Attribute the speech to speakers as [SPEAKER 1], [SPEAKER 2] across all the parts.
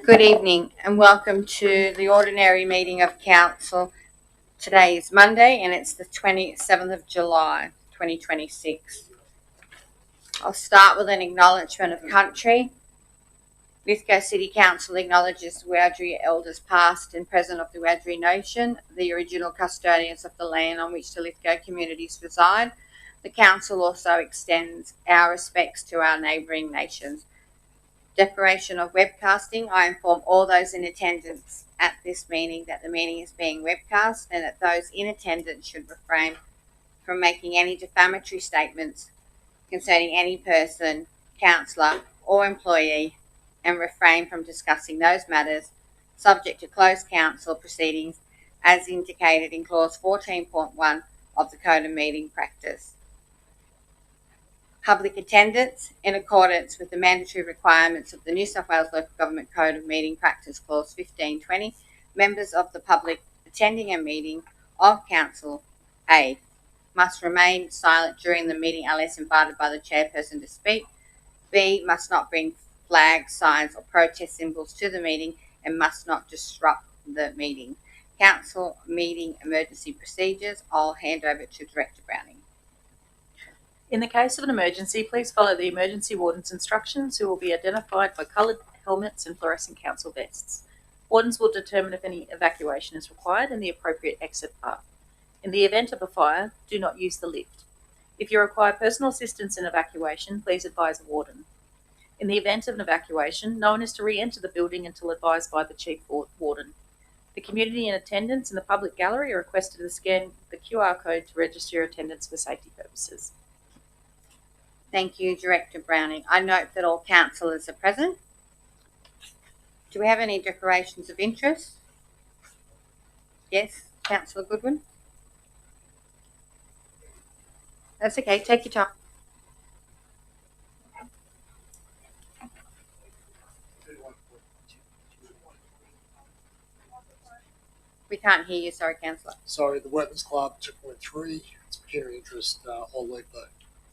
[SPEAKER 1] Good evening and welcome to the ordinary meeting of Council. Today is Monday and it's the 27th of July 2026. I'll start with an acknowledgement of country. Lithgow City Council acknowledges the Wiradjuri elders past and present of the Wiradjuri Nation, the original custodians of the land on which the Lithgow communities reside. The Council also extends our respects to our neighbouring nations. Declaration of webcasting. I inform all those in attendance at this meeting that the meeting is being webcast and that those in attendance should refrain from making any defamatory statements concerning any person, councillor or employee and refrain from discussing those matters subject to closed council proceedings as indicated in clause 14.1 of the Code of Meeting Practice. Public attendance. In accordance with the mandatory requirements of the New South Wales Local Government Code of Meeting Practice Clause 1520, members of the public attending a meeting of Council A must remain silent during the meeting unless invited by the chairperson to speak. B must not bring flags, signs or protest symbols to the meeting and must not disrupt the meeting. Council meeting emergency procedures. I'll hand over to Director Browning.
[SPEAKER 2] In the case of an emergency, please follow the emergency warden's instructions, who will be identified by coloured helmets and fluorescent council vests. Wardens will determine if any evacuation is required and the appropriate exit path. In the event of a fire, do not use the lift. If you require personal assistance in evacuation, please advise a warden. In the event of an evacuation, no one is to re-enter the building until advised by the Chief Warden. The community in attendance in the public gallery are requested to scan the QR code to register your attendance for safety purposes.
[SPEAKER 1] Thank you, Director Browning. I note that all councillors are present. Do we have any declarations of interest? Yes, Councillor Goodwin. That's okay, take your time. We can't hear you, sorry, Councillor.
[SPEAKER 3] Sorry, the Workmen's Club 2.3, it's pecuniary interest. I'll leave the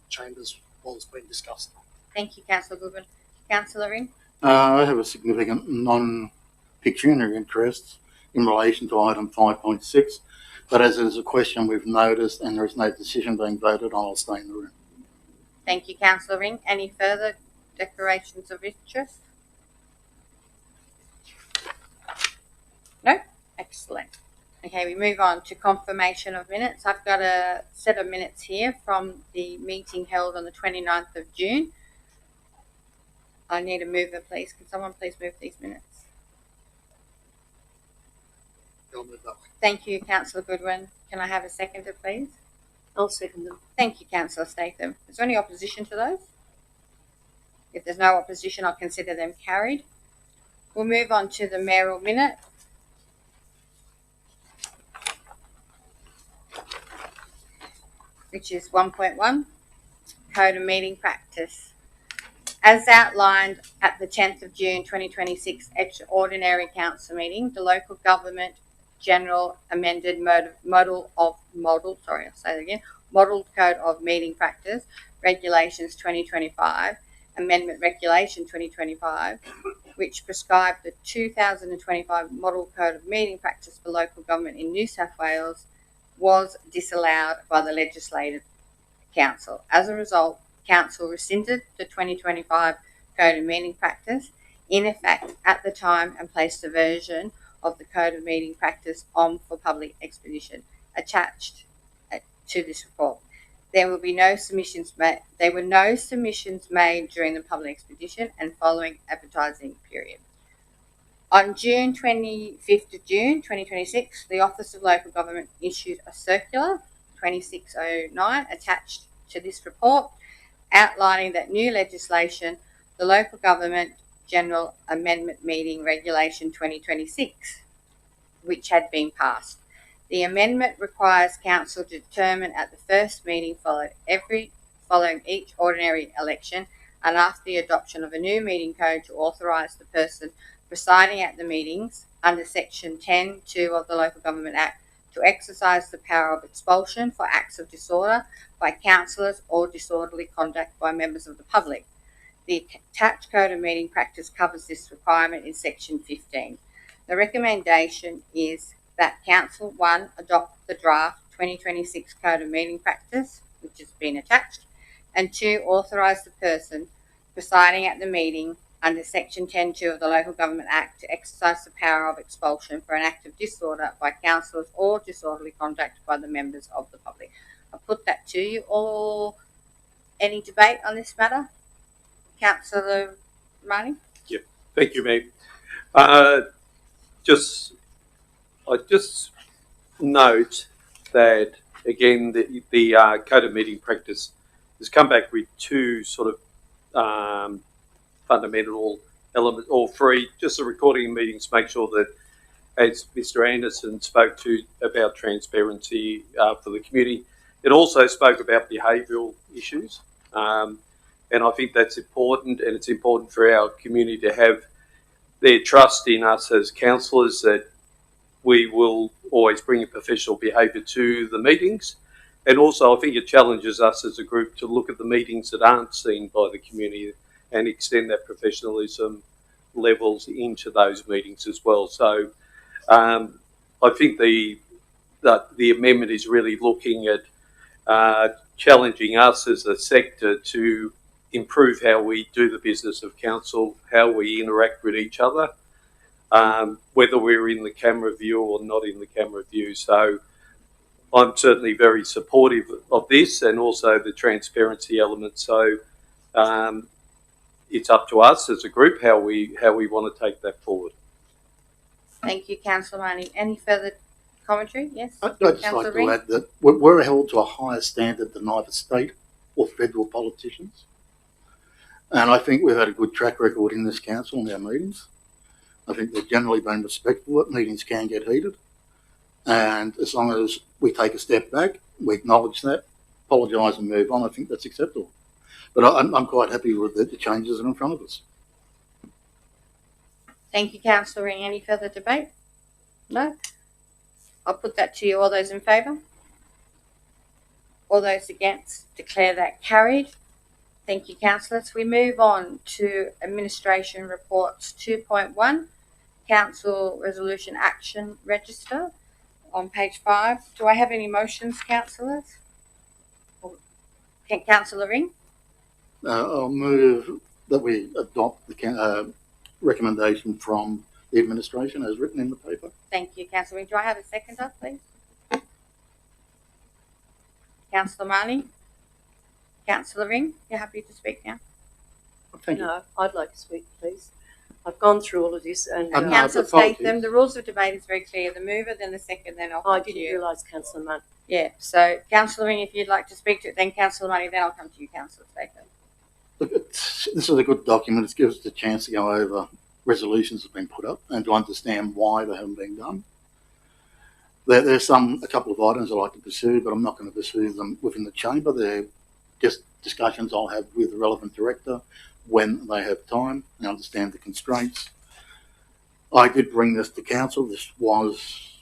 [SPEAKER 3] chambers while it's being discussed.
[SPEAKER 1] Thank you, Councillor Goodwin. Councillor Ring?
[SPEAKER 4] I have a significant non-pecuniary interest in relation to item 5.6, but as it is a question we've noticed and there is no decision being voted on, I'll stay in the room.
[SPEAKER 1] Thank you, Councillor Ring. Any further declarations of interest? No? Excellent. Okay, we move on to confirmation of minutes. I've got a set of minutes here from the meeting held on the 29th of June. I need a mover, please. Can someone please move these minutes?
[SPEAKER 3] I'll move that way.
[SPEAKER 1] Thank you, Councillor Goodwin. Can I have a seconder, please?
[SPEAKER 2] I'll second them.
[SPEAKER 1] Thank you, Councillor Statham. Is there any opposition to those? If there's no opposition, I'll consider them carried. We'll move on to the mayoral minute. Which is 1.1, Code of Meeting Practice. As outlined at the 10th of June 2026 Extraordinary Council meeting, the Local Government General Amended Model Code of Meeting Practice Regulations 2025, Amendment Regulation 2025, which prescribed the 2025 Model Code of Meeting Practice for local government in New South Wales, was disallowed by the Legislative Council. As a result, Council rescinded the 2025 Code of Meeting Practice in effect at the time and placed a version of the Code of Meeting Practice on for public expedition attached to this report. There were no submissions made during the public expedition and following advertising period. On June 25th of June 2026, the Office of Local Government issued a circular 2609 attached to this report outlining that new legislation, the Local Government General Amendment Meeting Regulation 2026, which had been passed. The amendment requires Council to determine at the first meeting following each ordinary election and after the adoption of a new meeting code to authorise the person presiding at the meetings under Section 10(2) of the Local Government Act to exercise the power of expulsion for acts of disorder by councillors or disorderly conduct by members of the public. The attached code of meeting practice covers this requirement in section 15. The recommendation is that Council 1 adopt the draft 2026 code of meeting practice, which has been attached, and 2 authorise the person presiding at the meeting under section 10.2 of the Local Government Act to exercise the power of expulsion for an act of disorder by councillors or disorderly conduct by the members of the public. I'll put that to you. Or any debate on this matter? Councillor Marnie?
[SPEAKER 5] Thank you, ma'am. I just note that again the code of meeting practice has come back with 2 sort of fundamental elements, or 3. Just the recording of meetings, make sure that, as Mr. Anderson spoke to about transparency for the community, it also spoke about behavioural issues. And I think that's important, and it's important for our community to have their trust in us as councillors that we will always bring a professional behaviour to the meetings. And also I think it challenges us as a group to look at the meetings that aren't seen by the community and extend that professionalism levels into those meetings as well. So I think the amendment is really looking at challenging us as a sector to improve how we do the business of council, how we interact with each other, whether we're in the camera view or not in the camera view. So I'm certainly very supportive of this, and also the transparency element. So it's up to us as a group how we want to take that forward.
[SPEAKER 1] Thank you, Councillor Marnie. Any further commentary? Yes?
[SPEAKER 4] I'd just like to add that we're held to a higher standard than either state or federal politicians. And I think we've had a good track record in this council in our meetings. I think they've generally been respectful, that meetings can get heated. And as long as we take a step back, we acknowledge that, apologise and move on, I think that's acceptable. But I'm quite happy with the changes that are in front of us.
[SPEAKER 1] Thank you, Councillor Ring. Any further debate? No? I'll put that to you. All those in favour? All those against? Declare that carried. Thank you, councillors. We move on to administration reports 2.1, council resolution action register on page 5. Do I have any motions, councillors? Councillor Ring?
[SPEAKER 4] I'll move that we adopt the recommendation from the administration as written in the paper.
[SPEAKER 1] Thank you, Councillor Ring. Do I have a seconder, please? Councillor Marnie? Councillor Ring, you're happy to speak now?
[SPEAKER 4] Thank you.
[SPEAKER 6] No, I'd like to speak, please. I've gone through all of this and
[SPEAKER 4] No,
[SPEAKER 1] Councillor
[SPEAKER 4] apologies.
[SPEAKER 1] Statham, the rules of debate is very clear. The mover, then the second, then I'll
[SPEAKER 6] I
[SPEAKER 1] come to
[SPEAKER 6] didn't
[SPEAKER 1] you.
[SPEAKER 6] realise Councillor Munt.
[SPEAKER 1] Yeah, so Councillor Ring, if you'd like to speak to it, then Councillor Money, then I'll come to you, Councillor Statham.
[SPEAKER 4] Look, this is a good document. It gives us a chance to go over resolutions that have been put up and to understand why they haven't been done. There's a couple of items I'd like to pursue, but I'm not going to pursue them within the chamber. They're just discussions I'll have with the relevant director when they have time and understand the constraints. I did bring this to council. This was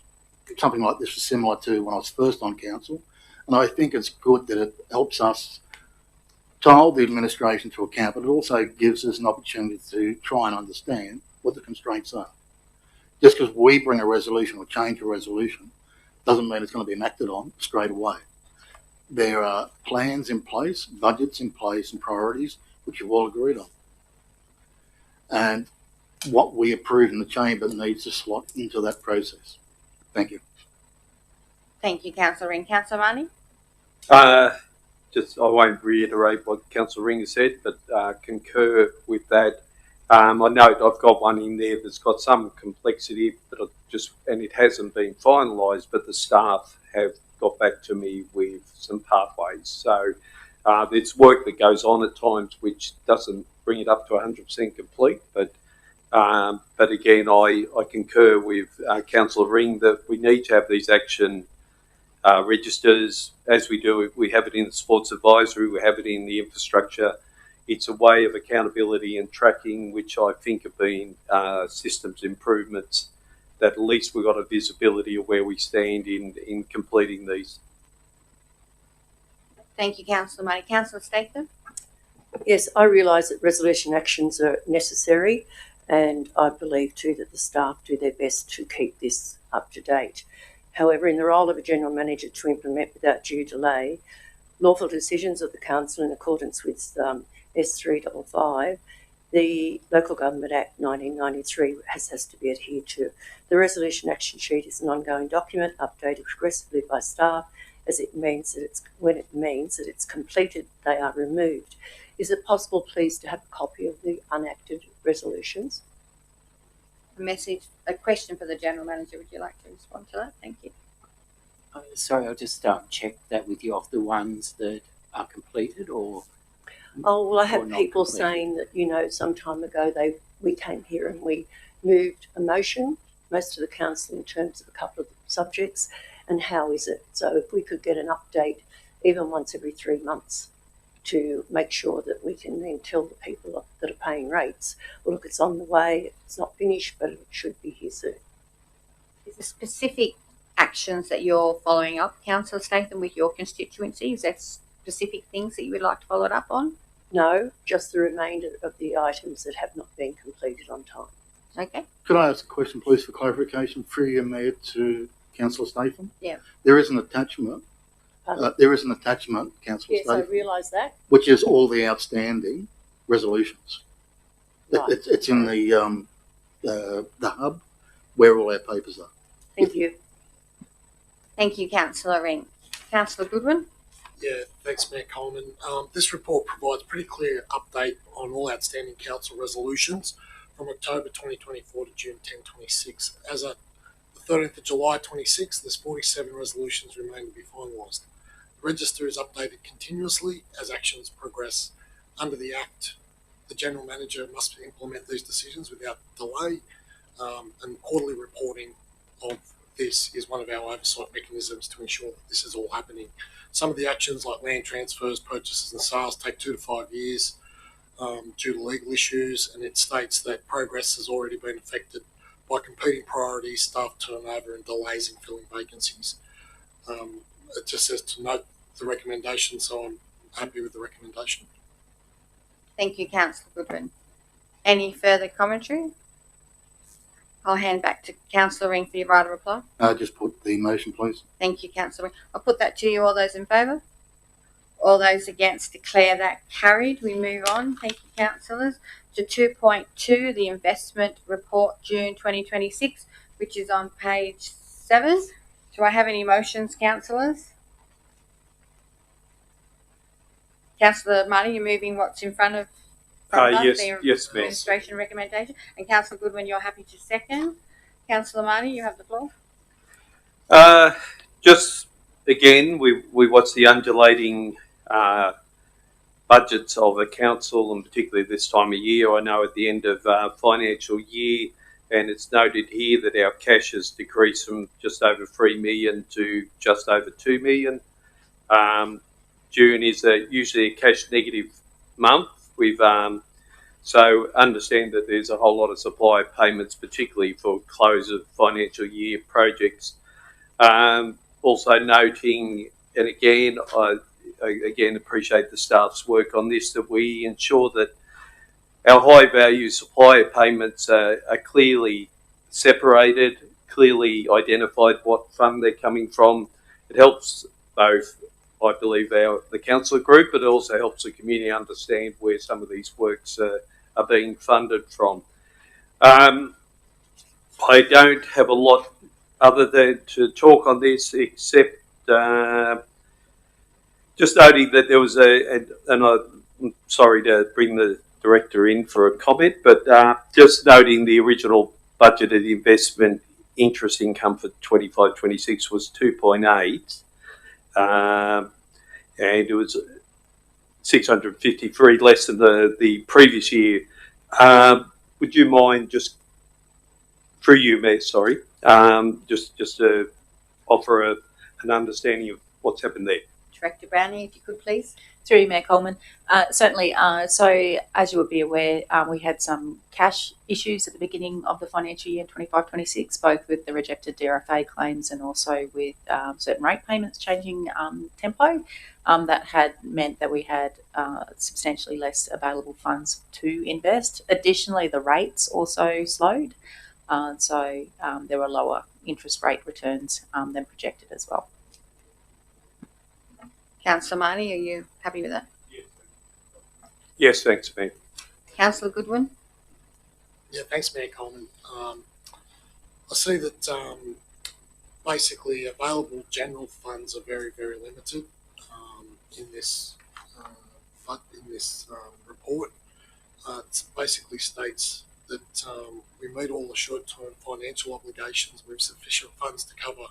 [SPEAKER 4] something like this was similar to when I was first on council, and I think it's good that it helps us to hold the administration to account, but it also gives us an opportunity to try and understand what the constraints are. Just because we bring a resolution or change a resolution doesn't mean it's going to be enacted on straight away. There are plans in place, budgets in place, and priorities which you've all agreed on. And what we approve in the chamber needs to slot into that process. Thank you.
[SPEAKER 1] Thank you, Councillor Ring. Councillor Money?
[SPEAKER 5] I won't reiterate what Councillor Ring has said, but concur with that. I note I've got one in there that's got some complexity, but and it hasn't been finalised, but the staff have got back to me with some pathways. So there's work that goes on at times which doesn't bring it up to 100% complete, but again, I concur with Councillor Ring that we need to have these action registers as we do. We have it in the sports advisory, we have it in the infrastructure. It's a way of accountability and tracking, which I think have been systems improvements that at least we've got a visibility of where we stand in completing these.
[SPEAKER 1] Thank you, Councillor Money. Councillor Statham?
[SPEAKER 6] Yes, I realise that resolution actions are necessary, and I believe too that the staff do their best to keep this up to date. However, in the role of a general manager to implement without due delay lawful decisions of the council in accordance with S355, the Local Government Act 1993 has to be adhered to. The resolution action sheet is an ongoing document updated progressively by staff as it means that when it means that it's completed, they are removed. Is it possible, please, to have a copy of the unacted resolutions?
[SPEAKER 1] A question for the General Manager. Would you like to respond to that? Thank you.
[SPEAKER 7] Sorry, I'll just check that with you, of the ones that are completed or.
[SPEAKER 6] Oh, well, I have
[SPEAKER 7] not
[SPEAKER 6] people
[SPEAKER 7] completed.
[SPEAKER 6] saying that, some time ago we came here and we moved a motion, most of the council, in terms of a couple of subjects, and how is it? So if we could get an update even once every 3 months to make sure that we can then tell the people that are paying rates, well, look, it's on the way, it's not finished, but it should be here soon.
[SPEAKER 1] Is there specific actions that you're following up, Councillor Statham, with your constituency? Is there specific things that you would like to follow it up on?
[SPEAKER 6] No, just the remainder of the items that have not been completed on time.
[SPEAKER 1] Okay.
[SPEAKER 4] Could I ask a question, please, for clarification, through your mayor to Councillor Statham?
[SPEAKER 1] Yeah.
[SPEAKER 4] There is an attachment.
[SPEAKER 6] Pardon?
[SPEAKER 4] There is an attachment, Councillor
[SPEAKER 6] Yes, I
[SPEAKER 4] Statham,
[SPEAKER 6] realise that.
[SPEAKER 4] which is all the outstanding resolutions.
[SPEAKER 6] Right.
[SPEAKER 4] It's in the hub where all our papers are.
[SPEAKER 6] Thank you.
[SPEAKER 1] Thank you, Councillor Ring. Councillor Goodwin?
[SPEAKER 3] Yeah, thanks, Mayor Coleman. This report provides a pretty clear update on all outstanding council resolutions from October 2024 to June 10, 26. As at the 13th of July 26, there's 47 resolutions remaining to be finalised. The register is updated continuously as actions progress. Under the Act, the General Manager must implement these decisions without delay, and quarterly reporting of this is one of our oversight mechanisms to ensure that this is all happening. Some of the actions like land transfers, purchases and sales take 2 to 5 years due to legal issues, and it states that progress has already been affected by competing priorities, staff turnover and delays in filling vacancies. It just says to note the recommendation, so I'm happy with the recommendation.
[SPEAKER 1] Thank you, Councillor Goodwin. Any further commentary? I'll hand back to Councillor Ring for your right of reply.
[SPEAKER 4] Just put the motion, please.
[SPEAKER 1] Thank you, Councillor Ring. I'll put that to you. All those in favour? All those against, declare that carried. We move on. Thank you, councillors. To 2.2, the investment report, June 2026, which is on page 7. Do I have any motions, councillors? Councillor Marty, you're moving what's in front of us, the
[SPEAKER 5] Yes, ma'am.
[SPEAKER 1] administration recommendation. And Councillor Goodwin, you're happy to second. Councillor Marty, you have the floor.
[SPEAKER 5] Just again, we watch the undulating budgets of a council, and particularly this time of year. I know at the end of financial year, and it's noted here that our cash has decreased from just over 3 million to just over 2 million. June is usually a cash negative month. We've so understand that there's a whole lot of supply payments, particularly for close of financial year projects. Also noting, and again, I again appreciate the staff's work on this, that we ensure that our high value supplier payments are clearly separated, clearly identified what fund they're coming from. It helps both, I believe, the council group, but it also helps the community understand where some of these works are being funded from. I don't have a lot other than to talk on this, except just noting that there was and I'm sorry to bring the director in for a comment, but just noting the original budgeted investment interest income for 25-26 was 2.8, and it was 653 less than the previous year. Would you mind just, through you, Mayor, sorry, just to offer an understanding of what's happened there?
[SPEAKER 1] Director Browning, if you could please.
[SPEAKER 2] Through you, Mayor Coleman. Certainly. So, as you would be aware, we had some cash issues at the beginning of the financial year 25-26, both with the rejected DRFA claims and also with certain rate payments changing tempo. That had meant that we had substantially less available funds to invest. Additionally, the rates also slowed. So there were lower interest rate returns than projected as well.
[SPEAKER 1] Councillor Marnie, are you happy with that?
[SPEAKER 5] Yes, thanks, Mayor.
[SPEAKER 1] Councillor Goodwin?
[SPEAKER 3] Yeah, thanks, Mayor Coleman. I see that basically available general funds are very, very limited in this report. It basically states that we meet all the short-term financial obligations with sufficient funds to cover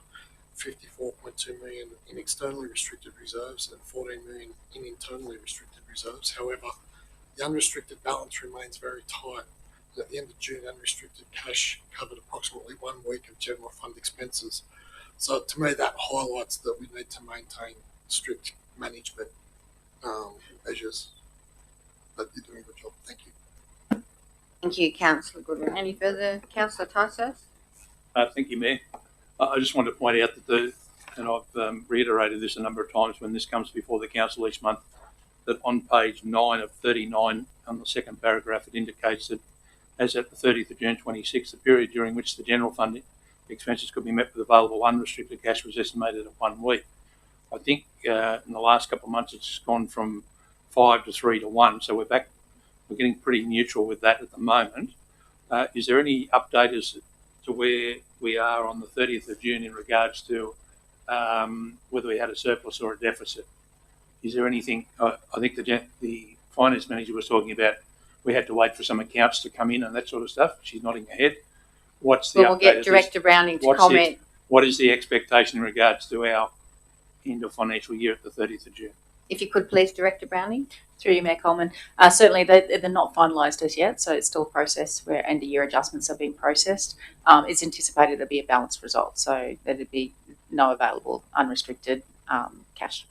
[SPEAKER 3] 54.2 million in externally restricted reserves and 14 million in internally restricted reserves. However, the unrestricted balance remains very tight. At the end of June, unrestricted cash covered approximately 1 week of general fund expenses. So to me, that highlights that we need to maintain strict management measures. But you're doing a good job. Thank you.
[SPEAKER 1] Thank you, Councillor Goodwin. Any further? Councillor Tysos?
[SPEAKER 8] Thank you, Mayor. I just wanted to point out that and I've reiterated this a number of times when this comes before the council each month, that on page 9 of 39, on the second paragraph, it indicates that as at the 30th of June 26, the period during which the general fund expenses could be met with available unrestricted cash was estimated at 1 week. I think in the last couple of months it's gone from 5 to 3 to 1, so we're getting pretty neutral with that at the moment. Is there any update as to where we are on the 30th of June in regards to whether we had a surplus or a deficit? Is there anything? I think the finance manager was talking about we had to wait for some accounts to come in and that sort of stuff. She's nodding her head. What's the
[SPEAKER 1] Well, we'll
[SPEAKER 8] update?
[SPEAKER 1] get Director Browning to comment.
[SPEAKER 8] What is the expectation in regards to our end of financial year at the 30th of June?
[SPEAKER 1] If you could please, Director Browning.
[SPEAKER 2] Through you, Mayor Coleman. Certainly, they're not finalised as yet, so it's still a process where end-of-year adjustments are being processed. It's anticipated there'll be a balanced result, so there'd be no available unrestricted cash.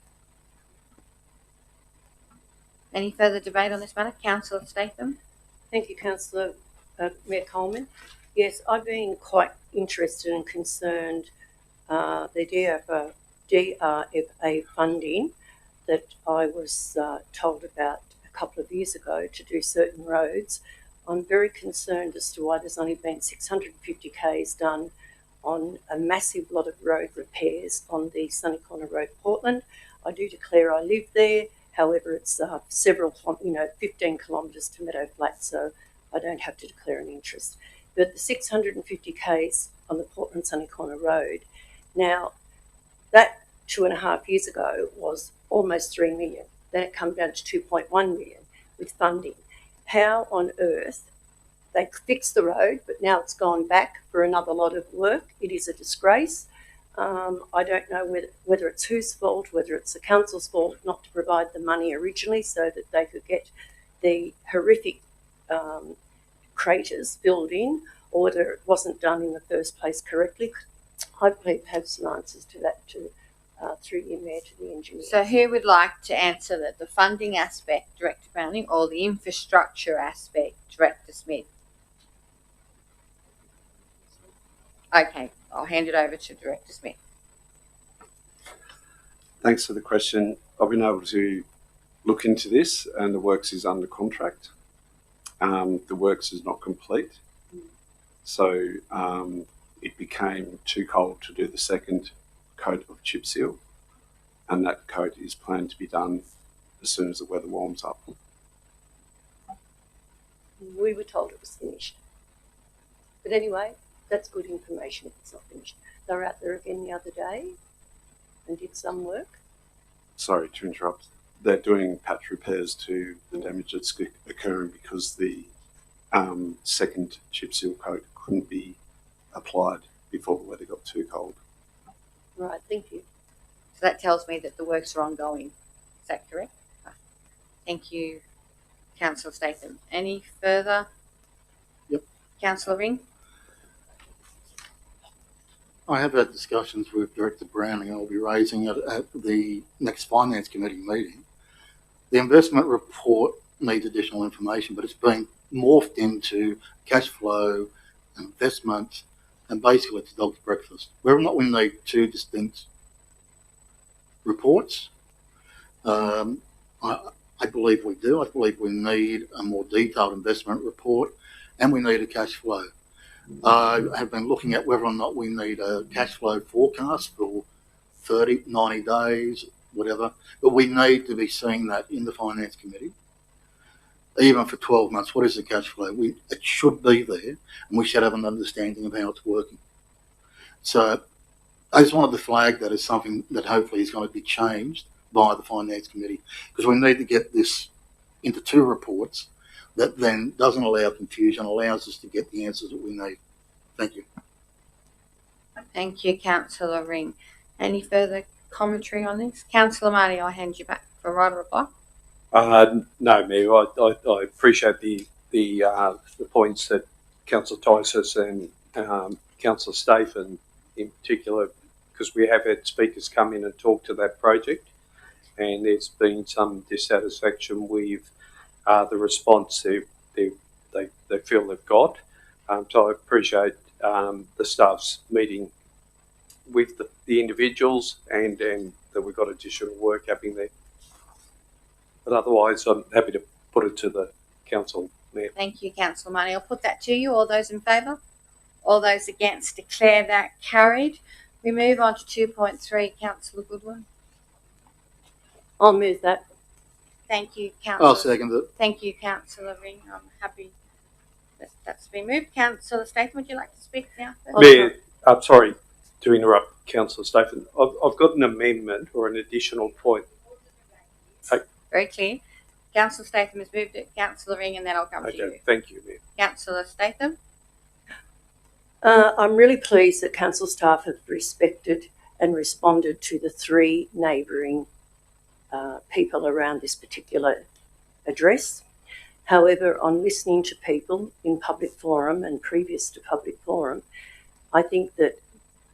[SPEAKER 1] Any further debate on this matter? Councillor Statham?
[SPEAKER 6] Thank you, Councillor Mayor Coleman. Yes, I've been quite interested and concerned the DRFA funding that I was told about a couple of years ago to do certain roads. I'm very concerned as to why there's only been 650 Ks done on a massive lot of road repairs on the Sunny Corner Road, Portland. I do declare I live there. However, it's 15 kilometres to Meadow Flat, so I don't have to declare an interest. But the 650 Ks on the Portland Sunny Corner Road, now that 2.5 years ago was almost 3 million. Then it came down to 2.1 million with funding. How on earth they fixed the road, but now it's gone back for another lot of work? It is a disgrace. I don't know whether it's whose fault, whether it's the council's fault not to provide the money originally so that they could get the horrific craters filled in, or whether it wasn't done in the first place correctly. I believe have some answers to that too, through your mayor to the engineer.
[SPEAKER 1] So who would like to answer that? The funding aspect, Director Browning, or the infrastructure aspect, Director Smith? Okay, I'll hand it over to Director Smith.
[SPEAKER 9] Thanks for the question. I've been able to look into this and the works is under contract. The works is not complete. So it became too cold to do the second coat of chip seal, and that coat is planned to be done as soon as the weather warms up.
[SPEAKER 6] We were told it was finished. But anyway, that's good information if it's not finished. They were out there again the other day and did some work.
[SPEAKER 9] Sorry to interrupt. They're doing patch repairs to the damage that's occurring because the second chip seal coat couldn't be applied before the weather got too cold.
[SPEAKER 6] Right, thank you.
[SPEAKER 1] So that tells me that the works are ongoing. Is that correct? Thank you, Councillor Statham. Any further?
[SPEAKER 4] Yep.
[SPEAKER 1] Councillor Ring?
[SPEAKER 4] I have had discussions with Director Browning, and I'll be raising it at the next Finance Committee meeting. The investment report needs additional information, but it's been morphed into cash flow, investment, and basically it's dog's breakfast. Whether or not we need two distinct reports, I believe we do. I believe we need a more detailed investment report and we need a cash flow. I have been looking at whether or not we need a cash flow forecast for 30, 90 days, whatever, but we need to be seeing that in the Finance Committee. Even for 12 months, what is the cash flow? It should be there and we should have an understanding of how it's working. So I just wanted to flag that as something that hopefully is going to be changed by the Finance Committee, because we need to get this into two reports that then doesn't allow confusion, allows us to get the answers that we need. Thank you.
[SPEAKER 1] Thank you, Councillor Ring. Any further commentary on this? Councillor Marty, I'll hand you back for right or reply.
[SPEAKER 5] No, Mayor. I appreciate the points that Councillor Tysus and Councillor Stafen in particular, because we have had speakers come in and talk to that project, and there's been some dissatisfaction with the response they feel they've got. So I appreciate the staff's meeting with the individuals and that we've got additional work happening there. But otherwise, I'm happy to put it to the council, Mayor.
[SPEAKER 1] Thank you, Councillor Marty. I'll put that to you. All those in favour? All those against? Declare that carried. We move on to 2.3, Councillor Goodwin.
[SPEAKER 6] I'll move that.
[SPEAKER 1] Thank you, Councillor.
[SPEAKER 4] I'll second it.
[SPEAKER 1] Thank you, Councillor Ring. I'm happy that that's been moved. Councillor Statham, would you like to speak now?
[SPEAKER 5] Mayor, I'm sorry to interrupt, Councillor Statham. I've got an amendment or an additional point.
[SPEAKER 1] Very clear. Councillor Statham has moved it. Councillor Ring, and then I'll come to you.
[SPEAKER 5] Okay, thank you, Mayor.
[SPEAKER 1] Councillor Statham.
[SPEAKER 6] I'm really pleased that council staff have respected and responded to the three neighbouring people around this particular address. However, on listening to people in public forum and previous to public forum, I think that,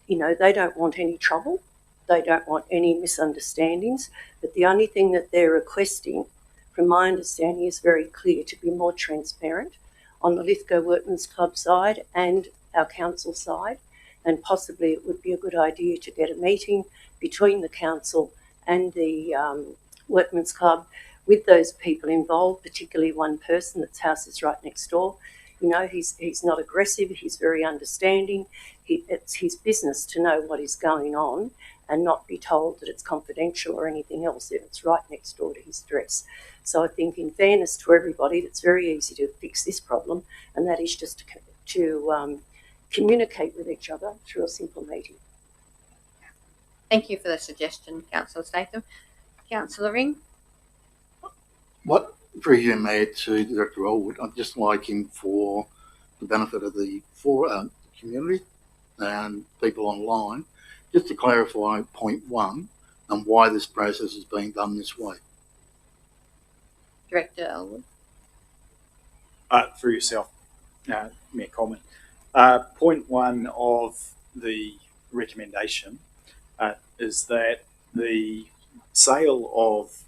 [SPEAKER 6] they don't want any trouble. They don't want any misunderstandings. But the only thing that they're requesting, from my understanding, is very clear, to be more transparent on the Lithgow Workmen's Club side and our council side. And possibly it would be a good idea to get a meeting between the council and the Workmen's Club with those people involved, particularly one person that's house is right next door. He's not aggressive, he's very understanding. It's his business to know what is going on and not be told that it's confidential or anything else if it's right next door to his address. So I think, in fairness to everybody, it's very easy to fix this problem, and that is just to communicate with each other through a simple meeting.
[SPEAKER 1] Thank you for the suggestion, Councillor Statham. Councillor Ring.
[SPEAKER 4] What presume Mayor to Director Elwood, I'd just like him, for the benefit of the community and people online, just to clarify point 1 and why this process is being done this way.
[SPEAKER 1] Director Elwood.
[SPEAKER 10] For yourself, Mayor Coleman. Point 1 of the recommendation is that the sale of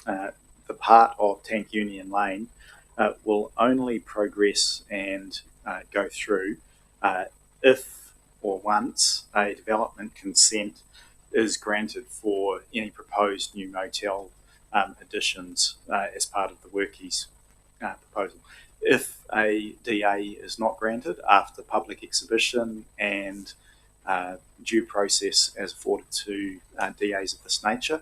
[SPEAKER 10] the part of Tank Union Lane will only progress and go through if or once a development consent is granted for any proposed new motel additions as part of the Workies proposal. If a DA is not granted after public exhibition and due process as afforded to DAs of this nature,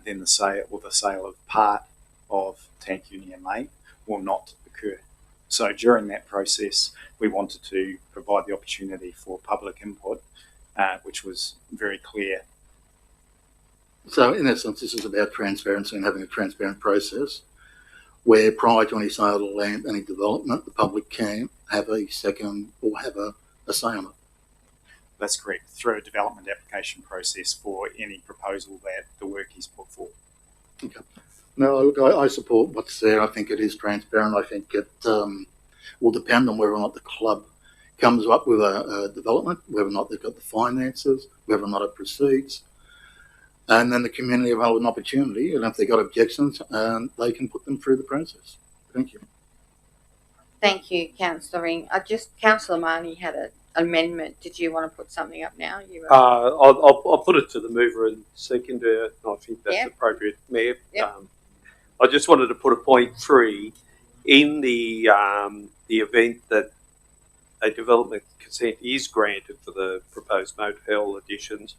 [SPEAKER 10] then the sale of part of Tank Union Lane will not occur. So during that process, we wanted to provide the opportunity for public input, which was very clear.
[SPEAKER 4] So in essence, this is about transparency and having a transparent process where prior to any sale of land, any development, the public can have a second or have a say on it.
[SPEAKER 10] That's correct, through a development application process for any proposal that the Workies put forward.
[SPEAKER 4] Okay. No, look, I support what's there. I think it is transparent. I think it will depend on whether or not the club comes up with a development, whether or not they've got the finances, whether or not it proceeds. and then the community will have an opportunity, and if they've got objections, they can put them through the process. Thank you.
[SPEAKER 1] Thank you, Councillor Ring. Councillor Marnie had an amendment. Did you want to put something up now?
[SPEAKER 5] I'll put it to the mover and seconder. I think that's appropriate, Mayor.
[SPEAKER 1] Yep.
[SPEAKER 5] I just wanted to put a point 3 in the event that a development consent is granted for the proposed motel additions.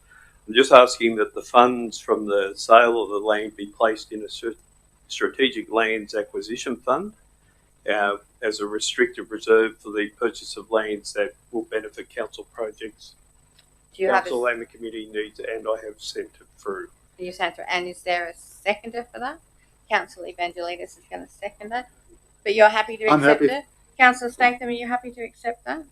[SPEAKER 5] I'm just asking that the funds from the sale of the land be placed in a strategic lands acquisition fund as a restricted reserve for the purchase of lands that will benefit council projects.
[SPEAKER 1] Do you
[SPEAKER 5] council and the community needs, and I have sent it through.
[SPEAKER 1] You sent through, and is there a seconder for that? Councillor Evangelidis is going to second that, but you're happy to accept it. Councillor Statham, are you happy to accept that?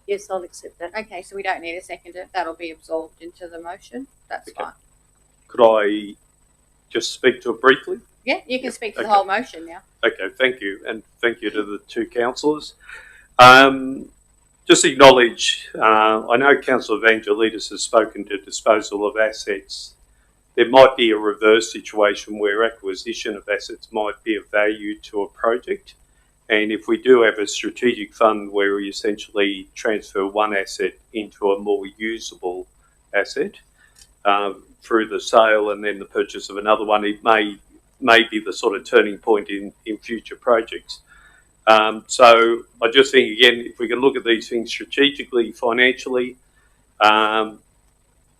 [SPEAKER 6] Yes, I'll accept that.
[SPEAKER 1] Okay, so we don't need a seconder. That'll be absorbed into the motion. That's fine.
[SPEAKER 5] Could I just speak to it briefly?
[SPEAKER 1] Yeah, you can speak to the whole motion now.
[SPEAKER 5] Okay, thank you, and thank you to the two councillors. Just acknowledge, I know Councillor Evangelidis has spoken to disposal of assets. There might be a reverse situation where acquisition of assets might be of value to a project. And if we do have a strategic fund where we essentially transfer one asset into a more usable asset through the sale and then the purchase of another one, it may be the sort of turning point in future projects. So I just think, again, if we can look at these things strategically, financially,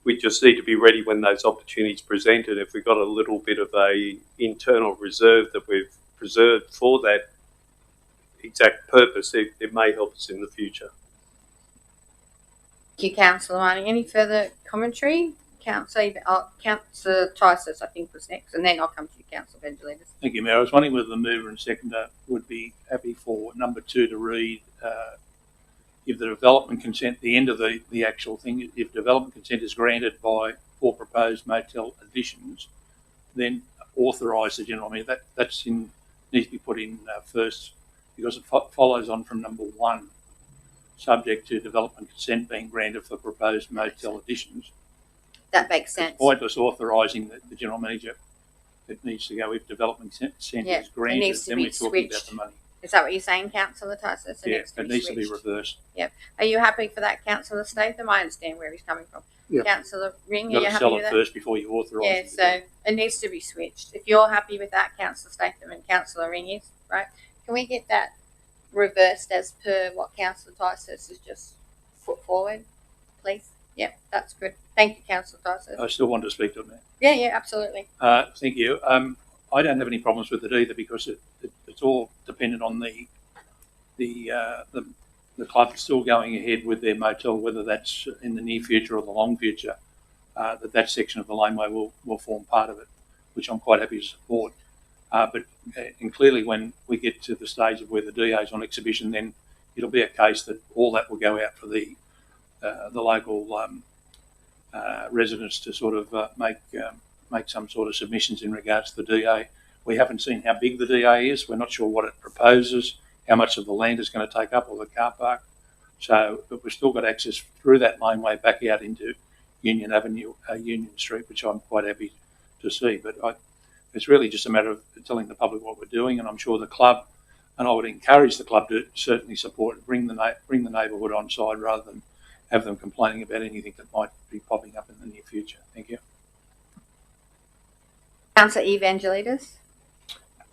[SPEAKER 5] we just need to be ready when those opportunities present. And if we've got a little bit of a internal reserve that we've preserved for that exact purpose, it may help us in the future.
[SPEAKER 1] Thank you, Councillor Marnie. Any further commentary? Councillor Tysus, I think, was next, and then I'll come to you, Councillor Evangelidis.
[SPEAKER 8] Thank you, Mayor. I was wondering whether the mover and seconder would be happy for number 2 to read, if the development consent, the end of the actual thing, if development consent is granted for proposed motel additions, then authorise the general meeting. That's needs to be put in first, because it follows on from number 1, subject to development consent being granted for proposed motel additions.
[SPEAKER 1] That makes sense.
[SPEAKER 8] Pointless authorising the general manager. It needs to go if development consent is granted, then we're talking about the money.
[SPEAKER 1] Is that what you're saying, Councillor Tysus?
[SPEAKER 8] It needs to be reversed.
[SPEAKER 1] Yep. Are you happy for that, Councillor Statham? I understand where he's coming from.
[SPEAKER 4] Yep.
[SPEAKER 1] Councillor Ring,
[SPEAKER 8] You've
[SPEAKER 1] are you
[SPEAKER 8] got to
[SPEAKER 1] happy
[SPEAKER 8] sell
[SPEAKER 1] with
[SPEAKER 8] it
[SPEAKER 1] that?
[SPEAKER 8] first before you authorise
[SPEAKER 1] Yeah,
[SPEAKER 8] it.
[SPEAKER 1] so it needs to be switched. If you're happy with that, Councillor Statham and Councillor Ring is, right? Can we get that reversed as per what Councillor Tysus has just put forward, please? Yep, that's good. Thank you, Councillor Tysus.
[SPEAKER 8] I still want to speak to it, Mayor.
[SPEAKER 1] Yeah, absolutely.
[SPEAKER 8] Thank you. I don't have any problems with it either, because it's all dependent on the club still going ahead with their motel, whether that's in the near future or the long future. That section of the laneway will form part of it, which I'm quite happy to support. And clearly, when we get to the stage of where the DA is on exhibition, then it'll be a case that all that will go out for the local residents to sort of make some sort of submissions in regards to the DA. We haven't seen how big the DA is. We're not sure what it proposes, how much of the land is going to take up, or the car park. But we've still got access through that laneway back out into Union Avenue, Union Street, which I'm quite happy to see. But it's really just a matter of telling the public what we're doing, and I'm sure the club, and I would encourage the club to certainly support it, bring the neighbourhood on side rather than have them complaining about anything that might be popping up in the near future. Thank you.
[SPEAKER 1] Councillor Evangelidis.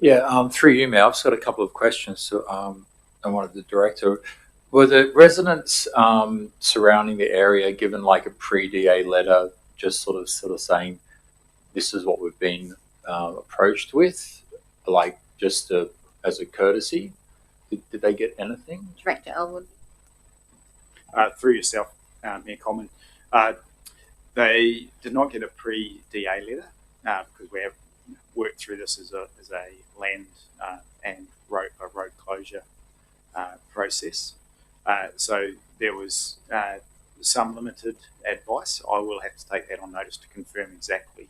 [SPEAKER 11] Yeah, through you, Mayor, I've just got a couple of questions to I wanted the director. Were the residents surrounding the area given like a pre-DA letter, just sort of saying this is what we've been approached with, like just as a courtesy? Did they get anything?
[SPEAKER 1] Director Elwood.
[SPEAKER 10] Through yourself, Mayor Coleman, they did not get a pre-DA letter because we have worked through this as a land and road closure process. So there was some limited advice. I will have to take that on notice to confirm exactly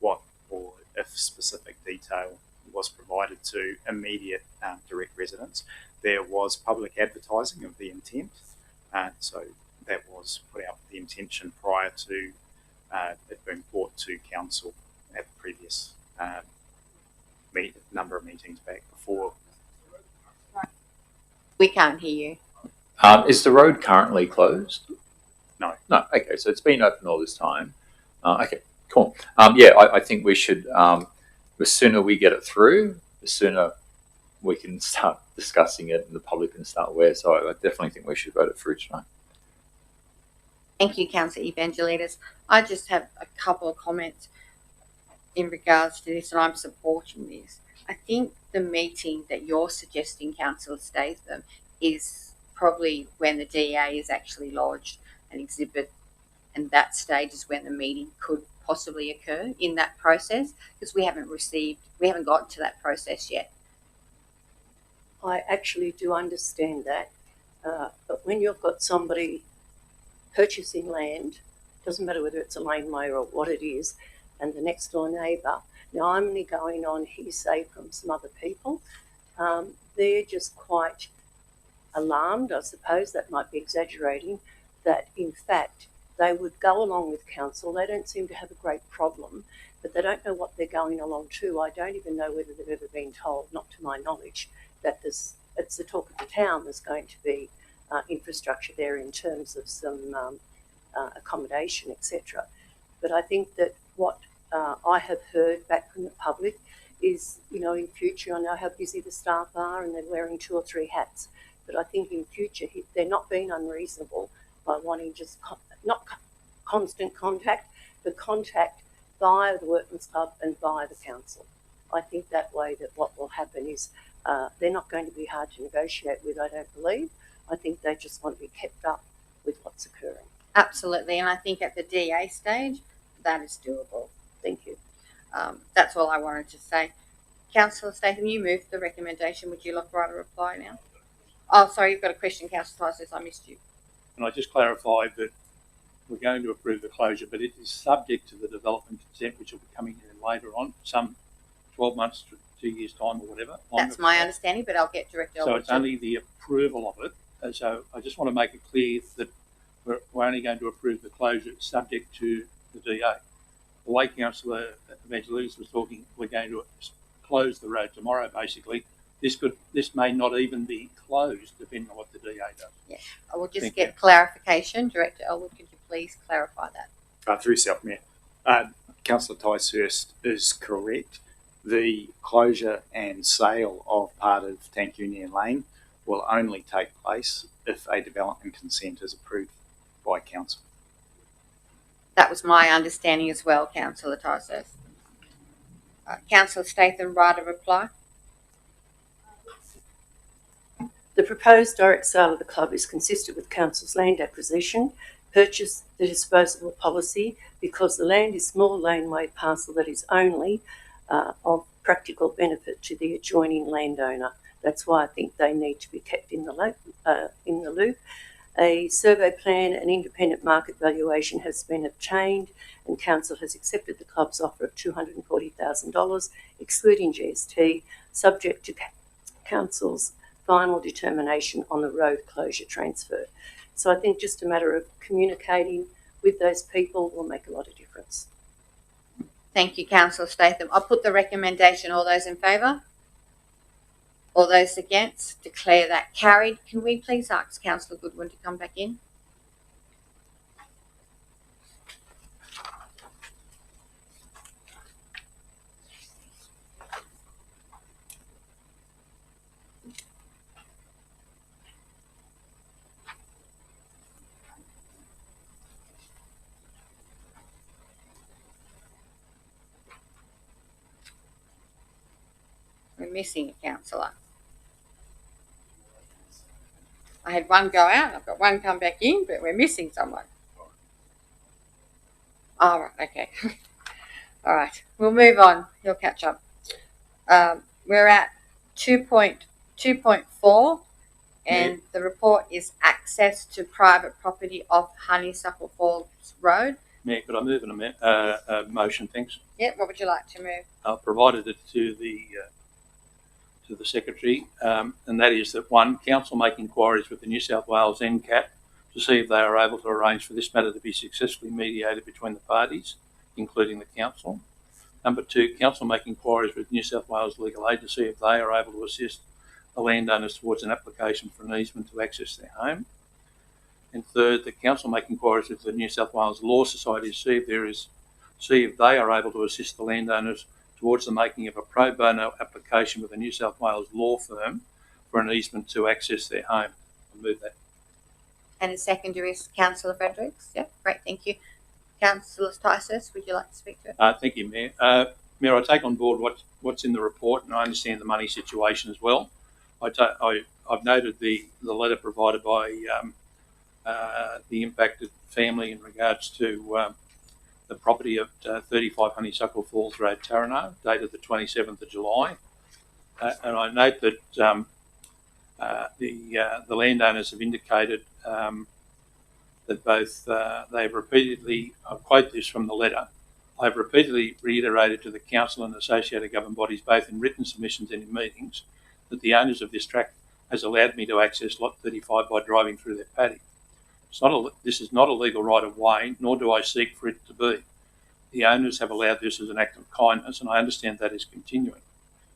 [SPEAKER 10] what or if specific detail was provided to immediate direct residents. There was public advertising of the intent, so that was put out with the intention prior to it being brought to council at the previous number of meetings back before.
[SPEAKER 1] We can't hear you.
[SPEAKER 11] Is the road currently closed?
[SPEAKER 10] No.
[SPEAKER 11] No. Okay, so it's been open all this time. Okay, cool. Yeah, I think we should. The sooner we get it through, the sooner we can start discussing it and the public can start aware. So I definitely think we should vote it through tonight.
[SPEAKER 1] Thank you, Councillor Evangelides. I just have a couple of comments in regards to this, and I'm supporting this. I think the meeting that you're suggesting, Councillor Statham, is probably when the DA is actually lodged an exhibit, and that stage is when the meeting could possibly occur in that process, because we haven't got to that process yet.
[SPEAKER 6] I actually do understand that, but when you've got somebody purchasing land, doesn't matter whether it's a laneway or what it is, and the next door neighbour, now I'm only going on hearsay from some other people, they're just quite alarmed, I suppose that might be exaggerating, that in fact they would go along with council. They don't seem to have a great problem, but they don't know what they're going along to. I don't even know whether they've ever been told, not to my knowledge, that it's the talk of the town. There's going to be infrastructure there in terms of some accommodation, etc. But I think that what I have heard back from the public is, in future, I know how busy the staff are and they're wearing 2 or 3 hats, but I think in future they're not being unreasonable by wanting just not constant contact, but contact via the Workmen's Club and via the council. I think that way that what will happen is they're not going to be hard to negotiate with, I don't believe. I think they just want to be kept up with what's occurring.
[SPEAKER 1] Absolutely, and I think at the DA stage, that is doable.
[SPEAKER 6] Thank you.
[SPEAKER 1] That's all I wanted to say. Councillor Statham, you moved the recommendation. Would you like to write a reply now? Oh, sorry, you've got a question, Councillor Tyson. I missed you.
[SPEAKER 8] And I just clarified that we're going to approve the closure, but it is subject to the development consent, which will be coming in later on, some 12 months to 2 years' time or whatever.
[SPEAKER 1] That's my understanding, but I'll get Director
[SPEAKER 8] So
[SPEAKER 1] Elwood
[SPEAKER 8] it's only the approval of it. And so I just want to make it clear that we're only going to approve the closure subject to the DA. The way Councillor Evangelides was talking, we're going to close the road tomorrow, basically. This may not even be closed, depending on what the DA does.
[SPEAKER 1] Yeah, I will just get clarification. Director Elwood, could you please clarify that?
[SPEAKER 10] Through yourself, Mayor. Councillor Ticehurst is correct. The closure and sale of part of Tank Union Lane will only take place if a development consent is approved by council.
[SPEAKER 1] That was my understanding as well, Councillor Ticehurst. Councillor Statham, write a reply.
[SPEAKER 6] The proposed direct sale of the club is consistent with council's land acquisition, purchase the disposable policy, because the land is small laneway parcel that is only of practical benefit to the adjoining landowner. That's why I think they need to be kept in the loop. A survey plan and independent market valuation has been obtained, and council has accepted the club's offer of $240,000, excluding GST, subject to council's final determination on the road closure transfer. So I think just a matter of communicating with those people will make a lot of difference.
[SPEAKER 1] Thank you, Councillor Statham. I'll put the recommendation. All those in favour? All those against? Declare that carried. Can we please ask Councillor Goodwin to come back in? We're missing a councillor. I had one go out, I've got one come back in, but we're missing someone. All right, okay. All right, we'll move on. He'll catch up. We're at 2.4, and the report is access to private property off Honeysuckle Falls Road.
[SPEAKER 8] Mayor, could I move a motion, thanks?
[SPEAKER 1] Yeah, what would you like to move?
[SPEAKER 8] I've provided it to the Secretary, and that is that 1, council make inquiries with the New South Wales NCAT to see if they are able to arrange for this matter to be successfully mediated between the parties, including the council. Number 2, council make inquiries with New South Wales Legal Aid to see if they are able to assist the landowners towards an application for an easement to access their home. And 3rd, the council make inquiries with the New South Wales Law Society to see if they are able to assist the landowners towards the making of a pro bono application with a New South Wales law firm for an easement to access their home. I'll move that.
[SPEAKER 1] And a secondary is Councillor Fredericks. Yeah, great, thank you. Councillor Tysus, would you like to speak to it?
[SPEAKER 8] Thank you, Mayor. Mayor, I take on board what's in the report, and I understand the money situation as well. I've noted the letter provided by the impacted family in regards to the property at 35 Honeysuckle Falls Road, Taranau, dated the 27th of July. And I note that the landowners have indicated that both they've repeatedly, I'll quote this from the letter, I've repeatedly reiterated to the council and associated government bodies, both in written submissions and in meetings, that the owners of this tract has allowed me to access lot 35 by driving through their paddock. This is not a legal right of way, nor do I seek for it to be. The owners have allowed this as an act of kindness, and I understand that is continuing.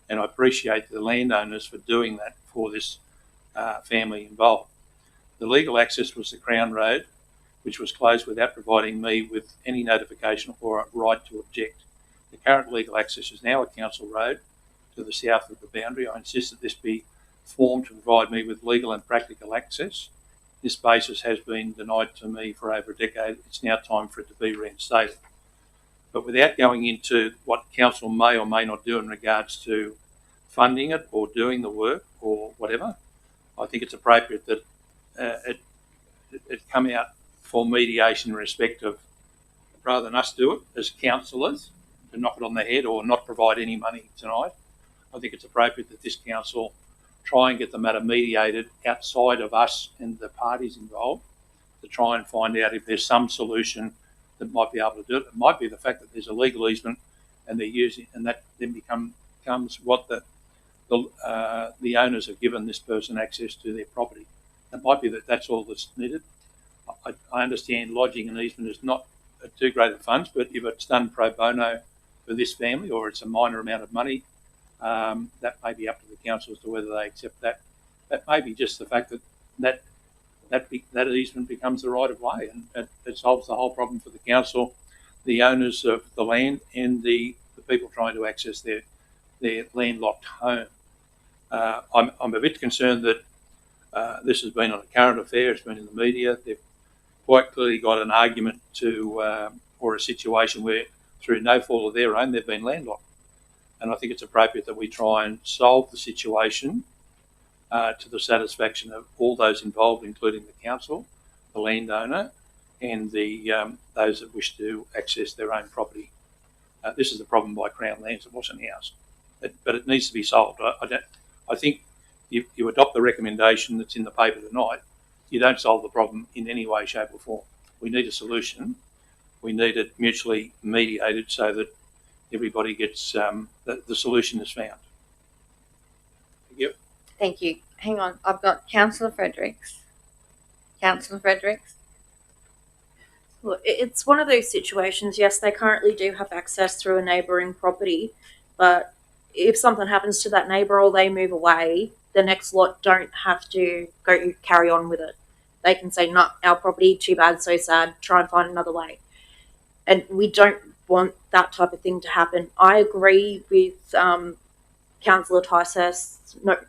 [SPEAKER 8] And I appreciate the landowners for doing that for this family involved. The legal access was the Crown Road, which was closed without providing me with any notification or a right to object. The current legal access is now a council road to the south of the boundary. I insist that this be formed to provide me with legal and practical access. This basis has been denied to me for over a decade. It's now time for it to be reinstated. But without going into what council may or may not do in regards to funding it or doing the work or whatever, I think it's appropriate that it come out for mediation in respect of, rather than us do it as councillors, to knock it on the head or not provide any money tonight. I think it's appropriate that this council try and get the matter mediated outside of us and the parties involved to try and find out if there's some solution that might be able to do it. It might be the fact that there's a legal easement and they're using, and that then becomes what the owners have given this person access to their property. It might be that that's all that's needed. I understand lodging an easement is not too great of funds, but if it's done pro bono for this family or it's a minor amount of money, that may be up to the council as to whether they accept that. That may be just the fact that easement becomes the right of way, and it solves the whole problem for the council, the owners of the land, and the people trying to access their landlocked home. I'm a bit concerned that this has been on a current affair. It's been in the media. They've quite clearly got an argument or a situation where, through no fault of their own, they've been landlocked. And I think it's appropriate that we try and solve the situation to the satisfaction of all those involved, including the council, the landowner, and those that wish to access their own property. This is a problem by Crown Lands. It wasn't ours, but it needs to be solved. I think if you adopt the recommendation that's in the paper tonight, you don't solve the problem in any way, shape or form. We need a solution. We need it mutually mediated so that everybody gets the solution is found. Thank you.
[SPEAKER 1] Thank you. Hang on, I've got Councillor Fredericks. Councillor Fredericks.
[SPEAKER 2] Well, it's one of those situations, yes, they currently do have access through a neighbouring property, but if something happens to that neighbour or they move away, the next lot don't have to carry on with it. They can say, no, our property, too bad, so sad, try and find another way. And we don't want that type of thing to happen. I agree with Councillor Tysus'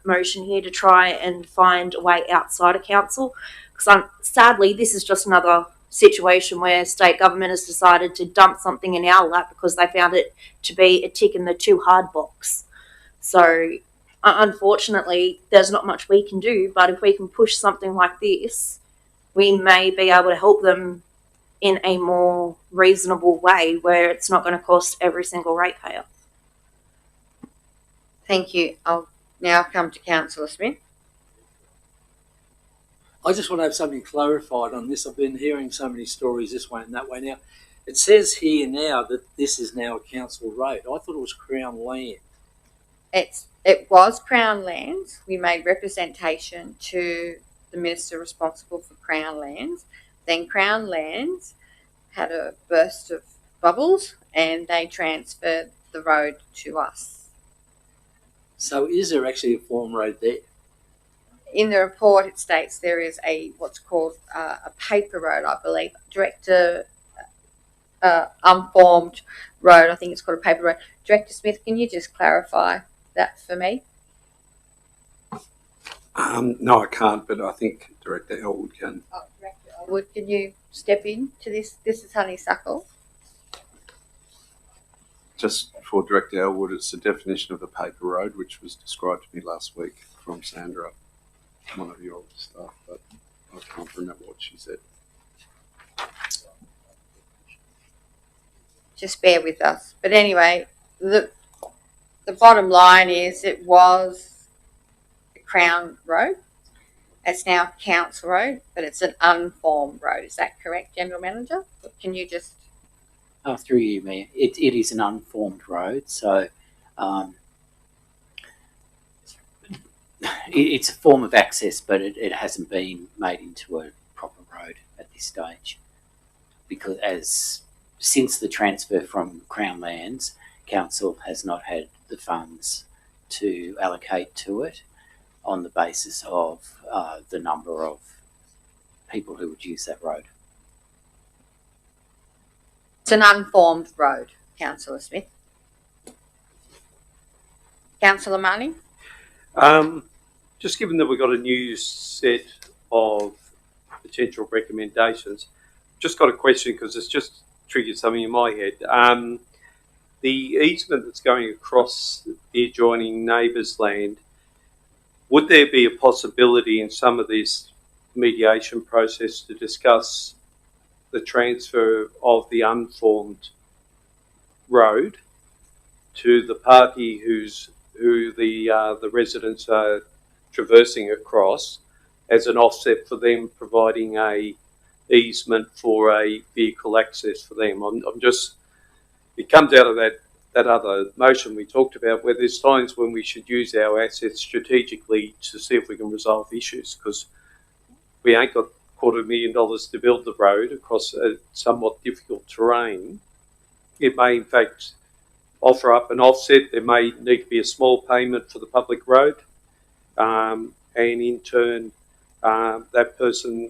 [SPEAKER 2] motion here to try and find a way outside of council, because sadly this is just another situation where state government has decided to dump something in our lap because they found it to be a tick in the too hard box. So unfortunately there's not much we can do, but if we can push something like this, we may be able to help them in a more reasonable way where it's not going to cost every single ratepayer.
[SPEAKER 1] Thank you. I'll now come to Councillor Smith.
[SPEAKER 12] I just want to have something clarified on this. I've been hearing so many stories this way and that way. Now, it says here now that this is now a council road. I thought it was Crown land.
[SPEAKER 1] It was Crown lands. We made representation to the minister responsible for Crown Lands. Then Crown Lands had a burst of bubbles and they transferred the road to us.
[SPEAKER 12] So is there actually a form road there?
[SPEAKER 1] In the report, it states there is what's called a paper road, I believe, Director unformed road. I think it's called a paper road. Director Smith, can you just clarify that for me?
[SPEAKER 9] No, I can't, but I think Director Elwood can.
[SPEAKER 1] Oh, Director Elwood, can you step in to this? This is honeysuckle.
[SPEAKER 9] Just for Director Elwood, it's the definition of a paper road, which was described to me last week from Sandra, one of your staff, but I can't remember what she said.
[SPEAKER 1] Just bear with us. But anyway, the bottom line is it was a Crown Road. It's now Council Road, but it's an unformed road. Is that correct, General Manager? Can you just...
[SPEAKER 7] Through you, Mayor. It is an unformed road, so it's a form of access, but it hasn't been made into a proper road at this stage. Because since the transfer from Crown Lands, Council has not had the funds to allocate to it on the basis of the number of people who would use that road.
[SPEAKER 1] It's an unformed road, Councillor Smith. Councillor Marnie?
[SPEAKER 5] Just given that we've got a new set of potential recommendations, just got a question because it's just triggered something in my head. The easement that's going across the adjoining neighbour's land, would there be a possibility in some of this mediation process to discuss the transfer of the unformed road to the party who the residents are traversing across as an offset for them providing a easement for a vehicle access for them? It comes out of that other motion we talked about, where there's times when we should use our assets strategically to see if we can resolve issues, because we ain't got $250,000 to build the road across a somewhat difficult terrain. It may in fact offer up an offset. There may need to be a small payment for the public road, and in turn that person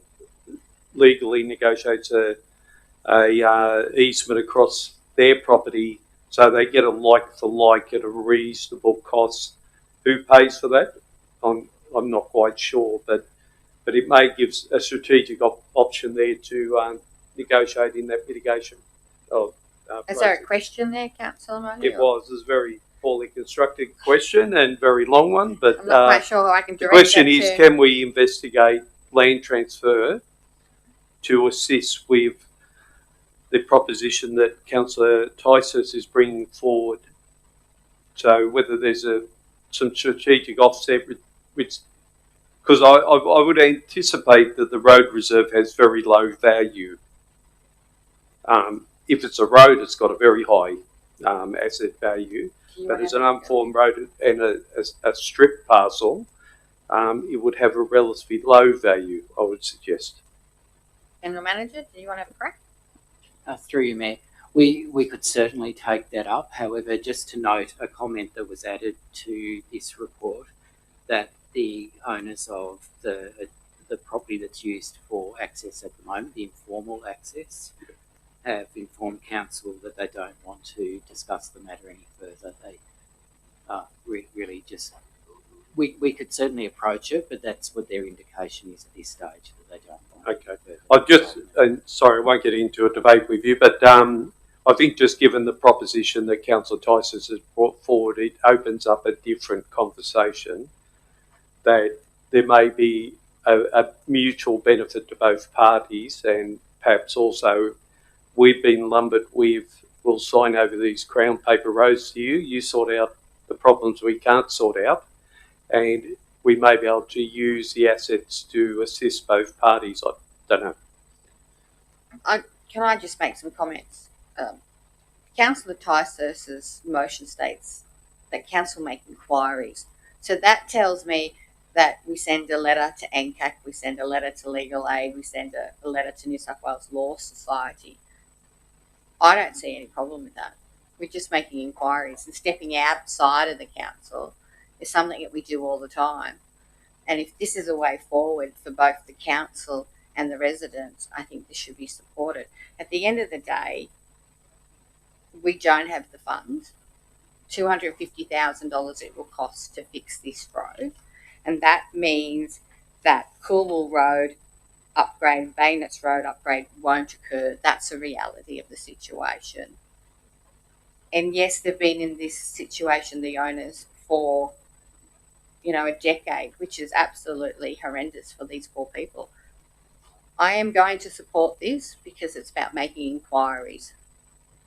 [SPEAKER 5] legally negotiates a easement across their property so they get a like for like at a reasonable cost. Who pays for that? I'm not quite sure, but it may give a strategic option there to negotiate in that mitigation.
[SPEAKER 1] Is there a question there, Councillor Marnie?
[SPEAKER 5] It was a very poorly constructed question and very long one, but
[SPEAKER 1] I'm not quite sure how I can direct
[SPEAKER 5] the question is,
[SPEAKER 1] to.
[SPEAKER 5] can we investigate land transfer to assist with the proposition that Councillor Tysus is bringing forward? So whether there's some strategic offset, which because I would anticipate that the road reserve has very low value. If it's a road, it's got a very high asset value, but as an unformed road and a strip parcel, it would have a relatively low value, I would suggest.
[SPEAKER 1] General Manager, do you want to have a crack?
[SPEAKER 7] Through you, Mayor. We could certainly take that up. However, just to note a comment that was added to this report, that the owners of the property that's used for access at the moment, the informal access, have informed council that they don't want to discuss the matter any further. They really just... We could certainly approach it, but that's what their indication is at this stage, that they don't want.
[SPEAKER 5] Okay. Sorry, I won't get into a debate with you, but I think just given the proposition that Councillor Tysus has brought forward, it opens up a different conversation, that there may be a mutual benefit to both parties, and perhaps also we've been lumbered with, we'll sign over these Crown paper roads to you, you sort out the problems we can't sort out, and we may be able to use the assets to assist both parties. I don't know.
[SPEAKER 1] Can I just make some comments? Councillor Tysus's motion states that council make inquiries. So that tells me that we send a letter to NCAC, we send a letter to Legal Aid, we send a letter to New South Wales Law Society. I don't see any problem with that. We're just making inquiries, and stepping outside of the council is something that we do all the time. And if this is a way forward for both the council and the residents, I think this should be supported. At the end of the day, we don't have the funds. $250,000 it will cost to fix this road. And that means that Coolwell Road upgrade, Baynets Road upgrade won't occur. That's a reality of the situation. And yes, they've been in this situation, the owners, for a decade, which is absolutely horrendous for these poor people. I am going to support this because it's about making inquiries.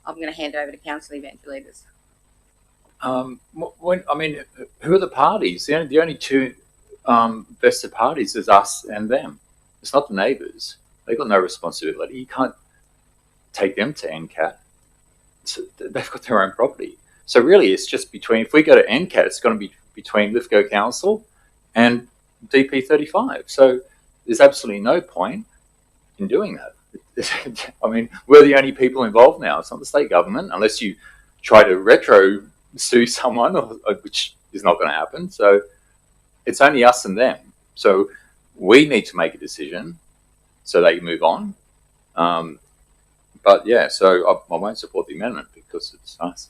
[SPEAKER 1] I'm going to hand over to Councillor Evangelides.
[SPEAKER 11] Who are the parties? The only two vested parties is us and them. It's not the neighbours. They've got no responsibility. You can't take them to NCAT. They've got their own property. So really, it's just between. If we go to NCAT, it's going to be between Lithgow Council and DP35. So there's absolutely no point in doing that. We're the only people involved now. It's not the state government, unless you try to retro sue someone, which is not going to happen. So it's only us and them. So we need to make a decision so they can move on. But yeah, so I won't support the amendment because it's us.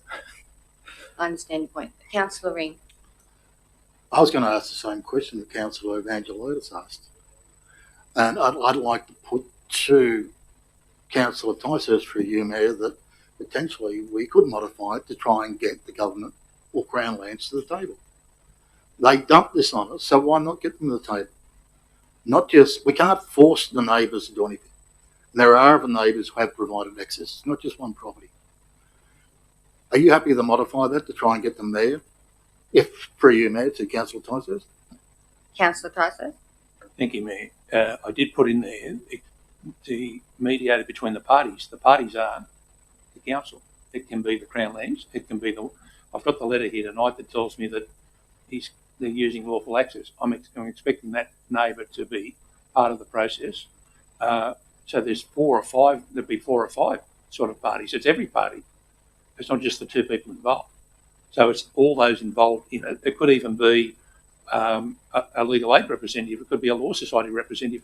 [SPEAKER 1] I understand your point. Councillor Ring.
[SPEAKER 4] I was going to ask the same question that Councillor Evangelides asked. And I'd like to put to Councillor Ticehurst through you, Mayor, that potentially we could modify it to try and get the government or Crown Lands to the table. They dumped this on us, so why not get them to the table? We can't force the neighbours to do anything. There are other neighbours who have provided access. It's not just one property. Are you happy to modify that to try and get them there? If through you, Mayor, to Councillor Ticehurst?
[SPEAKER 1] Councillor Ticehurst.
[SPEAKER 8] Thank you, Mayor. I did put in there the mediator between the parties. The parties are the council. It can be the Crown Lands. It can be I've got the letter here tonight that tells me that they're using lawful access. I'm expecting that neighbour to be part of the process. So there's there'd be 4 or 5 sort of parties. It's every party. It's not just the 2 people involved. So it's all those involved in it. It could even be a legal aid representative. It could be a law society representative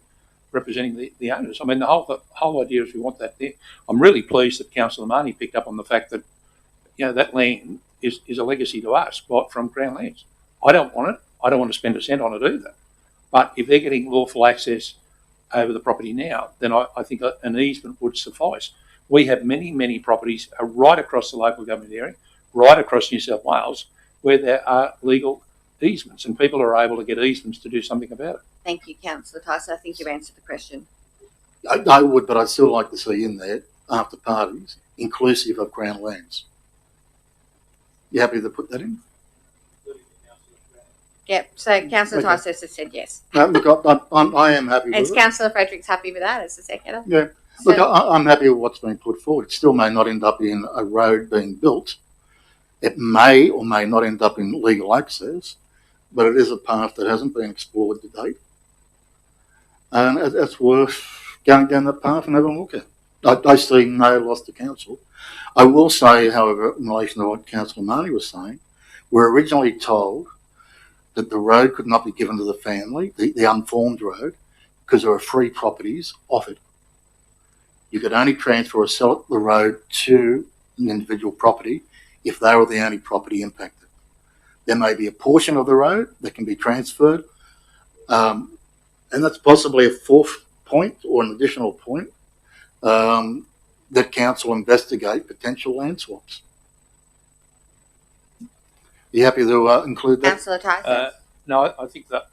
[SPEAKER 8] representing the owners. The whole idea is we want that there. I'm really pleased that Councillor Marnie picked up on the fact that that land is a legacy to us from Crown Lands. I don't want it. I don't want to spend a cent on it either. But if they're getting lawful access over the property now, then I think an easement would suffice. We have many, many properties right across the local government area, right across New South Wales, where there are legal easements, and people are able to get easements to do something about it.
[SPEAKER 1] Thank you, Councillor Tyson. I think you've answered the question.
[SPEAKER 4] I would, but I'd still like to see in there, after parties, inclusive of Crown Lands. You happy to put that in?
[SPEAKER 1] Yep. So Councillor
[SPEAKER 4] Okay.
[SPEAKER 1] Tyson has said yes.
[SPEAKER 4] Look, I am happy with
[SPEAKER 1] And
[SPEAKER 4] it.
[SPEAKER 1] Councillor Frederick's happy with that as the seconder.
[SPEAKER 4] Yeah.
[SPEAKER 1] So,
[SPEAKER 4] Look, I'm happy with what's been put forward. It still may not end up in a road being built. It may or may not end up in legal access, but it is a path that hasn't been explored to date. And it's worth going down that path and having a look at. I see no loss to council. I will say, however, in relation to what Councillor Marnie was saying, we're originally told that the road could not be given to the family, the unformed road, because there were free properties off it. You could only transfer or sell the road to an individual property if they were the only property impacted. There may be a portion of the road that can be transferred, and that's possibly a fourth point or an additional point that council investigate potential land swaps. Are you happy to include that?
[SPEAKER 1] Councillor Tyson.
[SPEAKER 8] No, I think that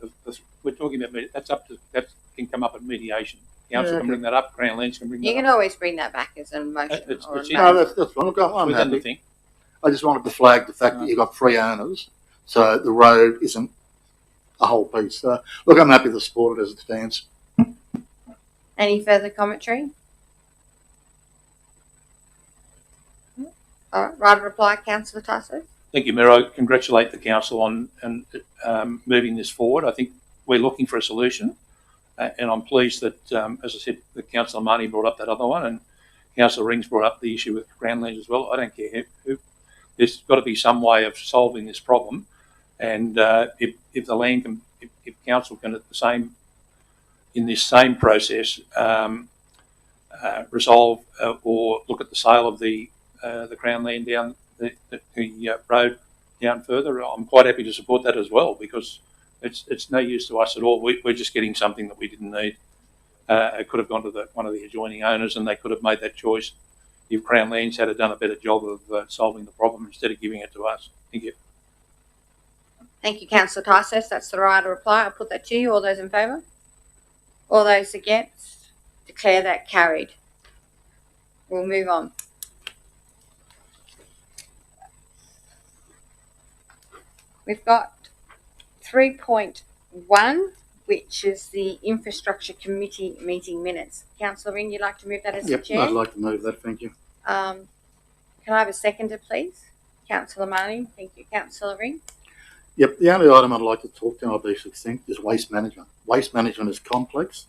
[SPEAKER 8] we're talking about that can come up at mediation. Council can bring that up. Crown Lands can bring that
[SPEAKER 1] You
[SPEAKER 8] up.
[SPEAKER 1] can always bring that back as a motion.
[SPEAKER 8] It's
[SPEAKER 1] or a
[SPEAKER 8] in-
[SPEAKER 4] No,
[SPEAKER 1] motion.
[SPEAKER 4] that's fine. Look, I'm
[SPEAKER 8] Within the
[SPEAKER 4] happy.
[SPEAKER 8] thing.
[SPEAKER 4] I just wanted to flag the fact that you've got 3 owners, so the road isn't a whole piece. Look, I'm happy to support it as it stands.
[SPEAKER 1] Any further commentary? All right, right of reply, Councillor Tyson.
[SPEAKER 8] Thank you, Mayor. I congratulate the council on moving this forward. I think we're looking for a solution. And I'm pleased that, as I said, the Councillor Marnie brought up that other one, and Councillor Rings brought up the issue with Groundlands as well. I don't care who. There's got to be some way of solving this problem, and if the land can, if council can at the same, in this same process, resolve or look at the sale of the Crown land down the road down further, I'm quite happy to support that as well, because it's no use to us at all. We're just getting something that we didn't need. It could have gone to one of the adjoining owners, and they could have made that choice if Crown Lands had done a better job of solving the problem instead of giving it to us. Thank you.
[SPEAKER 1] Thank you, Councillor Tysos. That's the right reply. I'll put that to you. All those in favour? All those against? Declare that carried. We'll move on. We've got 3.1, which is the Infrastructure Committee meeting minutes. Councillor Ring, you'd like to move that as the chair?
[SPEAKER 4] I'd like to move that, thank you.
[SPEAKER 1] Can I have a seconder, please? Councillor Marnie. Thank you. Councillor Ring.
[SPEAKER 4] Yep, the only item I'd like to talk to, I'll be succinct, is waste management. Waste management is complex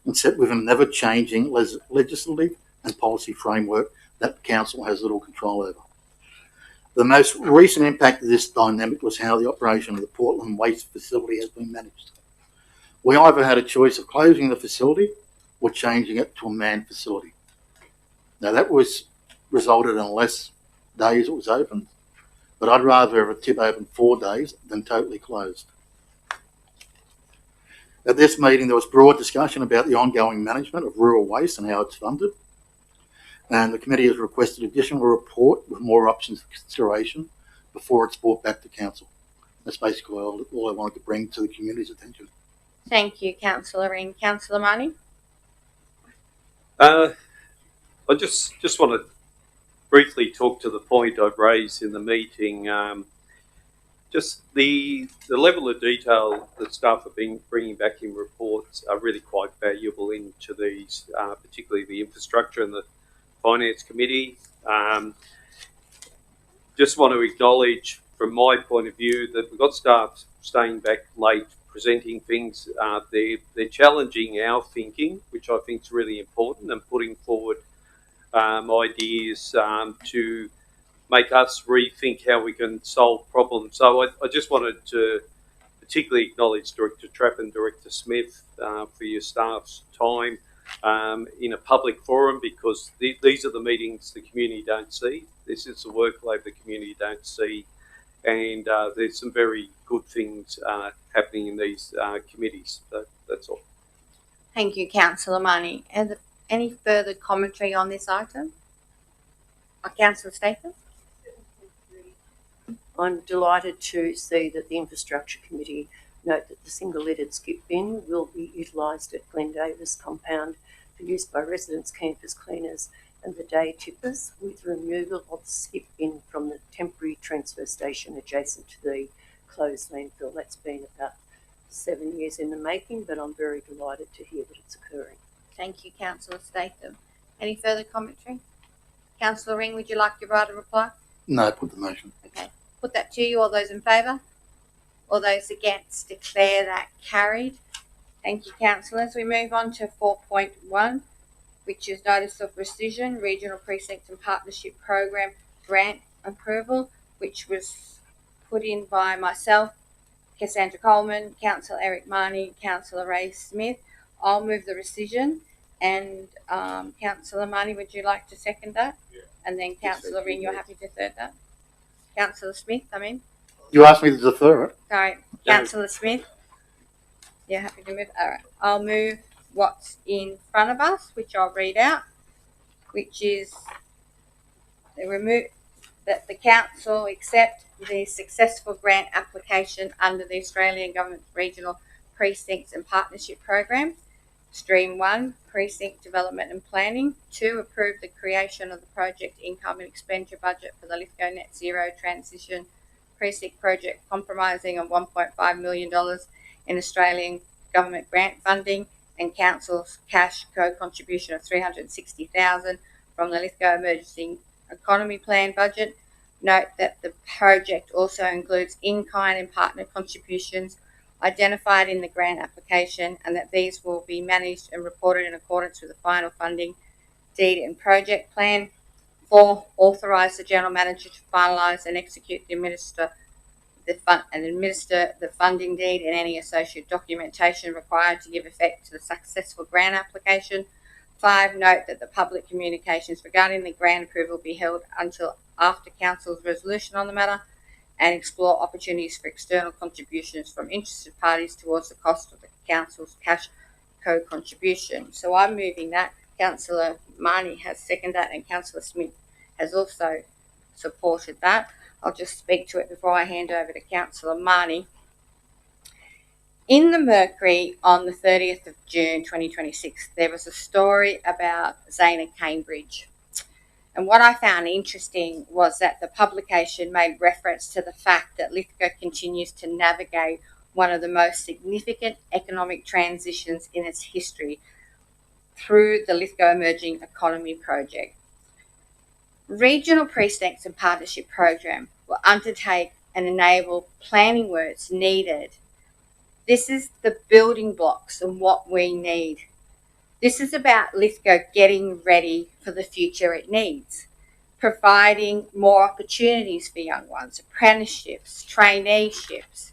[SPEAKER 4] and set within a never-changing legislative and policy framework that council has little control over. The most recent impact of this dynamic was how the operation of the Portland Waste Facility has been managed. We either had a choice of closing the facility or changing it to a manned facility. Now that was resulted in less days it was open, but I'd rather have a tip open 4 days than totally closed. At this meeting, there was broad discussion about the ongoing management of rural waste and how it's funded. And the committee has requested additional report with more options for consideration before it's brought back to council. That's basically all I wanted to bring to the community's attention.
[SPEAKER 1] Thank you, Councillor Ring. Councillor Marnie?
[SPEAKER 5] I just want to briefly talk to the point I've raised in the meeting. Just the level of detail that staff have been bringing back in reports are really quite valuable into these, particularly the infrastructure and the Finance Committee. Just want to acknowledge from my point of view that we've got staff staying back late presenting things. They're challenging our thinking, which I think is really important, and putting forward ideas to make us rethink how we can solve problems. So I just wanted to particularly acknowledge Director Trapp and Director Smith for your staff's time in a public forum, because these are the meetings the community don't see. This is the workload the community don't see, and there's some very good things happening in these committees. So that's all.
[SPEAKER 1] Thank you, Councillor Marnie. Any further commentary on this item? Councillor Statham?
[SPEAKER 6] I'm delighted to see that the Infrastructure Committee note that the single-lidded skip bin will be utilised at Glen Davis compound for use by residents, campers, cleaners and the day tippers, with removal of the skip bin from the temporary transfer station adjacent to the closed landfill. That's been about 7 years in the making, but I'm very delighted to hear that it's occurring.
[SPEAKER 1] Thank you, Councillor Statham. Any further commentary? Councillor Ring, would you like to write a reply?
[SPEAKER 4] No, put the motion.
[SPEAKER 1] Okay. Put that to you. All those in favour? All those against? Declare that carried. Thank you, councillors. We move on to 4.1, which is Notice of Rescission, Regional Precinct and Partnership Program Grant Approval, which was put in by myself, Cassandra Coleman, Councillor Eric Marnie, Councillor Ray Smith. I'll move the rescission, and Councillor Marnie, would you like to second that?
[SPEAKER 3] Yeah.
[SPEAKER 1] And then Councillor Ring, you're happy to third that? Councillor Smith,
[SPEAKER 4] You asked me to defer it.
[SPEAKER 1] Sorry, Councillor Smith. You're happy to move? All right. I'll move what's in front of us, which I'll read out, which is that the council accept the successful grant application under the Australian Government Regional Precincts and Partnership Program. Stream 1, Precinct Development and Planning. 2, approve the creation of the project income and expenditure budget for the Lithgow Net Zero Transition Precinct project, comprising of $1.5 million in Australian government grant funding and council's cash co-contribution of $360,000 from the Lithgow Emergency Economy Plan budget. Note that the project also includes in-kind and partner contributions identified in the grant application, and that these will be managed and reported in accordance with the final funding deed and project plan. 4, authorise the general manager to finalise and execute administer the funding deed and any associated documentation required to give effect to the successful grant application. 5, note that the public communications regarding the grant approval be held until after Council's resolution on the matter, and explore opportunities for external contributions from interested parties towards the cost of the Council's cash co-contribution. So I'm moving that. Councillor Marnie has seconded that, and Councillor Smith has also supported that. I'll just speak to it before I hand over to Councillor Marnie. In the Mercury on the 30th of June 2026, there was a story about Zana Cambridge. And what I found interesting was that the publication made reference to the fact that Lithgow continues to navigate one of the most significant economic transitions in its history through the Lithgow Emerging Economy Project. Regional Precincts and Partnership Program will undertake and enable planning works needed. This is the building blocks and what we need. This is about Lithgow getting ready for the future it needs, providing more opportunities for young ones, apprenticeships, traineeships.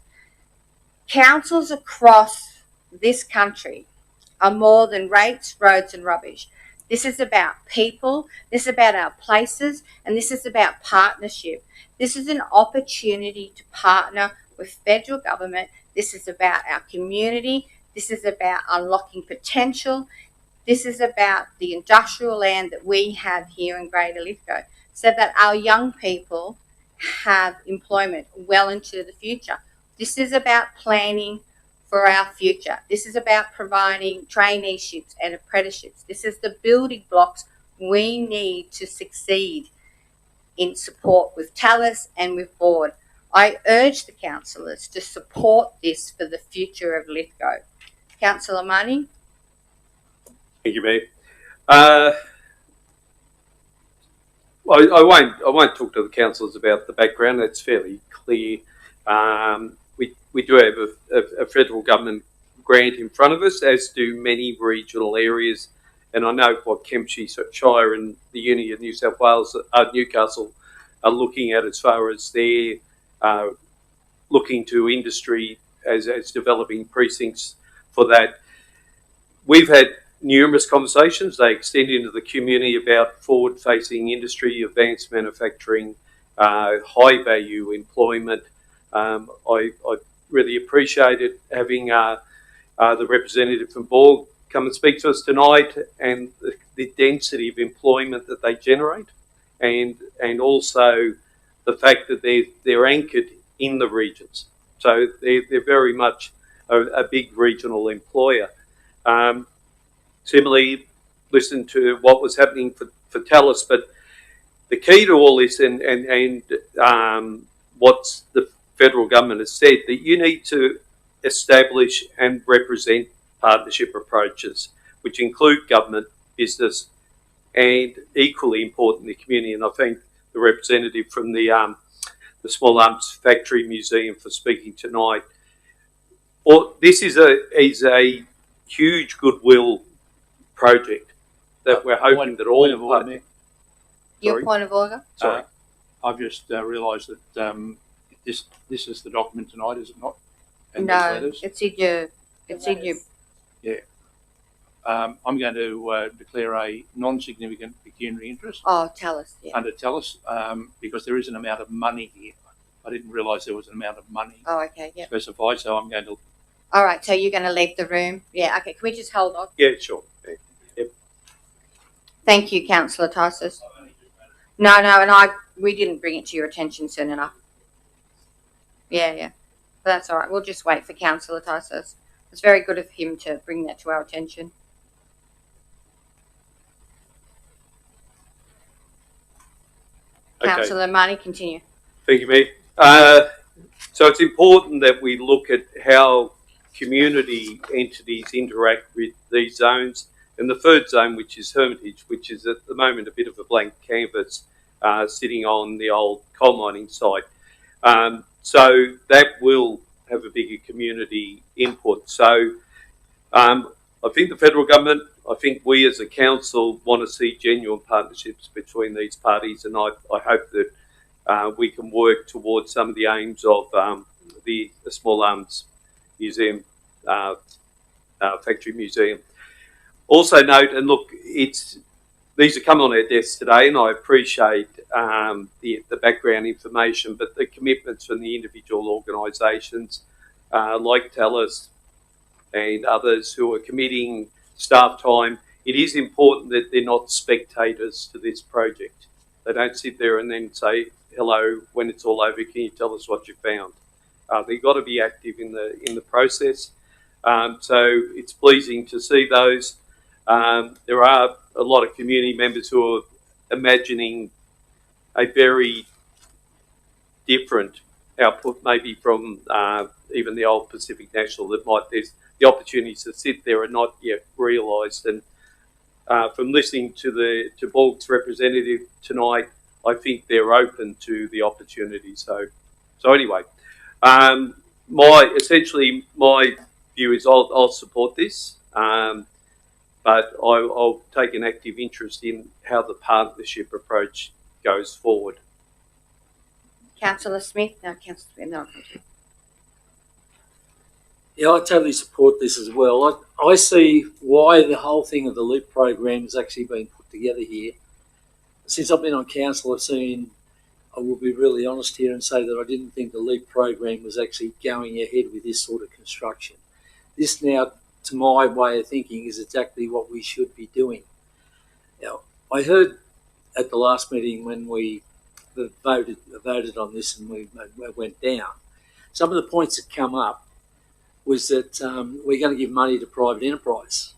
[SPEAKER 1] Councils across this country are more than rates, roads and rubbish. This is about people, this is about our places, and this is about partnership. This is an opportunity to partner with federal government. This is about our community. This is about unlocking potential. This is about the industrial land that we have here in Greater Lithgow, so that our young people have employment well into the future. This is about planning for our future. This is about providing traineeships and apprenticeships. This is the building blocks we need to succeed in support with Tallis and with Board. I urge the councillors to support this for the future of Lithgow. Councillor Marnie?
[SPEAKER 5] Thank you, Mayor. I won't talk to the councillors about the background. That's fairly clear. We do have a federal government grant in front of us, as do many regional areas. And I know what Kempshire and the Uni of New South Wales, Newcastle, are looking at as far as their looking to industry as developing precincts for that. We've had numerous conversations. They extend into the community about forward-facing industry, advanced manufacturing, high-value employment. I really appreciated having the representative from Borg come and speak to us tonight, and the density of employment that they generate, and also the fact that they're anchored in the regions. So they're very much a big regional employer. Similarly, listen to what was happening for Tallis, but the key to all this and what's the federal government has said, that you need to establish and represent partnership approaches, which include government, business, and equally important, the community. And I thank the representative from the Small Arms Factory Museum for speaking tonight. This is a huge goodwill project that we're hoping that all
[SPEAKER 8] of order, Mayor.
[SPEAKER 1] Your point of order?
[SPEAKER 5] Sorry.
[SPEAKER 8] I've just realised that this is the document tonight, is it not? And these
[SPEAKER 1] No,
[SPEAKER 8] letters?
[SPEAKER 1] it's in your. It's in your.
[SPEAKER 8] Yeah. I'm going to declare a non-significant pecuniary interest
[SPEAKER 1] Oh, tell us. Yeah.
[SPEAKER 8] under Tallis, because there is an amount of money here. I didn't realise there was an amount of money
[SPEAKER 1] Oh, okay. Yeah.
[SPEAKER 8] specified, so I'm going to.
[SPEAKER 1] All right. So you're going to leave the room? Yeah. Okay. Can we just hold on?
[SPEAKER 5] Yeah, sure.
[SPEAKER 1] Thank you, Councillor Tysus. No, and we didn't bring it to your attention soon enough. Yeah. But that's all right. We'll just wait for Councillor Tysus. It's very good of him to bring that to our attention.
[SPEAKER 5] Okay.
[SPEAKER 1] Councillor Marnie, continue.
[SPEAKER 5] Thank you, Mayor. So it's important that we look at how community entities interact with these zones. And the third zone, which is Hermitage, which is at the moment a bit of a blank canvas, sitting on the old coal mining site. So that will have a bigger community input. So I think the federal government, I think we as a council want to see genuine partnerships between these parties, and I hope that we can work towards some of the aims of the Small Arms Museum, Factory Museum. Also note, and look, these are coming on our desks today, and I appreciate the background information, but the commitments from the individual organisations like TELUS and others who are committing staff time, it is important that they're not spectators to this project. They don't sit there and then say, hello, when it's all over, can you tell us what you found? They've got to be active in the process. So it's pleasing to see those. There are a lot of community members who are imagining a very different output, maybe from even the old Pacific National, there's the opportunities to sit there are not yet realised. And from listening to Borg's representative tonight, I think they're open to the opportunity. So anyway, my view is I'll support this, but I'll take an active interest in how the partnership approach goes forward.
[SPEAKER 1] Councillor Smith, no.
[SPEAKER 12] Yeah, I totally support this as well. I see why the whole thing of the LEAP program has actually been put together here. Since I've been on council, I will be really honest here and say that I didn't think the LEAP program was actually going ahead with this sort of construction. This now, to my way of thinking, is exactly what we should be doing. Now, I heard at the last meeting when we voted on this and we went down, some of the points that come up was that we're going to give money to private enterprise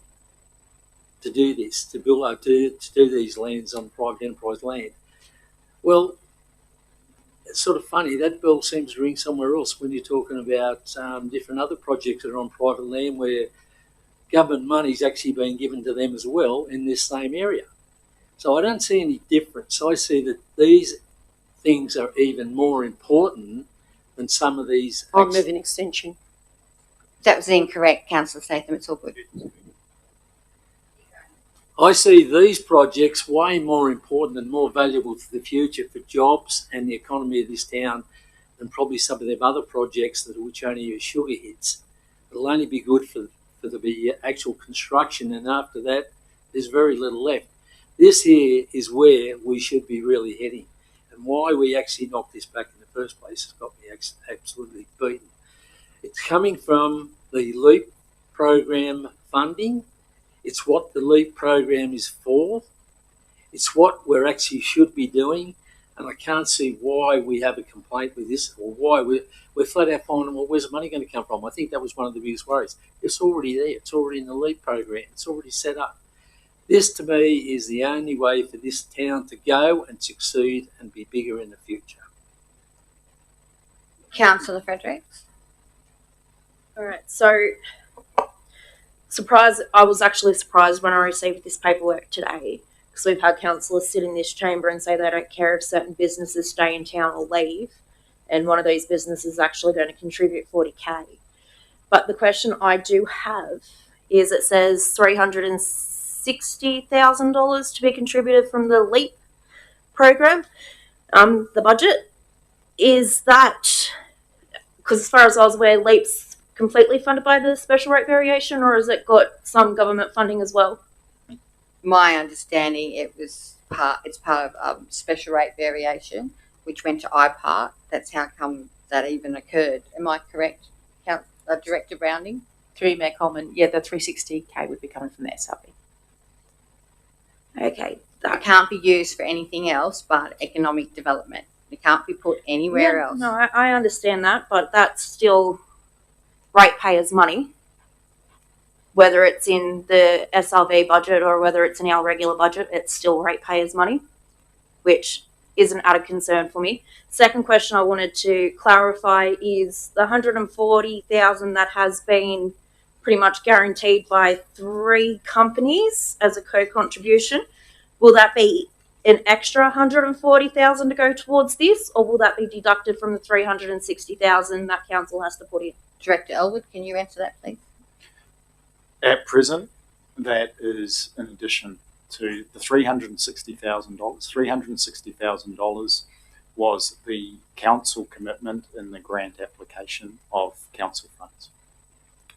[SPEAKER 12] to do this, to do these lands on private enterprise land. Well, it's sort of funny, that bell seems to ring somewhere else when you're talking about different other projects that are on private land where government money's actually being given to them as well in this same area. So I don't see any difference. I see that these things are even more important than some of these.
[SPEAKER 6] I'll move an extension.
[SPEAKER 1] That was incorrect, Councillor Statham. It's all good.
[SPEAKER 12] I see these projects way more important and more valuable for the future, for jobs and the economy of this town, than probably some of them other projects which only use sugar hits. It'll only be good for the actual construction, and after that, there's very little left. This here is where we should be really heading, and why we actually knocked this back in the first place has got me absolutely beaten. It's coming from the LEAP program funding. It's what the LEAP program is for. It's what we're actually should be doing, and I can't see why we have a complaint with this, or why we're flat out finding, well, where's the money going to come from? I think that was one of the biggest worries. It's already there. It's already in the LEAP program. It's already set up. This, to me, is the only way for this town to go and succeed and be bigger in the future.
[SPEAKER 1] Councillor Fredericks.
[SPEAKER 13] All right, so I was actually surprised when I received this paperwork today, because we've had councillors sit in this chamber and say they don't care if certain businesses stay in town or leave, and one of these businesses is actually going to contribute 40K. But the question I do have is, it says $360,000 to be contributed from the LEAP program, the budget. Is that, because as far as I was aware, LEAP's completely funded by the special rate variation, or has it got some government funding as well?
[SPEAKER 1] My understanding, it's part of special rate variation, which went to IPART. That's how come that even occurred. Am I correct, Director Browning?
[SPEAKER 2] Through Mayor Coleman, yeah, the 360K would be coming from the SRB.
[SPEAKER 1] Okay, that can't be used for anything else but economic development. It can't be put anywhere else.
[SPEAKER 13] No, I understand that, but that's still ratepayers' money, whether it's in the SRV budget or whether it's in our regular budget. It's still ratepayers' money, which isn't out of concern for me. Second question I wanted to clarify is the $140,000 that has been pretty much guaranteed by 3 companies as a co-contribution. Will that be an extra 140,000 to go towards this, or will that be deducted from the 360,000 that council has to put in?
[SPEAKER 1] Director Elwood, can you answer that, please?
[SPEAKER 10] At present, that is in addition to the $360,000. $360,000 was the council commitment in the grant application of council funds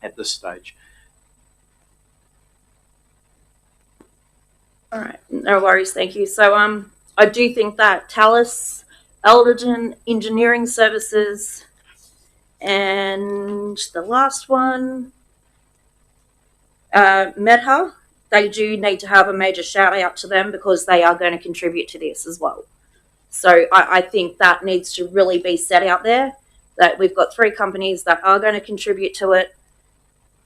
[SPEAKER 10] at this stage.
[SPEAKER 13] All right, no worries, thank you. So I do think that Talus, Elderton Engineering Services, and the last one, Medha, they do need to have a major shout out to them because they are going to contribute to this as well. So I think that needs to really be set out there, that we've got 3 companies that are going to contribute to it,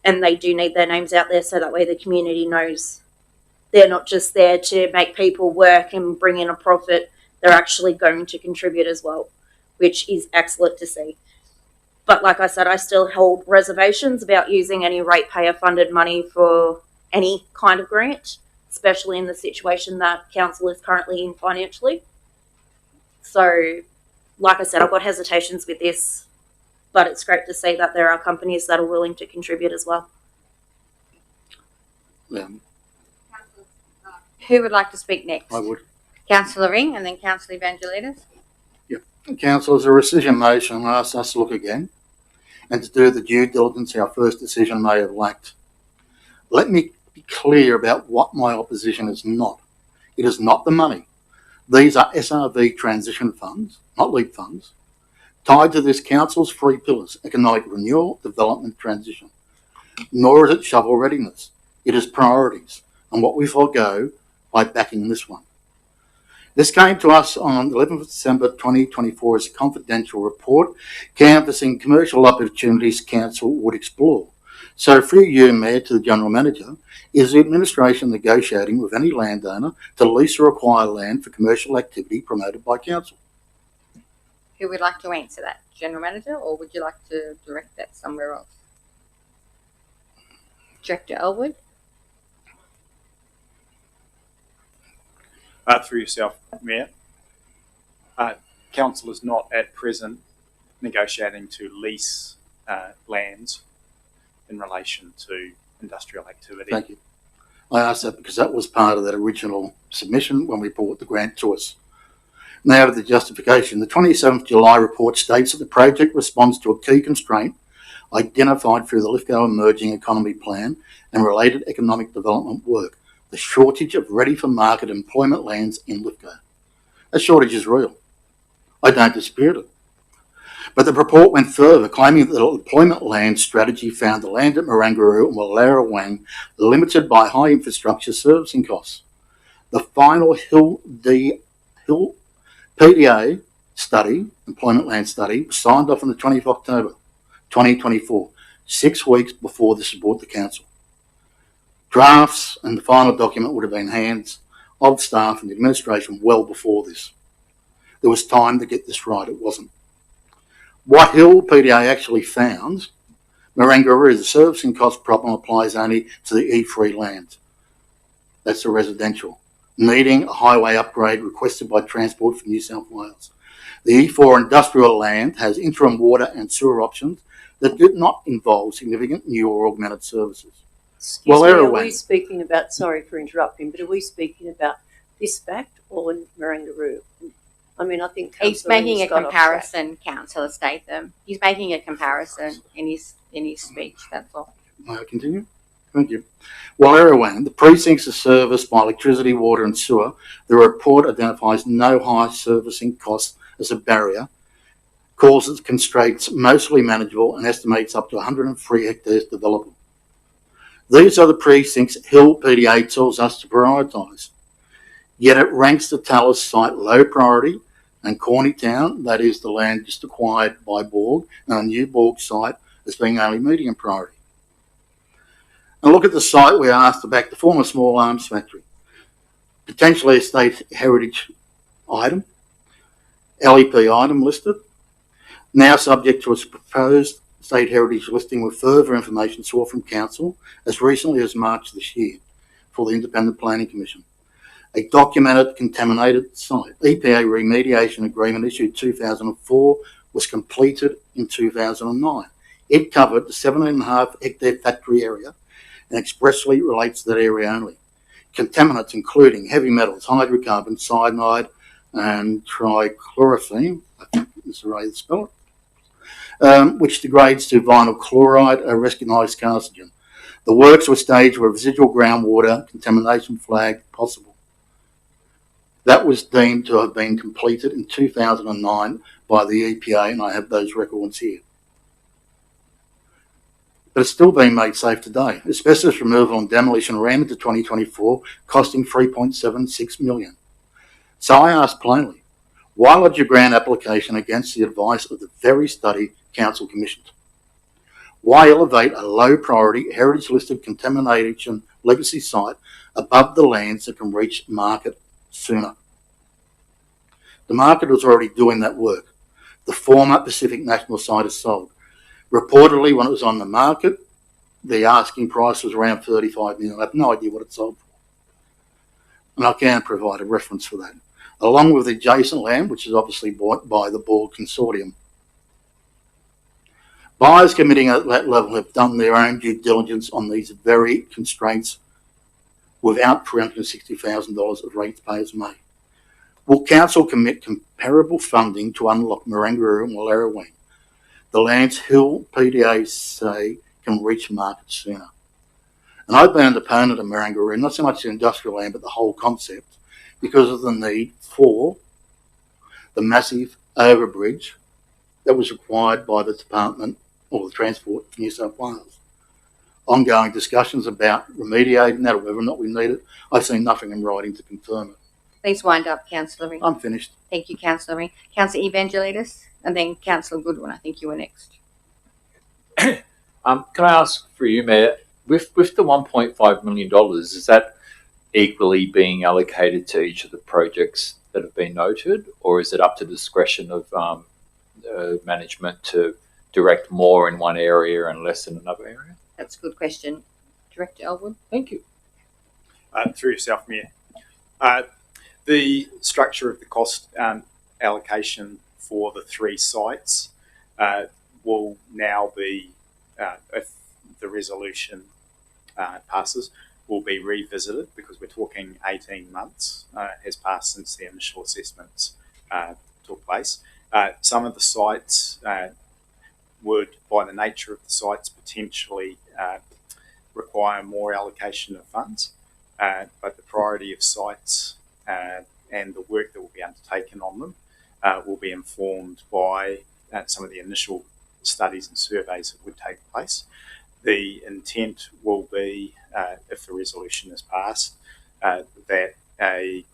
[SPEAKER 13] and they do need their names out there so that way the community knows they're not just there to make people work and bring in a profit. They're actually going to contribute as well, which is excellent to see. But like I said, I still hold reservations about using any ratepayer funded money for any kind of grant, especially in the situation that council is currently in financially. So, like I said, I've got hesitations with this, but it's great to see that there are companies that are willing to contribute as well.
[SPEAKER 1] Who would like to speak next?
[SPEAKER 4] I would.
[SPEAKER 1] Councillor Ring and then Councillor Evangelides.
[SPEAKER 4] Council, as a rescission motion asks us to look again and to do the due diligence our first decision may have lacked. Let me be clear about what my opposition is not. It is not the money. These are SRV transition funds, not LEAP funds, tied to this council's 3 pillars: economic renewal, development, transition. Nor is it shovel readiness. It is priorities and what we forego by backing this one. This came to us on 11th of December 2024 as a confidential report canvassing commercial opportunities council would explore. So through you, Mayor, to the General Manager, is the administration negotiating with any landowner to lease or acquire land for commercial activity promoted by council?
[SPEAKER 1] Who would like to answer that? General Manager, or would you like to direct that somewhere else? Director Elwood?
[SPEAKER 10] Through yourself, Mayor. Council is not at present negotiating to lease lands in relation to industrial activity.
[SPEAKER 4] Thank you. I asked that because that was part of that original submission when we brought the grant to us. Now to the justification. The 27th July report states that the project responds to a key constraint identified through the Lithgow Emerging Economy Plan and related economic development work: the shortage of ready-for-market employment lands in Lithgow. That shortage is real. I don't dispute it. But the report went further, claiming that the employment land strategy found the land at Marangaroo and Wallerawang limited by high infrastructure servicing costs. The final Hill PDA study, employment land study, was signed off on the 20th of October 2024, 6 weeks before this was brought to council. Drafts and the final document would have been hands of staff and the administration well before this. There was time to get this right. It wasn't. What Hill PDA actually found, Marangaroo, the servicing cost problem applies only to the E3 land. That's the residential, needing a highway upgrade requested by Transport for New South Wales. The E4 industrial land has interim water and sewer options that did not involve significant new or augmented services.
[SPEAKER 6] Excuse me, are we speaking about, sorry for interrupting, but are we speaking about this fact or in Marangaroo? I mean, I think
[SPEAKER 1] he's making a comparison, Councillor Statham. He's making a comparison in his speech, that's all.
[SPEAKER 4] May I continue? Thank you. Wallerawang, the precincts are serviced by electricity, water and sewer. The report identifies no high servicing costs as a barrier, calls its constraints mostly manageable and estimates up to 103 hectares developable. These are the precincts Hill PDA tells us to prioritise. Yet it ranks the Talus site low priority and Cornytown, that is the land just acquired by Borg, and a new Borg site as being only medium priority. And look at the site we asked to back the former small arms factory. Potentially a state heritage item, LEP item listed, now subject to its proposed state heritage listing with further information sought from council as recently as March this year for the Independent Planning Commission. A documented contaminated site. EPA remediation agreement issued 2004 was completed in 2009. It covered the 17.5 hectare factory area and expressly relates to that area only. Contaminants including heavy metals, hydrocarbons, cyanide, and trichlorophene, I think is the way to spell it, which degrades to vinyl chloride, a recognized carcinogen. The works were staged with residual groundwater contamination flagged possible. That was deemed to have been completed in 2009 by the EPA, and I have those records here. But it's still being made safe today. Asbestos removal and demolition ran into 2024, costing $3.76 million. So I ask plainly, why lodge your grant application against the advice of the very study Council commissioned? Why elevate a low priority heritage listed contamination legacy site above the lands that can reach market sooner? The market was already doing that work. The former Pacific National site is sold. Reportedly, when it was on the market, the asking price was around $35 million. I have no idea what it sold for. And I can provide a reference for that, along with the adjacent land, which is obviously bought by the board consortium. Buyers committing at that level have done their own due diligence on these very constraints without $360,000 of ratepayers' money. Will Council commit comparable funding to unlock Marangaroo and Wallerawang? The lands Hill PDA say can reach market sooner. And I've been an opponent of Marangaroo, not so much the industrial land, but the whole concept, because of the need for the massive overbridge that was required by the Department or the Transport of New South Wales. Ongoing discussions about remediating that or whether or not we need it. I've seen nothing in writing to confirm it.
[SPEAKER 1] Please wind up, Councillor Ring.
[SPEAKER 4] I'm finished.
[SPEAKER 1] Thank you, Councillor Ring. Councillor Evangelides, and then Councillor Goodwin. I think you were next.
[SPEAKER 11] Can I ask for you, Mayor, with the $1.5 million, is that equally being allocated to each of the projects that have been noted, or is it up to discretion of management to direct more in one area and less in another area?
[SPEAKER 1] That's a good question. Director Elwood.
[SPEAKER 11] Thank you.
[SPEAKER 10] Through yourself, Mayor. The structure of the cost allocation for the three sites will now be, if the resolution passes, will be revisited because we're talking 18 months has passed since the initial assessments took place. Some of the sites would, by the nature of the sites, potentially require more allocation of funds, but the priority of sites and the work that will be undertaken on them will be informed by some of the initial studies and surveys that would take place. The intent will be, if the resolution is passed, that a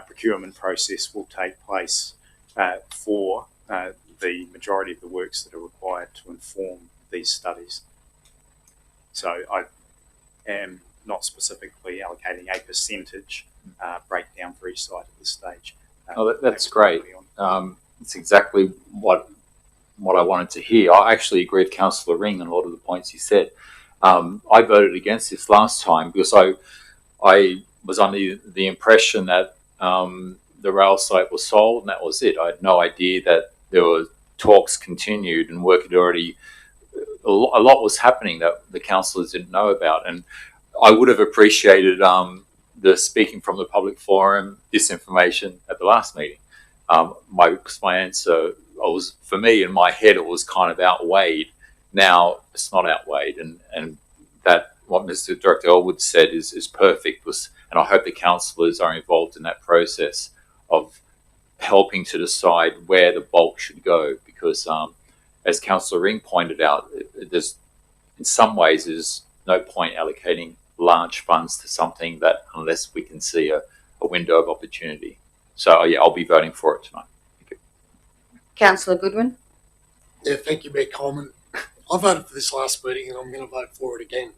[SPEAKER 10] procurement process will take place for the majority of the works that are required to inform these studies. So I am not specifically allocating a percentage breakdown for each site at this stage.
[SPEAKER 11] That's great. It's exactly what I wanted to hear. I actually agree with Councillor Ring on a lot of the points he said. I voted against this last time because I was under the impression that the rail site was sold and that was it. I had no idea that there were talks continued and work had already, a lot was happening that the councillors didn't know about. And I would have appreciated the speaking from the public forum, disinformation at the last meeting. My answer was, for me, in my head, it was kind of outweighed. Now it's not outweighed, and that what Mr. Director Elwood said is perfect. And I hope the councillors are involved in that process of helping to decide where the bulk should go, because as Councillor Ring pointed out, there's in some ways there's no point allocating large funds to something that unless we can see a window of opportunity. So yeah, I'll be voting for it tonight. Thank you.
[SPEAKER 1] Councillor Goodwin.
[SPEAKER 3] Yeah, thank you, Mayor Coleman. I voted for this last meeting and I'm going to vote for it again.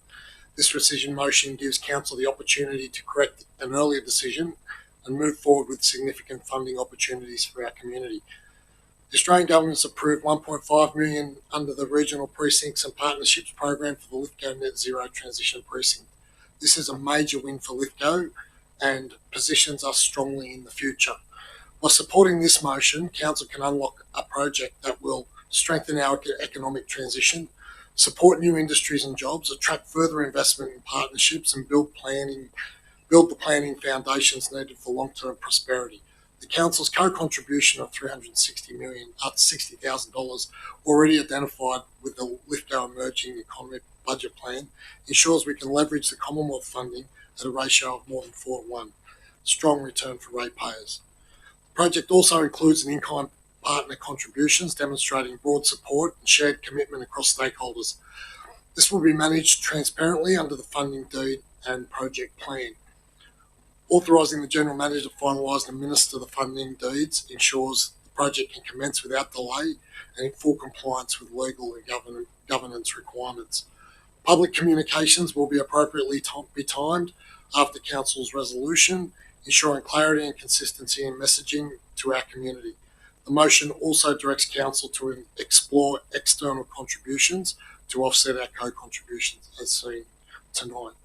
[SPEAKER 3] This rescission motion gives Council the opportunity to correct an earlier decision and move forward with significant funding opportunities for our community. The Australian Government has approved $1.5 million under the Regional Precincts and Partnerships Program for the Lithgow Net Zero Transition Precinct. This is a major win for Lithgow and positions us strongly in the future. By supporting this motion, Council can unlock a project that will strengthen our economic transition, support new industries and jobs, attract further investment in partnerships, and build the planning foundations needed for long-term prosperity. The Council's co-contribution of $360,000 already identified with the Lithgow Emerging Economy Budget Plan ensures we can leverage the Commonwealth funding at a ratio of more than 4:1. Strong return for ratepayers. The project also includes an in-kind partner contributions demonstrating broad support and shared commitment across stakeholders. This will be managed transparently under the funding deed and project plan. Authorising the General Manager to finalise and administer the funding deeds ensures the project can commence without delay and in full compliance with legal and governance requirements. Public communications will be appropriately timed after Council's resolution, ensuring clarity and consistency in messaging to our community. The motion also directs Council to explore external contributions to offset our co-contributions as seen tonight.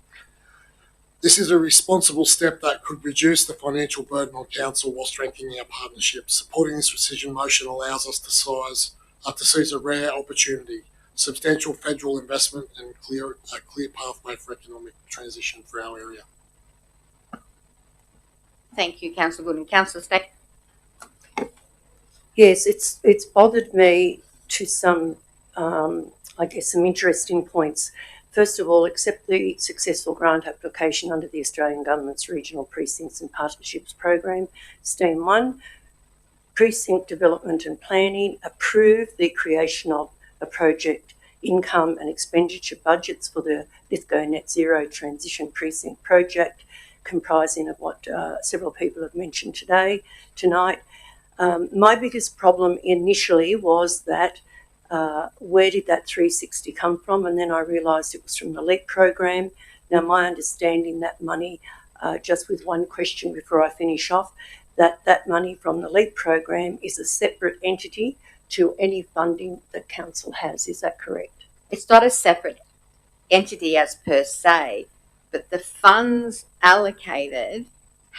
[SPEAKER 3] This is a responsible step that could reduce the financial burden on Council while strengthening our partnership. Supporting this rescission motion allows us to seize a rare opportunity, substantial federal investment and a clear pathway for economic transition for our area.
[SPEAKER 1] Thank you, Councillor Goodman. Councillor Stack.
[SPEAKER 6] Yes, it's bothered me to some interesting points. First of all, accept the successful grant application under the Australian Government's Regional Precincts and Partnerships Program, STEAM 1. Precinct Development and Planning approve the creation of a project income and expenditure budgets for the Lithgow Net Zero Transition Precinct project, comprising of what several people have mentioned tonight. My biggest problem initially was that where did that 360 come from? And then I realised it was from the LEAP program. Now, my understanding that money, just with one question before I finish off, that money from the LEAP program is a separate entity to any funding that Council has. Is that correct?
[SPEAKER 1] It's not a separate entity as per se, but the funds allocated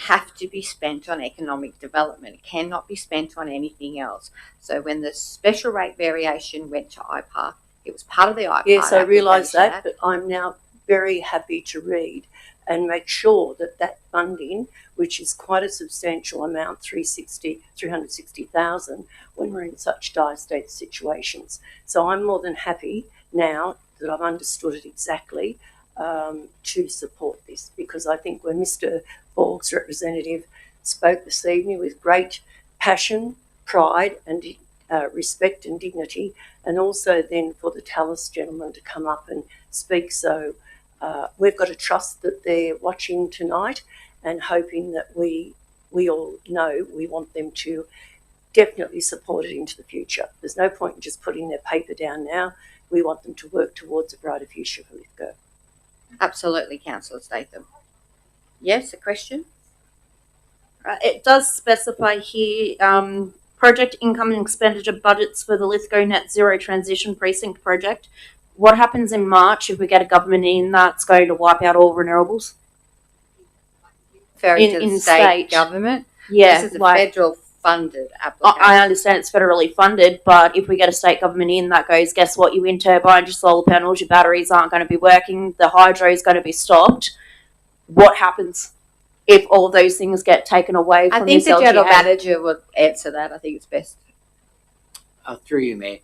[SPEAKER 1] have to be spent on economic development. It cannot be spent on anything else. So when the special rate variation went to IPAR, it was part of the IPAR.
[SPEAKER 6] Yes, I realise that, but I'm now very happy to read and make sure that funding, which is quite a substantial amount, 360,000, when we're in such dire state situations. So I'm more than happy now that I've understood it exactly to support this, because I think when Mr. Borg's representative spoke this evening with great passion, pride and respect and dignity, and also then for the Tallis gentleman to come up and speak. So we've got to trust that they're watching tonight and hoping that we all know we want them to definitely support it into the future. There's no point in just putting their paper down now. We want them to work towards a brighter future for Lithgow.
[SPEAKER 1] Absolutely, Councillor Statham. Yes, a question?
[SPEAKER 13] It does specify here project income and expenditure budgets for the Lithgow Net Zero Transition Precinct project. What happens in March if we get a government in that's going to wipe out all renewables?
[SPEAKER 1] Referring to the state government?
[SPEAKER 13] Yeah.
[SPEAKER 1] This is a federal funded application.
[SPEAKER 13] I understand it's federally funded, but if we get a state government in that goes, guess what, your wind turbines, your solar panels, your batteries aren't going to be working, the hydro is going to be stopped. What happens if all of those things get taken away from
[SPEAKER 1] this LGA? I think the General Manager would answer that. I think it's best.
[SPEAKER 7] Through you, Mayor.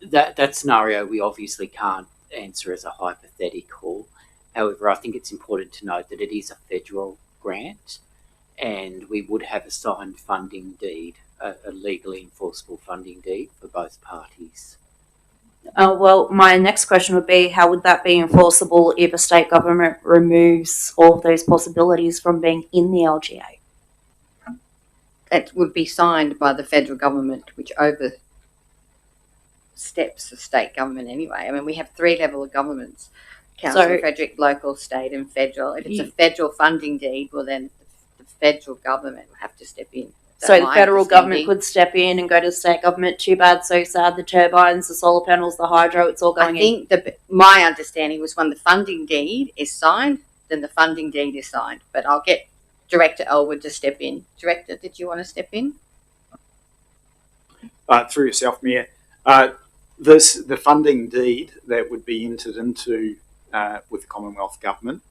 [SPEAKER 7] That scenario we obviously can't answer as a hypothetical. However, I think it's important to note that it is a federal grant and we would have a signed funding deed, a legally enforceable funding deed for both parties.
[SPEAKER 13] Well, my next question would be, how would that be enforceable if a state government removes all of those possibilities from being in the LGA?
[SPEAKER 1] It would be signed by the federal government, which oversteps the state government anyway. I mean, we have 3 levels of governments: council, Frederick, local, state and federal. If it's a federal funding deed, well then the federal government will have to step in.
[SPEAKER 13] So the federal government could step in and go to the state government, too bad, so sad, the turbines, the solar panels, the hydro, it's all going in.
[SPEAKER 1] I think my understanding was when the funding deed is signed, then the funding deed is signed. But I'll get Director Elwood to step in. Director, did you want to step in?
[SPEAKER 10] Through yourself, Mayor. The funding deed that would be entered into with the Commonwealth Government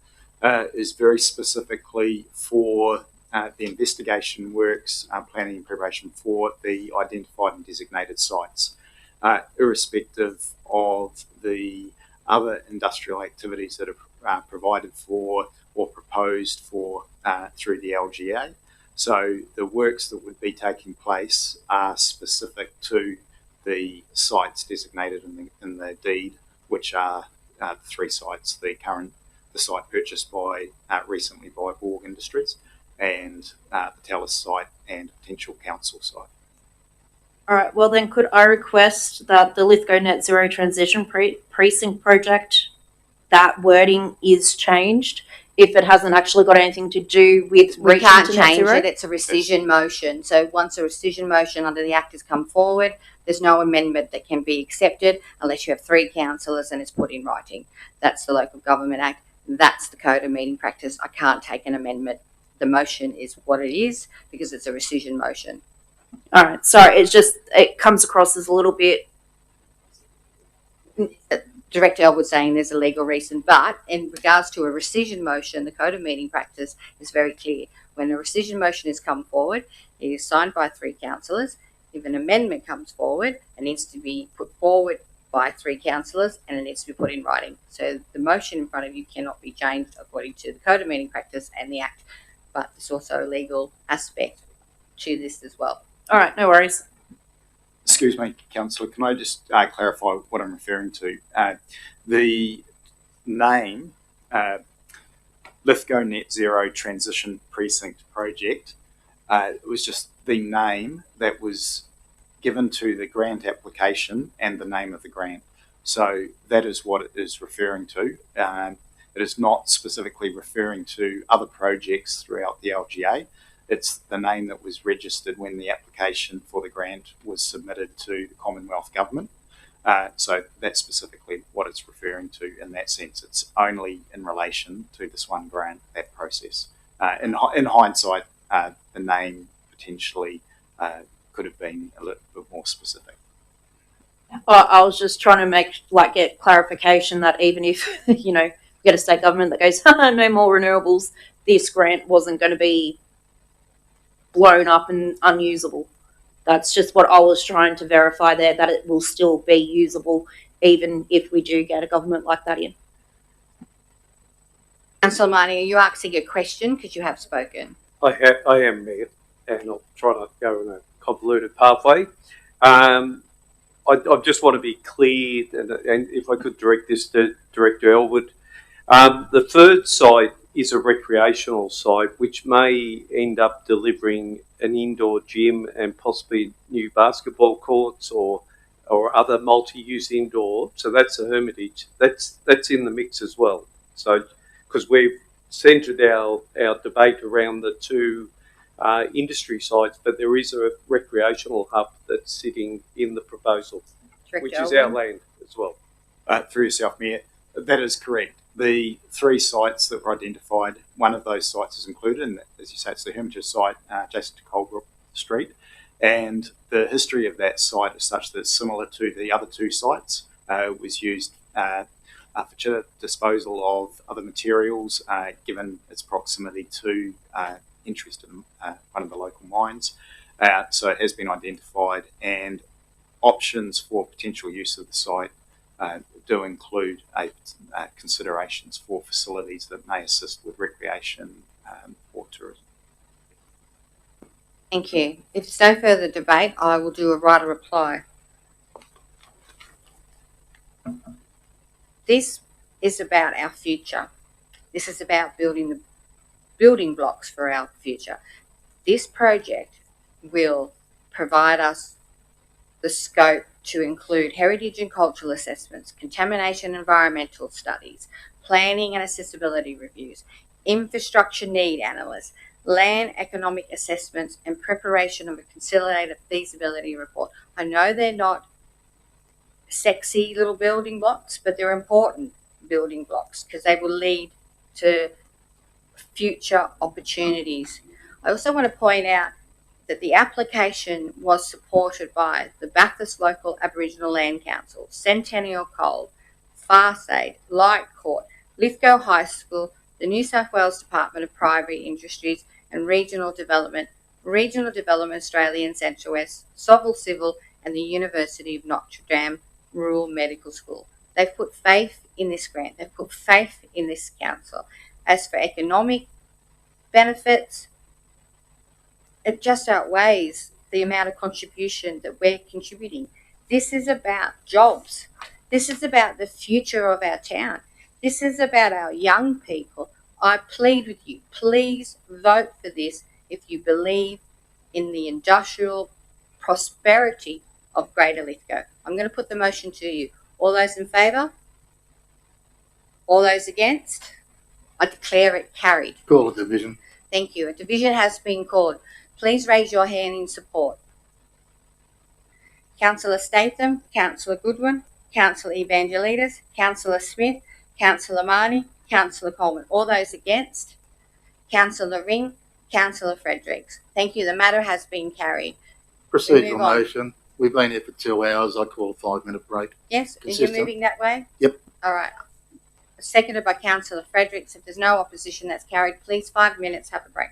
[SPEAKER 10] is very specifically for the investigation works, planning and preparation for the identified and designated sites, irrespective of the other industrial activities that are provided for or proposed for through the LGA. So the works that would be taking place are specific to the sites designated in the deed, which are the three sites: the site purchased by recently by Borg Industries, and the Tallis site and potential council site.
[SPEAKER 13] All right. Well, then, could I request that the Lithgow Net Zero Transition Precinct project, that wording is changed if it hasn't actually got anything to do with
[SPEAKER 1] We
[SPEAKER 13] reaching
[SPEAKER 1] can't
[SPEAKER 13] to net
[SPEAKER 1] change
[SPEAKER 13] zero?
[SPEAKER 1] it. It's a rescission motion. So once a rescission motion under the Act has come forward, there's no amendment that can be accepted unless you have 3 councillors and it's put in writing. That's the Local Government Act. That's the Code of Meeting Practice. I can't take an amendment. The motion is what it is because it's a rescission motion.
[SPEAKER 13] All right. Sorry, it comes across as a little bit.
[SPEAKER 1] Director Elwood saying there's a legal reason, but in regards to a rescission motion, the Code of Meeting Practice is very clear. When a rescission motion has come forward, it is signed by 3 councillors. If an amendment comes forward, it needs to be put forward by 3 councillors and it needs to be put in writing. So the motion in front of you cannot be changed according to the Code of Meeting Practice and the Act, but there's also a legal aspect to this as well.
[SPEAKER 13] All right. No worries.
[SPEAKER 10] Excuse me, Councillor, can I just clarify what I'm referring to? The name, Lithgow Net Zero Transition Precinct Project, it was just the name that was given to the grant application and the name of the grant. So that is what it is referring to. It is not specifically referring to other projects throughout the LGA. It's the name that was registered when the application for the grant was submitted to the Commonwealth Government. So that's specifically what it's referring to in that sense. It's only in relation to this one grant, that process. In hindsight, the name potentially could have been a little bit more specific.
[SPEAKER 13] I was just trying to get clarification that even if, you know, we get a state government that goes, no more renewables, this grant wasn't going to be blown up and unusable. That's just what I was trying to verify there, that it will still be usable even if we do get a government like that in.
[SPEAKER 1] Councillor Marnie, are you asking a question because you have spoken?
[SPEAKER 5] I am, Mayor, and I'll try not to go in a convoluted pathway. I just want to be clear, and if I could direct this to Director Elwood. The third site is a recreational site which may end up delivering an indoor gym and possibly new basketball courts or other multi-use indoor. So that's a hermitage. That's in the mix as well. So because we've centred our debate around the 2 industry sites, but there is a recreational hub that's sitting in the proposal, which is our land as well.
[SPEAKER 10] Through yourself, Mayor, that is correct. The 3 sites that were identified, one of those sites is included, and as you say, it's the Hermitage site adjacent to Colebrook Street. And the history of that site is such that it's similar to the other 2 sites. It was used for disposal of other materials, given its proximity to interest in one of the local mines. So it has been identified, and options for potential use of the site do include considerations for facilities that may assist with recreation or tourism.
[SPEAKER 1] Thank you. If there's no further debate, I will do a right of reply. This is about our future. This is about building the building blocks for our future. This project will provide us the scope to include heritage and cultural assessments, contamination environmental studies, planning and accessibility reviews, infrastructure need analysis, land economic assessments, and preparation of a consolidated feasibility report. I know they're not sexy little building blocks, but they're important building blocks because they will lead to future opportunities. I also want to point out that the application was supported by the Bathurst Local Aboriginal Land Council, Centennial Coal, Farsaid, Light Court, Lithgow High School, the New South Wales Department of Primary Industries and Regional Development Australia and Central West, Soville Civil, and the University of Notre Dame Rural Medical School. They've put faith in this grant. They've put faith in this council. As for economic benefits, it just outweighs the amount of contribution that we're contributing. This is about jobs. This is about the future of our town. This is about our young people. I plead with you, please vote for this if you believe in the industrial prosperity of Greater Lithgow. I'm going to put the motion to you. All those in favour? All those against? I declare it carried.
[SPEAKER 4] Call a division.
[SPEAKER 1] Thank you. A division has been called. Please raise your hand in support. Councillor Statham, Councillor Goodwin, Councillor Evangelides, Councillor Smith, Councillor Marnie, Councillor Coleman. All those against? Councillor Ring, Councillor Fredericks. Thank you. The matter has been carried.
[SPEAKER 4] Procedural motion. We've been here for 2 hours. I call a 5-minute break.
[SPEAKER 1] Yes,
[SPEAKER 4] Consistent.
[SPEAKER 1] are you moving that way?
[SPEAKER 4] Yep.
[SPEAKER 1] All right. Seconded by Councillor Fredericks. If there's no opposition, that's carried. Please, 5 minutes, have a break.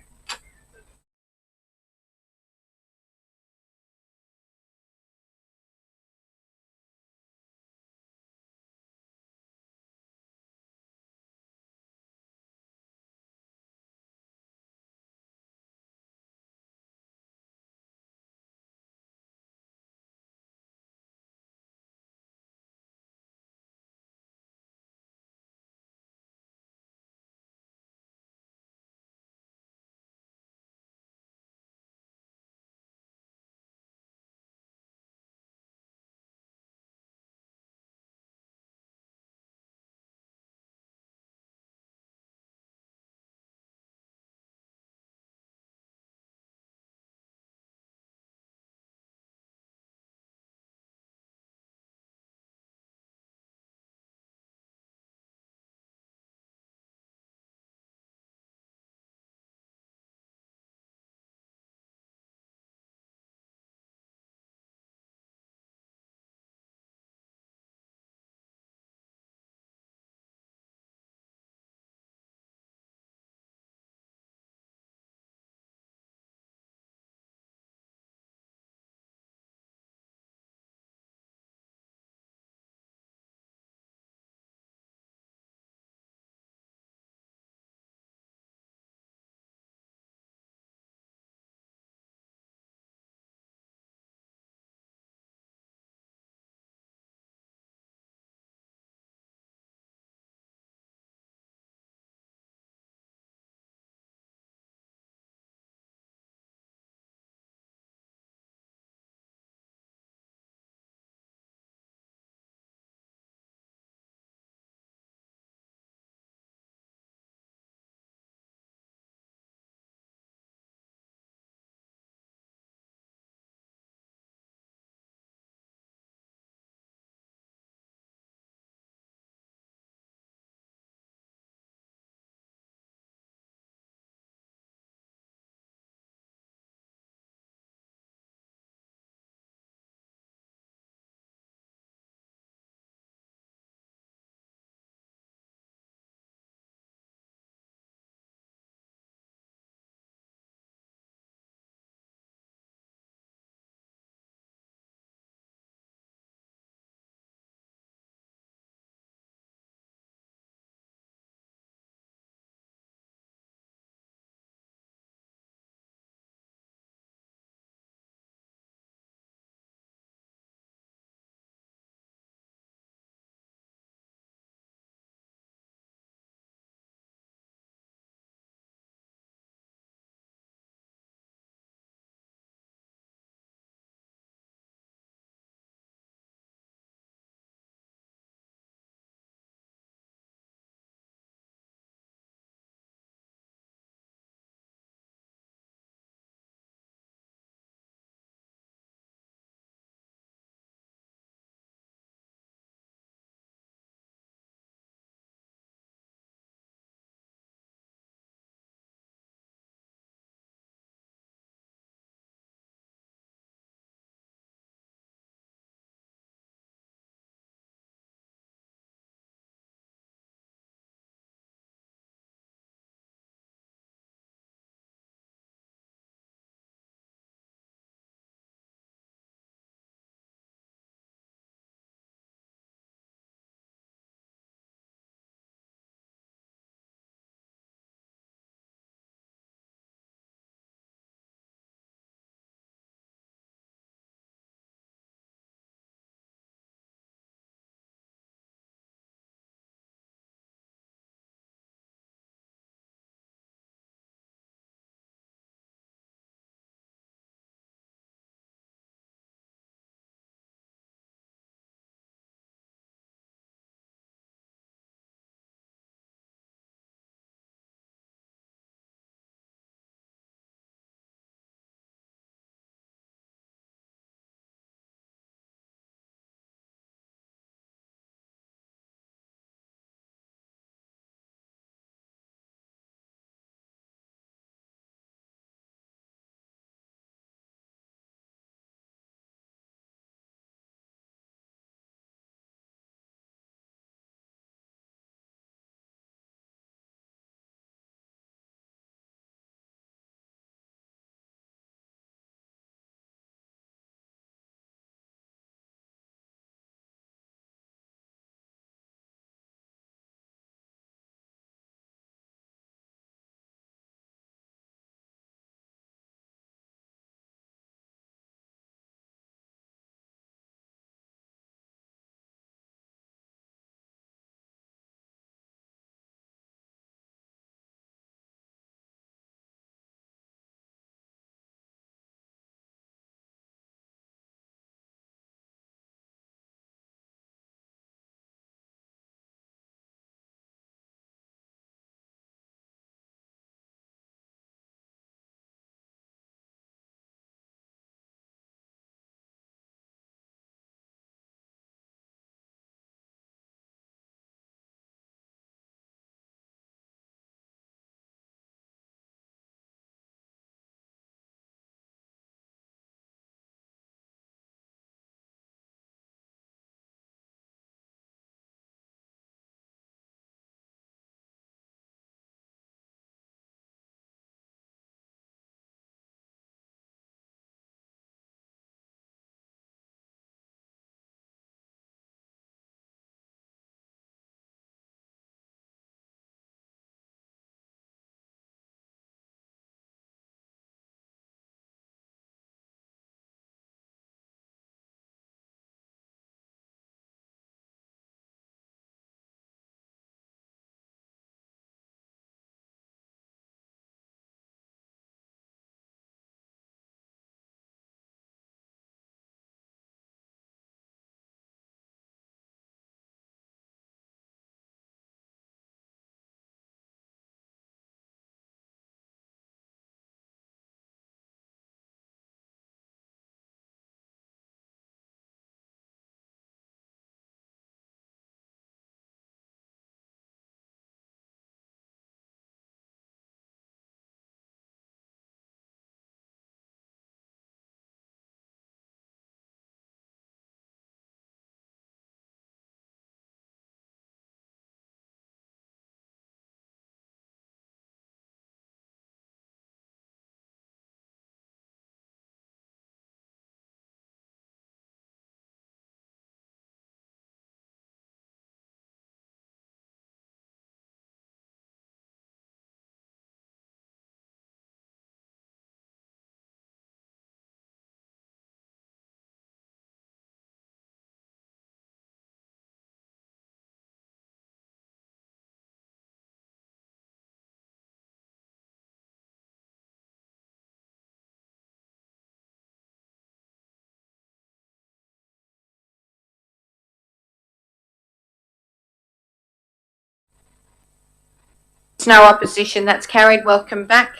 [SPEAKER 1] There's no opposition. That's carried. Welcome back.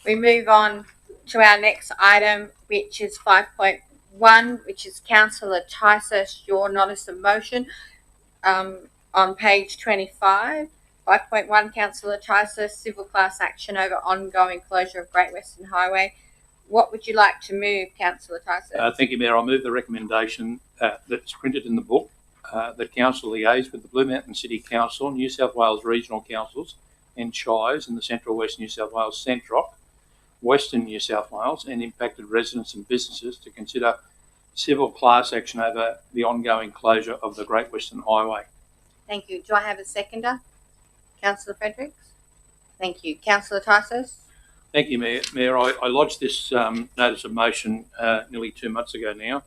[SPEAKER 1] We move on to our next item, which is 5.1, which is Councillor Tysus, your notice of motion on page 25. 5.1, Councillor Tysus, civil class action over ongoing closure of Great Western Highway. What would you like to move, Councillor Tysus?
[SPEAKER 8] Thank you, Mayor. I move the recommendation that's printed in the book that Council liaise with the Blue Mountain City Council, New South Wales Regional Councils and Shires in the Central West New South Wales Centroc, Western New South Wales and impacted residents and businesses to consider civil class action over the ongoing closure of the Great Western Highway.
[SPEAKER 1] Thank you. Do I have a seconder? Councillor Fredericks? Thank you. Councillor Tysus?
[SPEAKER 8] Thank you, Mayor. I lodged this notice of motion nearly 2 months ago now.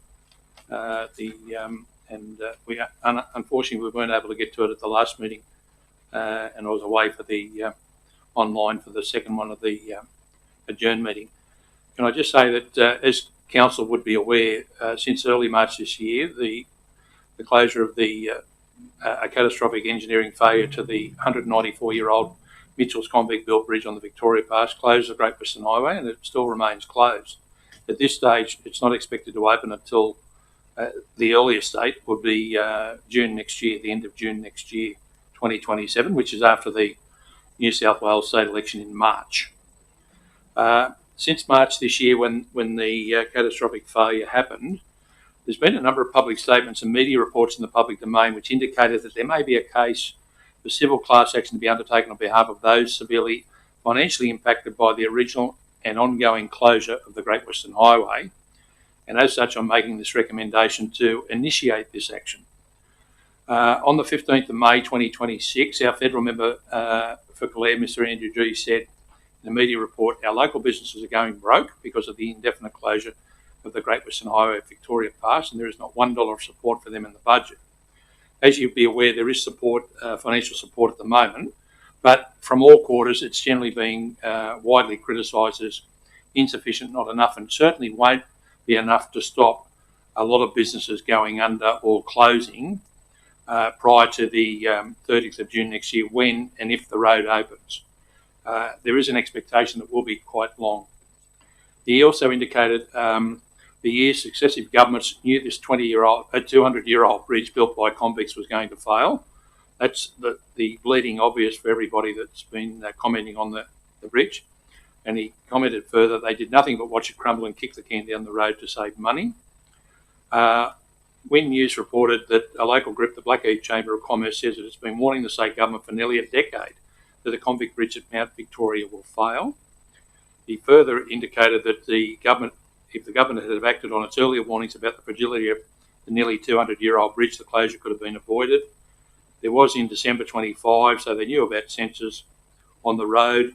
[SPEAKER 8] We unfortunately we weren't able to get to it at the last meeting, and I was away for the online for the second one of the adjourned meeting. Can I just say that as Council would be aware, since early March this year, the closure of a catastrophic engineering failure to the 194-year-old Mitchell's Convict Built Bridge on the Victoria Pass closed the Great Western Highway, and it still remains closed. At this stage, it's not expected to open until the earliest date would be June next year, the end of June next year, 2027, which is after the New South Wales state election in March. Since March this year, when the catastrophic failure happened, there's been a number of public statements and media reports in the public domain which indicated that there may be a case for civil class action to be undertaken on behalf of those severely financially impacted by the original and ongoing closure of the Great Western Highway. And as such, I'm making this recommendation to initiate this action. On the 15th of May 2026, our federal member for Clare, Mr Andrew G, said in a media report, our local businesses are going broke because of the indefinite closure of the Great Western Highway at Victoria Pass, and there is not $1 of support for them in the budget. As you'll be aware, there is support, financial support at the moment, but from all quarters, it's generally being widely criticised as insufficient, not enough, and certainly won't be enough to stop a lot of businesses going under or closing prior to the 30th of June next year, when and if the road opens. There is an expectation that will be quite long. He also indicated the years successive governments knew this 200-year-old bridge built by convicts was going to fail. That's the bleeding obvious for everybody that's been commenting on the bridge. And he commented further, they did nothing but watch it crumble and kick the can down the road to save money. When News reported that a local group, the Blackheath Chamber of Commerce, says that it's been warning the state government for nearly a decade that the convict bridge at Mount Victoria will fail. He further indicated that if the government had acted on its earlier warnings about the fragility of the nearly 200-year-old bridge, the closure could have been avoided. There was in December 25, so they knew about sensors on the road,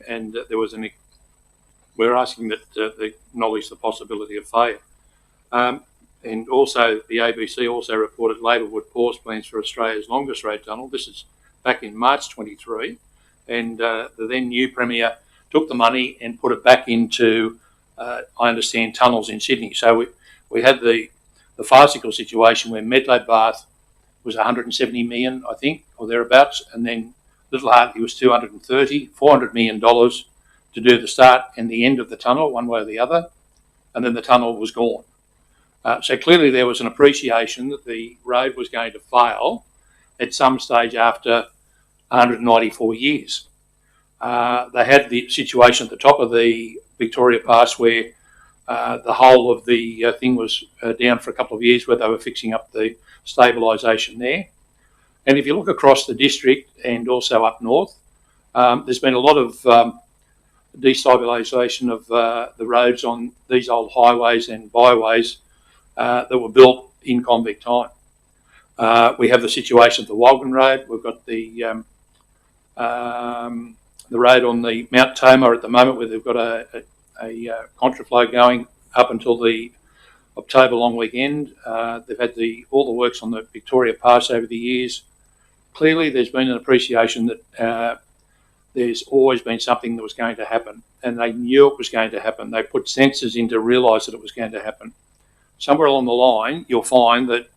[SPEAKER 8] and there was we're asking that they acknowledge the possibility of failure. And also, the ABC also reported Labor would pause plans for Australia's longest road tunnel. This is back in March 23, and the then new Premier took the money and put it back into, I understand, tunnels in Sydney. So we had the farcical situation where Medlow Bath was 170 million, I think, or thereabouts, and then Little Hartley was 230, $400 million to do the start and the end of the tunnel, one way or the other, and then the tunnel was gone. So clearly there was an appreciation that the road was going to fail at some stage after 194 years. They had the situation at the top of the Victoria Pass where the whole of the thing was down for a couple of years, where they were fixing up the stabilisation there. And if you look across the district and also up north, there's been a lot of destabilisation of the roads on these old highways and byways that were built in convict time. We have the situation of the Walgan Road. We've got the road on the Mount Tomah at the moment, where they've got a contraflow going up until the October long weekend. They've had all the works on the Victoria Pass over the years. Clearly, there's been an appreciation that there's always been something that was going to happen, and they knew it was going to happen. They put sensors in to realise that it was going to happen. Somewhere along the line, you'll find that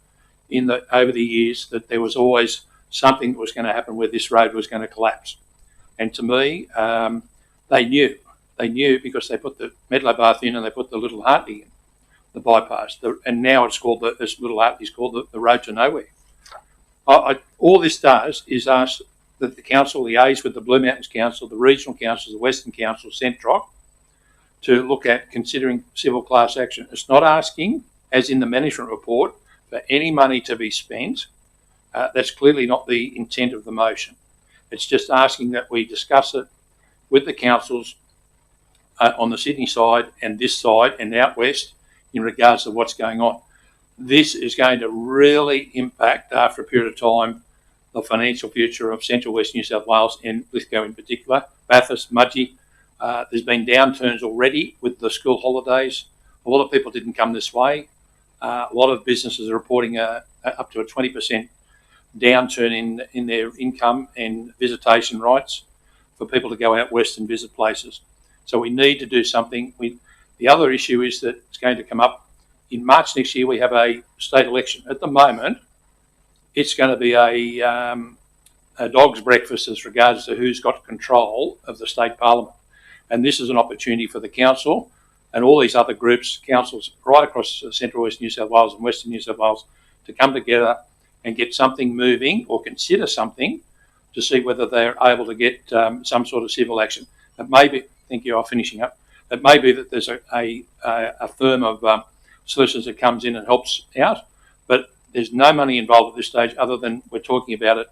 [SPEAKER 8] over the years that there was always something that was going to happen where this road was going to collapse. And to me, they knew. They knew because they put the Medlow in and they put the Little Hartley in, the bypass. And now it's called this Little Hartley's called the Road to Nowhere. All this does is ask that the council liaise with the Blue Mountains Council, the regional councils, the Western Council, Centroc, to look at considering civil class action. It's not asking, as in the management report, for any money to be spent. That's clearly not the intent of the motion. It's just asking that we discuss it with the councils on the Sydney side and this side and out west in regards to what's going on. This is going to really impact, after a period of time, the financial future of Central West New South Wales and Lithgow in particular, Bathurst, Mudgee. There's been downturns already with the school holidays. A lot of people didn't come this way. A lot of businesses are reporting up to a 20% downturn in their income and visitation rights for people to go out west and visit places. So we need to do something. The other issue is that it's going to come up in March next year. We have a state election. At the moment, it's going to be a dog's breakfast as regards to who's got control of the state parliament. And this is an opportunity for the council and all these other groups, councils right across Central West New South Wales and Western New South Wales, to come together and get something moving or consider something to see whether they're able to get some sort of civil action. It may be, thank you, I'm finishing up. It may be that there's a firm of solicitors that comes in and helps out, but there's no money involved at this stage other than we're talking about it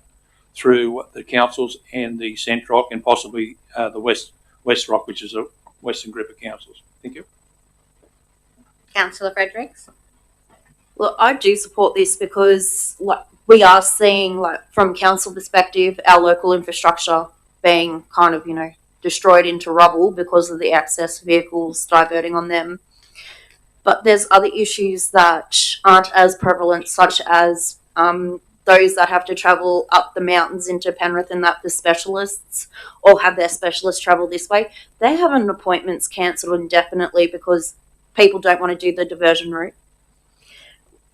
[SPEAKER 8] through the councils and the Centroc and possibly the West Rock, which is a Western group of councils. Thank you.
[SPEAKER 1] Councillor Fredericks.
[SPEAKER 13] Well, I do support this because we are seeing, from council perspective, our local infrastructure being kind of, destroyed into rubble because of the access vehicles diverting on them. But there's other issues that aren't as prevalent, such as those that have to travel up the mountains into Penrith and that the specialists or have their specialists travel this way. They have an appointments cancelled indefinitely because people don't want to do the diversion route.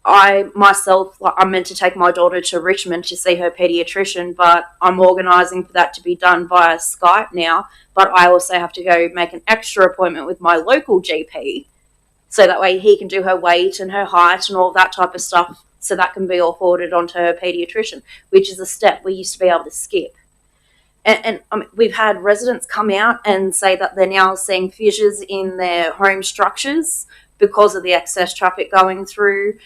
[SPEAKER 13] I'm meant to take my daughter to Richmond to see her paediatrician, but I'm organising for that to be done via Skype now. But I also have to go make an extra appointment with my local GP, so that way he can do her weight and her height and all that type of stuff, so that can be all forwarded onto her paediatrician, which is a step we used to be able to skip. And we've had residents come out and say that they're now seeing fissures in their home structures because of the excess traffic going through.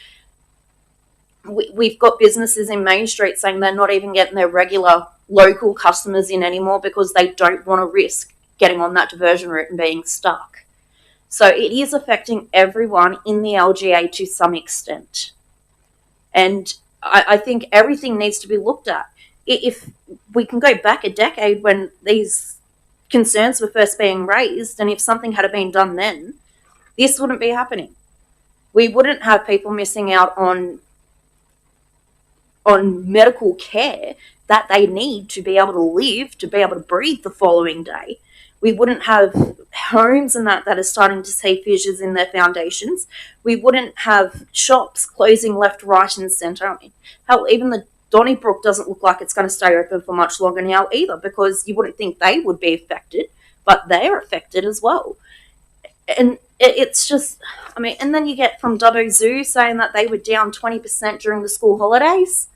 [SPEAKER 13] We've got businesses in Main Street saying they're not even getting their regular local customers in anymore because they don't want to risk getting on that diversion route and being stuck. So it is affecting everyone in the LGA to some extent. And I think everything needs to be looked at. If we can go back a decade when these concerns were first being raised, and if something had been done then, this wouldn't be happening. We wouldn't have people missing out on medical care that they need to be able to live, to be able to breathe the following day. We wouldn't have homes and that are starting to see fissures in their foundations. We wouldn't have shops closing left, right and centre. I mean, hell, even the Donnybrook doesn't look like it's going to stay open for much longer now either, because you wouldn't think they would be affected, but they're affected as well. And it's just, and then you get from Dubbo Zoo saying that they were down 20% during the school holidays.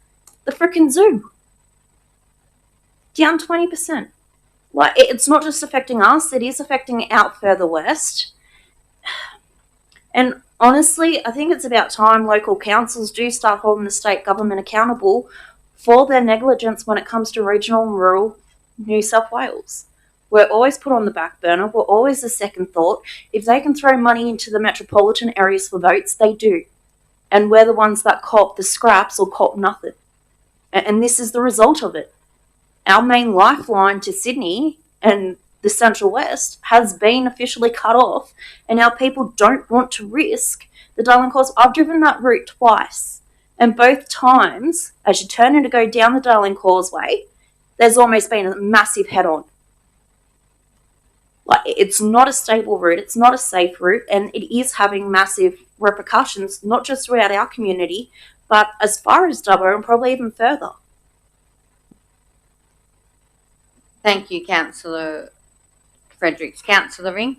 [SPEAKER 13] The frickin' zoo. Down 20%. It's not just affecting us, it is affecting out further west. And honestly, I think it's about time local councils do start holding the state government accountable for their negligence when it comes to regional and rural New South Wales. We're always put on the back burner, we're always a second thought. If they can throw money into the metropolitan areas for votes, they do. And we're the ones that cop the scraps or cop nothing. And this is the result of it. Our main lifeline to Sydney and the Central West has been officially cut off, and our people don't want to risk the Darling Causeway. I've driven that route twice, and both times, as you turn in to go down the Darling Causeway, there's almost been a massive head-on. It's not a stable route, it's not a safe route, and it is having massive repercussions, not just throughout our community, but as far as Dubbo and probably even further.
[SPEAKER 1] Thank you, Councillor Fredericks. Councillor Ring?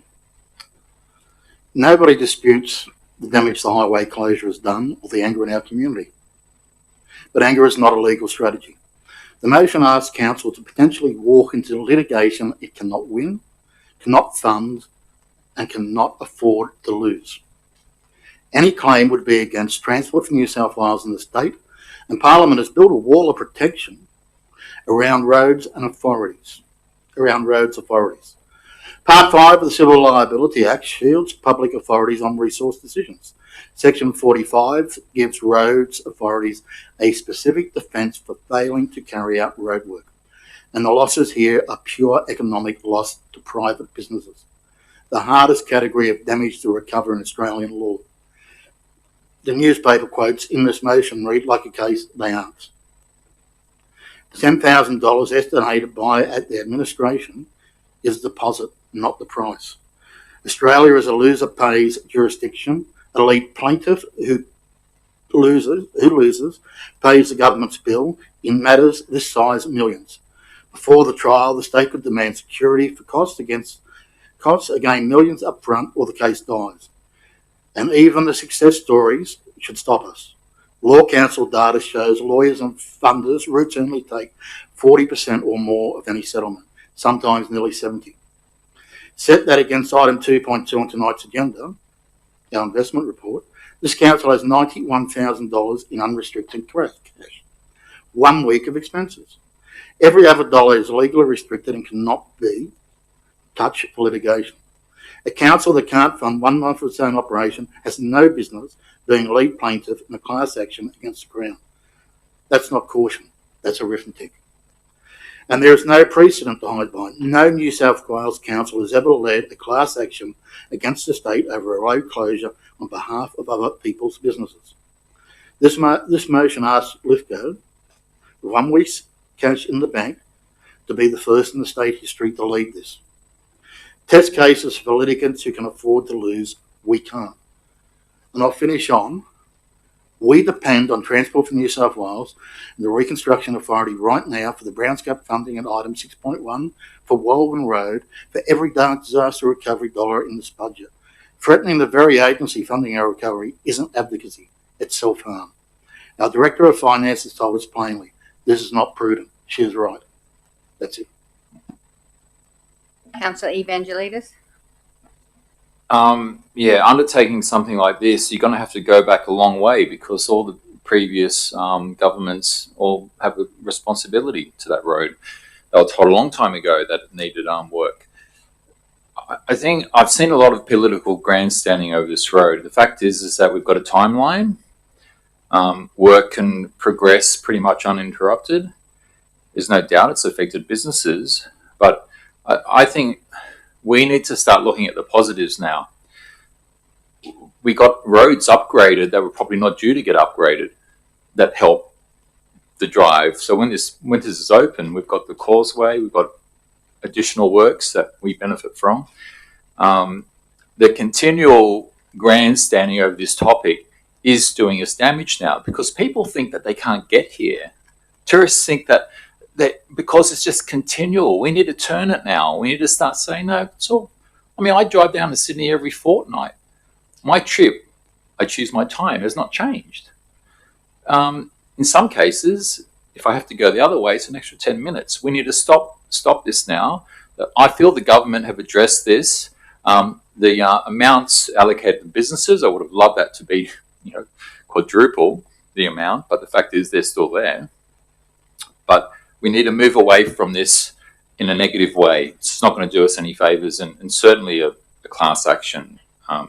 [SPEAKER 4] Nobody disputes the damage the highway closure has done or the anger in our community. But anger is not a legal strategy. The motion asks council to potentially walk into litigation it cannot win, cannot fund, and cannot afford to lose. Any claim would be against Transport for New South Wales and the state, and Parliament has built a wall of protection around roads authorities. Part 5 of the Civil Liability Act shields public authorities on resource decisions. Section 45 gives roads authorities a specific defence for failing to carry out road work, and the losses here are pure economic loss to private businesses, the hardest category of damage to recover in Australian law. The newspaper quotes in this motion read like a case they aren't. $10,000 estimated by at the administration is the deposit, not the price. Australia is a loser pays jurisdiction. A lead plaintiff who loses pays the government's bill in matters this size, millions. Before the trial, the state could demand security for costs again millions up front, or the case dies. And even the success stories should stop us. Law Council data shows lawyers and funders routinely take 40% or more of any settlement, sometimes nearly 70%. Set that against item 2.2 on tonight's agenda, our investment report, this council has $91,000 in unrestricted cash. 1 week of expenses. Every other dollar is legally restricted and cannot be touched for litigation. A council that can't fund 1 month of its own operation has no business being lead plaintiff in a class action against the Crown. That's not caution, that's arithmetic. And there is no precedent to hide behind. No New South Wales council has ever led a class action against the state over a road closure on behalf of other people's businesses. This motion asks Lithgow, 1 week's cash in the bank, to be the first in the state history to lead this. Test cases for litigants who can afford to lose, we can't. And I'll finish on, we depend on Transport for New South Wales and the Reconstruction Authority right now for the Brownsgap funding at item 6.1 for Walden Road for every disaster recovery dollar in this budget. Threatening the very agency funding our recovery isn't advocacy, it's self-harm. Our Director of Finance has told us plainly, this is not prudent. She is right. That's it.
[SPEAKER 1] Councillor Evangelides?
[SPEAKER 11] Undertaking something like this, you're going to have to go back a long way because all the previous governments all have a responsibility to that road. They were told a long time ago that it needed work. I think I've seen a lot of political grandstanding over this road. The fact is that we've got a timeline. Work can progress pretty much uninterrupted. There's no doubt it's affected businesses, but I think we need to start looking at the positives now. We got roads upgraded that were probably not due to get upgraded that help the drive. So when this Winters is open, we've got the causeway, we've got additional works that we benefit from. The continual grandstanding over this topic is doing us damage now because people think that they can't get here. Tourists think that because it's just continual, we need to turn it now. We need to start saying, no, it's all. I mean, I drive down to Sydney every fortnight. My trip, I choose my time, has not changed. In some cases, if I have to go the other way, it's an extra 10 minutes. We need to stop this now. I feel the government have addressed this. The amounts allocated to businesses, I would have loved that to be, quadruple the amount, but the fact is they're still there. But we need to move away from this in a negative way. It's not going to do us any favours, and certainly a class action, I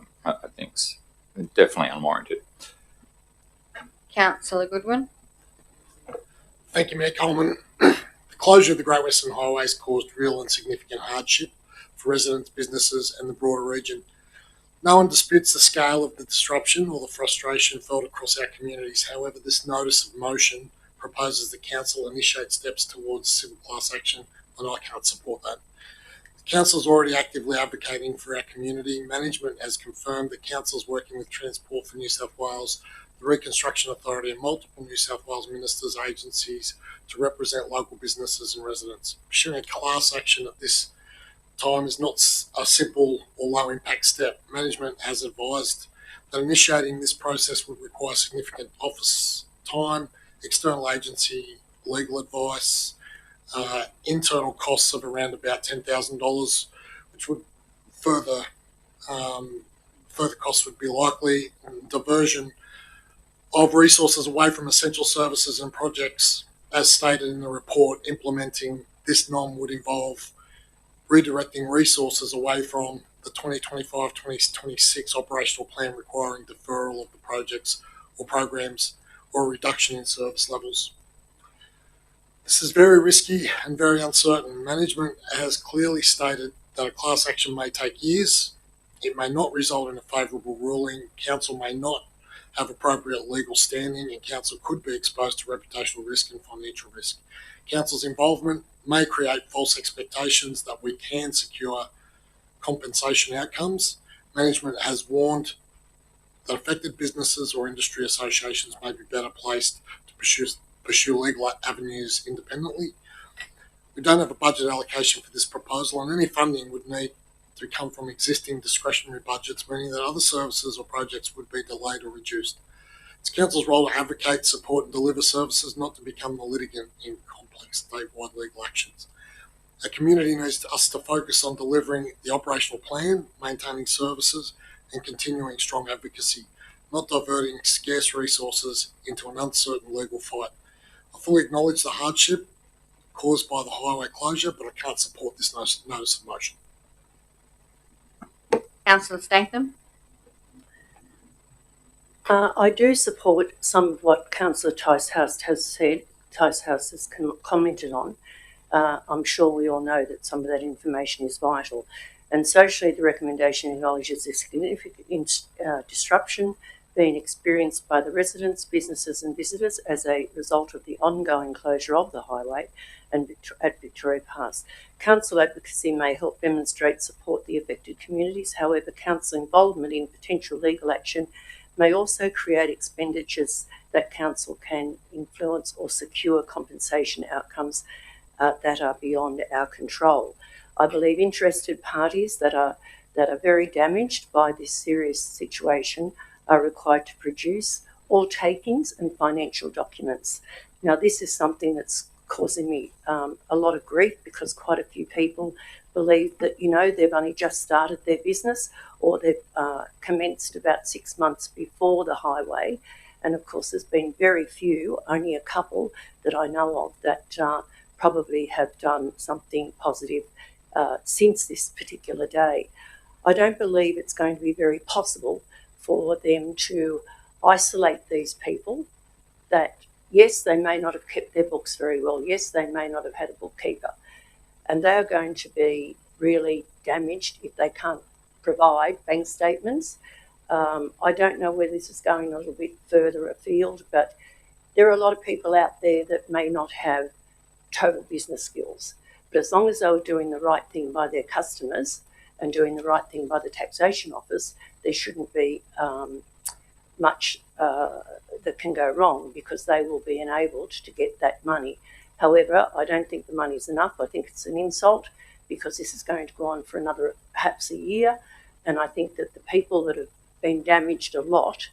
[SPEAKER 11] think, is definitely unwarranted.
[SPEAKER 1] Councillor Goodwin?
[SPEAKER 3] Thank you, Mayor Coleman. The closure of the Great Western Highway has caused real and significant hardship for residents, businesses and the broader region. No one disputes the scale of the disruption or the frustration felt across our communities. However, this notice of motion proposes the council initiate steps towards civil class action, and I can't support that. The council is already actively advocating for our community. Management has confirmed that council is working with Transport for New South Wales, the Reconstruction Authority, and multiple New South Wales ministers, agencies to represent local businesses and residents. Pursuing a class action at this time is not a simple or low impact step. Management has advised that initiating this process would require significant office time, external agency, legal advice, internal costs of around about $10,000, which would further costs would be likely, and diversion of resources away from essential services and projects. As stated in the report, implementing this NOM would involve redirecting resources away from the 2025-2026 operational plan, requiring deferral of the projects or programs or a reduction in service levels. This is very risky and very uncertain. Management has clearly stated that a class action may take years. It may not result in a favourable ruling. Council may not have appropriate legal standing, and council could be exposed to reputational risk and financial risk. Council's involvement may create false expectations that we can secure compensation outcomes. Management has warned that affected businesses or industry associations may be better placed to pursue legal avenues independently. We don't have a budget allocation for this proposal, and any funding would need to come from existing discretionary budgets, meaning that other services or projects would be delayed or reduced. It's Council's role to advocate, support and deliver services, not to become the litigant in complex statewide legal actions. Our community needs us to focus on delivering the operational plan, maintaining services and continuing strong advocacy, not diverting scarce resources into an uncertain legal fight. I fully acknowledge the hardship caused by the highway closure, but I can't support this notice of motion.
[SPEAKER 1] Councillor Statham?
[SPEAKER 6] I do support some of what Councillor Ticehouse has said, Ticehouse has commented on. I'm sure we all know that some of that information is vital. And socially, the recommendation acknowledges the significant disruption being experienced by the residents, businesses and visitors as a result of the ongoing closure of the highway and at Victoria Pass. Council advocacy may help demonstrate support the affected communities. However, council involvement in potential legal action may also create expenditures that council can influence or secure compensation outcomes that are beyond our control. I believe interested parties that are very damaged by this serious situation are required to produce all takings and financial documents. Now, this is something that's causing me a lot of grief, because quite a few people believe that, they've only just started their business, or they've commenced about 6 months before the highway. And of course, there's been very few, only a couple that I know of, that probably have done something positive since this particular day. I don't believe it's going to be very possible for them to isolate these people that, yes, they may not have kept their books very well. Yes, they may not have had a bookkeeper. And they are going to be really damaged if they can't provide bank statements. I don't know whether this is going a little bit further afield, but there are a lot of people out there that may not have total business skills. But as long as they were doing the right thing by their customers and doing the right thing by the taxation office, there shouldn't be much that can go wrong, because they will be enabled to get that money. However, I don't think the money's enough. I think it's an insult, because this is going to go on for another perhaps a year. And I think that the people that have been damaged a lot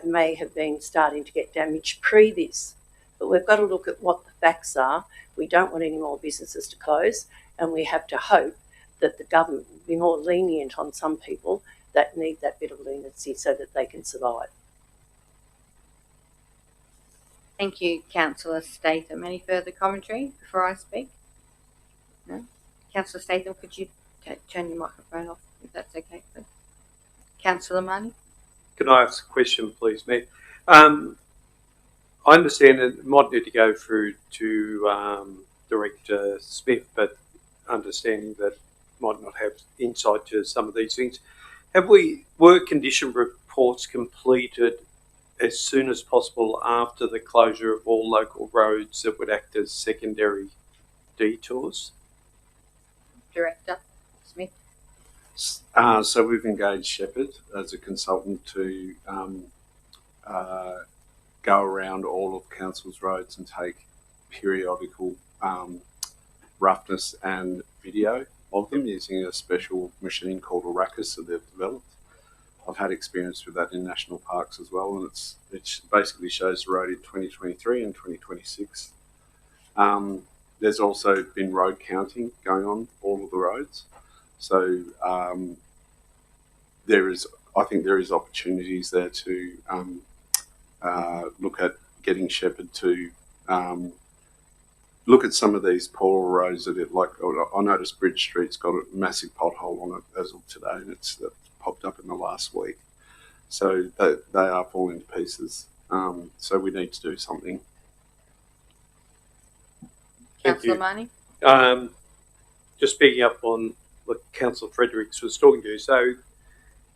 [SPEAKER 6] may have been starting to get damaged pre this. But we've got to look at what the facts are. We don't want any more businesses to close, and we have to hope that the government will be more lenient on some people that need that bit of leniency so that they can survive.
[SPEAKER 1] Thank you, Councillor Statham. Any further commentary before I speak? No? Councillor Statham, could you turn your microphone off, if that's okay, please? Councillor Marnie?
[SPEAKER 5] Can I ask a question, please, Mayor? I understand it might need to go through to Director Smith, but understanding that might not have insight to some of these things. Were condition reports completed as soon as possible after the closure of all local roads that would act as secondary detours?
[SPEAKER 1] Director Smith?
[SPEAKER 9] So we've engaged Shepherd as a consultant to go around all of council's roads and take periodical roughness and video of them using a special machine called a Rackus that they've developed. I've had experience with that in national parks as well, and it basically shows the road in 2023 and 2026. There's also been road counting going on all of the roads, so I think there is opportunities there to look at getting Shepherd to look at some of these poorer roads that I noticed Bridge Street's got a massive pothole on it as of today, and it's popped up in the last week. So they are falling to pieces. So we need to do something.
[SPEAKER 1] Councillor Marnie?
[SPEAKER 5] Just picking up on what Councillor Fredericks was talking to, so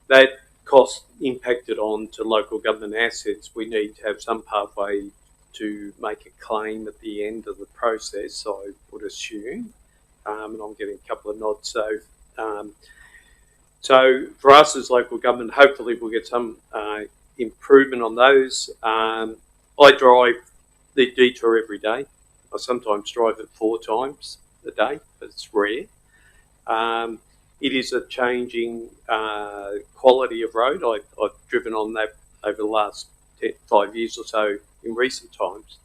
[SPEAKER 5] that cost impacted on to local government assets. We need to have some pathway to make a claim at the end of the process, I would assume, and I'm getting a couple of nods. So for us as local government, hopefully we'll get some improvement on those. I drive the detour every day. I sometimes drive it 4 times a day, but it's rare. It is a changing quality of road. I've driven on that over the last 5 years or so in recent times.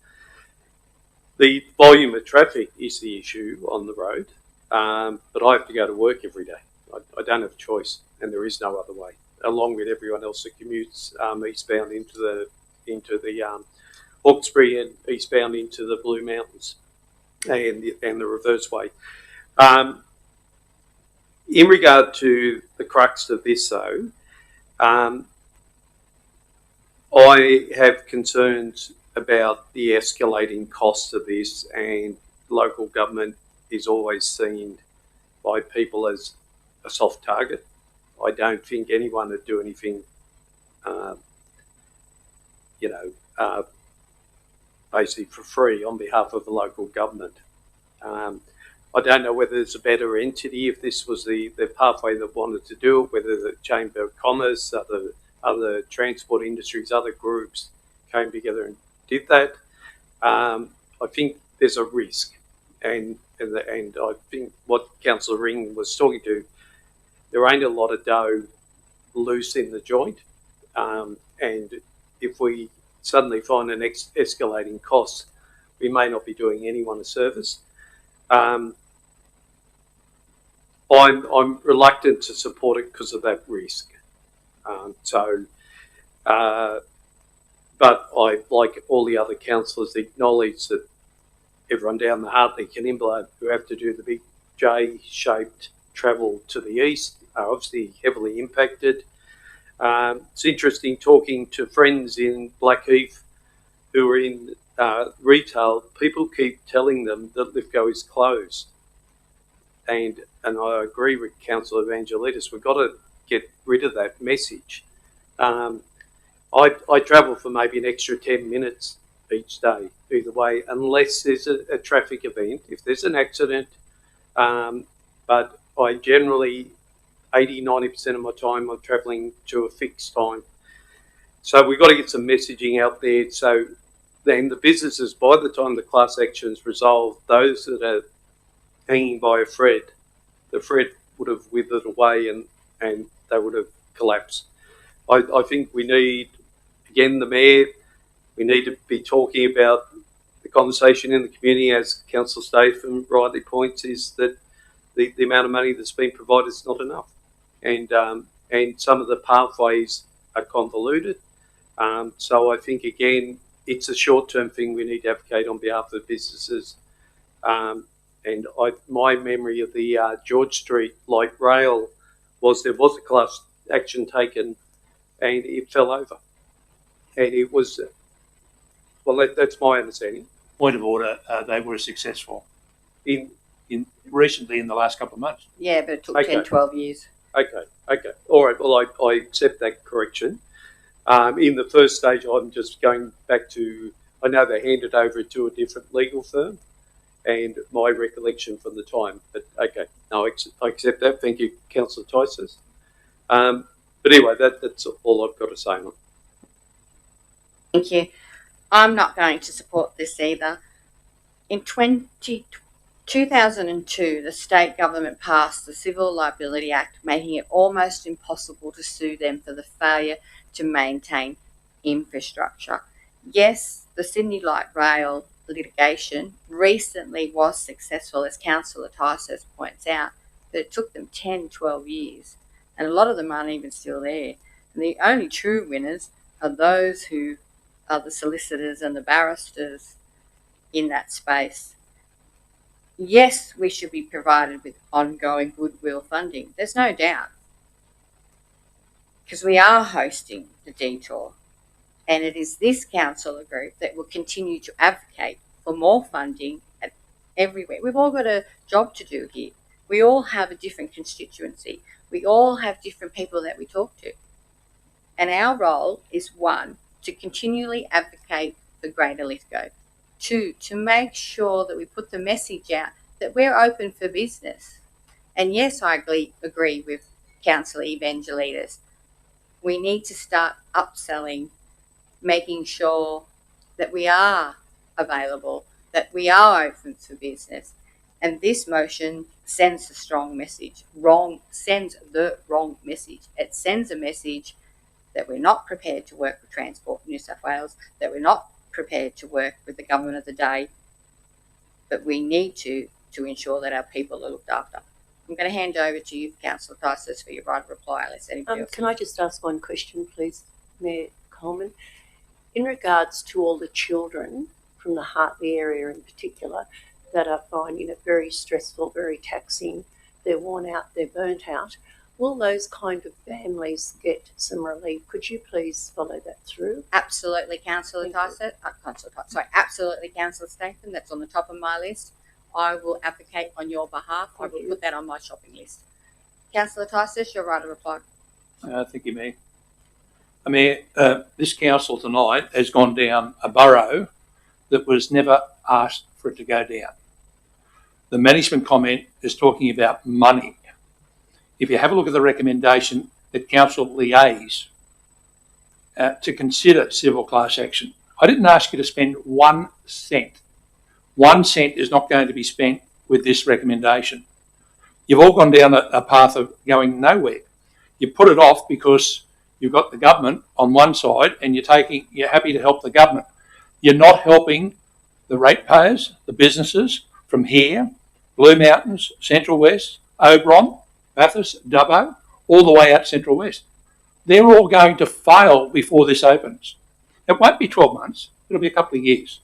[SPEAKER 5] The volume of traffic is the issue on the road, but I have to go to work every day. I don't have a choice, and there is no other way, along with everyone else that commutes eastbound into the Hawkesbury and eastbound into the Blue Mountains and the reverse way. In regard to the crux of this, though, I have concerns about the escalating costs of this, and local government is always seen by people as a soft target. I don't think anyone would do anything, basically for free on behalf of the local government. I don't know whether there's a better entity, if this was the pathway that wanted to do it, whether the Chamber of Commerce, other transport industries, other groups came together and did that. I think there's a risk, and I think what Councillor Ring was talking to, there ain't a lot of dough loose in the joint, and if we suddenly find an escalating cost, we may not be doing anyone a service. I'm reluctant to support it because of that risk. But I, like all the other councillors, acknowledge that everyone down the Hartley Peninsula who have to do the big J-shaped travel to the east are obviously heavily impacted. It's interesting talking to friends in Blackheath who are in retail. People keep telling them that Lithgow is closed. And I agree with Councillor Evangelitis, we've got to get rid of that message. I travel for maybe an extra 10 minutes each day, either way, unless there's a traffic event, if there's an accident. But I generally, 80-90% of my time, I'm travelling to a fixed time. So we've got to get some messaging out there. So then the businesses, by the time the class action is resolved, those that are hanging by a thread, the thread would have withered away and they would have collapsed. I think we need, again, the Mayor, we need to be talking about the conversation in the community, as Councillor Statham rightly points, is that the amount of money that's been provided is not enough. And some of the pathways are convoluted. So I think, again, it's a short-term thing we need to advocate on behalf of businesses. And my memory of the George Street light rail was there was a class action taken and it fell over. And it was, well, that's my understanding.
[SPEAKER 8] Point of order, they were successful
[SPEAKER 5] In
[SPEAKER 8] recently in the last couple of months.
[SPEAKER 1] Yeah, but it took
[SPEAKER 5] Okay.
[SPEAKER 1] 10, 12 years.
[SPEAKER 5] Okay. All right, well, I accept that correction. In the first stage, I'm just going back to, I know they handed over to a different legal firm and my recollection from the time, but okay, no, I accept that. Thank you, Councillor Tyson. But anyway, that's all I've got to say on it.
[SPEAKER 1] Thank you. I'm not going to support this either. In 2002, the state government passed the Civil Liability Act, making it almost impossible to sue them for the failure to maintain infrastructure. Yes, the Sydney Light Rail litigation recently was successful, as Councillor Tysus points out, but it took them 10, 12 years, and a lot of them aren't even still there. And the only true winners are those who are the solicitors and the barristers in that space. Yes, we should be provided with ongoing goodwill funding. There's no doubt. Because we are hosting the detour. And it is this councillor group that will continue to advocate for more funding at everywhere. We've all got a job to do here. We all have a different constituency. We all have different people that we talk to. And our role is, one, to continually advocate for Greater Lithgow. Two, to make sure that we put the message out that we're open for business. And yes, I agree with Councillor Evangelides. We need to start upselling, making sure that we are available, that we are open for business. And this motion sends a strong message. Sends the wrong message. It sends a message that we're not prepared to work with Transport New South Wales, that we're not prepared to work with the government of the day, but we need to ensure that our people are looked after. I'm going to hand over to you, Councillor Tysus, for your right of reply. Unless anybody else.
[SPEAKER 6] Can I just ask one question, please, Mayor Coleman? In regards to all the children from the Hartley area in particular that are finding it very stressful, very taxing, they're worn out, they're burnt out, will those kind of families get some relief? Could you please follow that through?
[SPEAKER 1] Absolutely, Councillor Tyson. Absolutely, Councillor Statham. That's on the top of my list. I will advocate on your behalf. I will put that on my shopping list. Councillor Tyson, your right of reply.
[SPEAKER 8] Thank you, Mayor. This council tonight has gone down a burrow that was never asked for it to go down. The management comment is talking about money. If you have a look at the recommendation that council liaise to consider civil class action, I didn't ask you to spend 1 cent. 1 cent is not going to be spent with this recommendation. You've all gone down a path of going nowhere. You put it off because you've got the government on one side and you're happy to help the government. You're not helping the ratepayers, the businesses from here, Blue Mountains, Central West, Oberon, Bathurst, Dubbo, all the way out Central West. They're all going to fail before this opens. It won't be 12 months. It'll be a couple of years.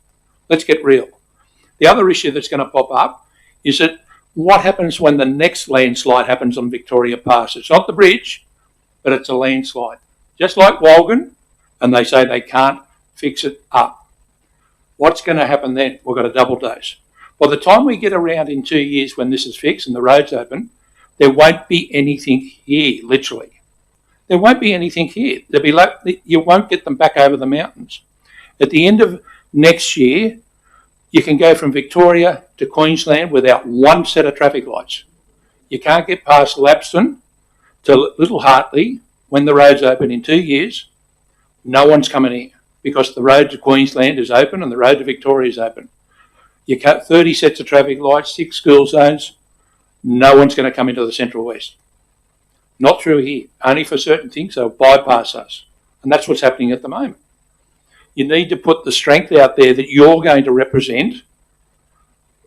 [SPEAKER 8] Let's get real. The other issue that's going to pop up is that what happens when the next landslide happens on Victoria Pass? It's not the bridge, but it's a landslide. Just like Walgan, and they say they can't fix it up. What's going to happen then? We've got a double dose. By the time we get around in 2 years when this is fixed and the road's open, there won't be anything here, literally. There won't be anything here. You won't get them back over the mountains. At the end of next year, you can go from Victoria to Queensland without one set of traffic lights. You can't get past Lapston to Little Hartley when the road's open in 2 years. No one's coming here because the road to Queensland is open and the road to Victoria is open. You cut 30 sets of traffic lights, 6 school zones. No one's going to come into the Central West. Not through here. Only for certain things. They'll bypass us. And that's what's happening at the moment. You need to put the strength out there that you're going to represent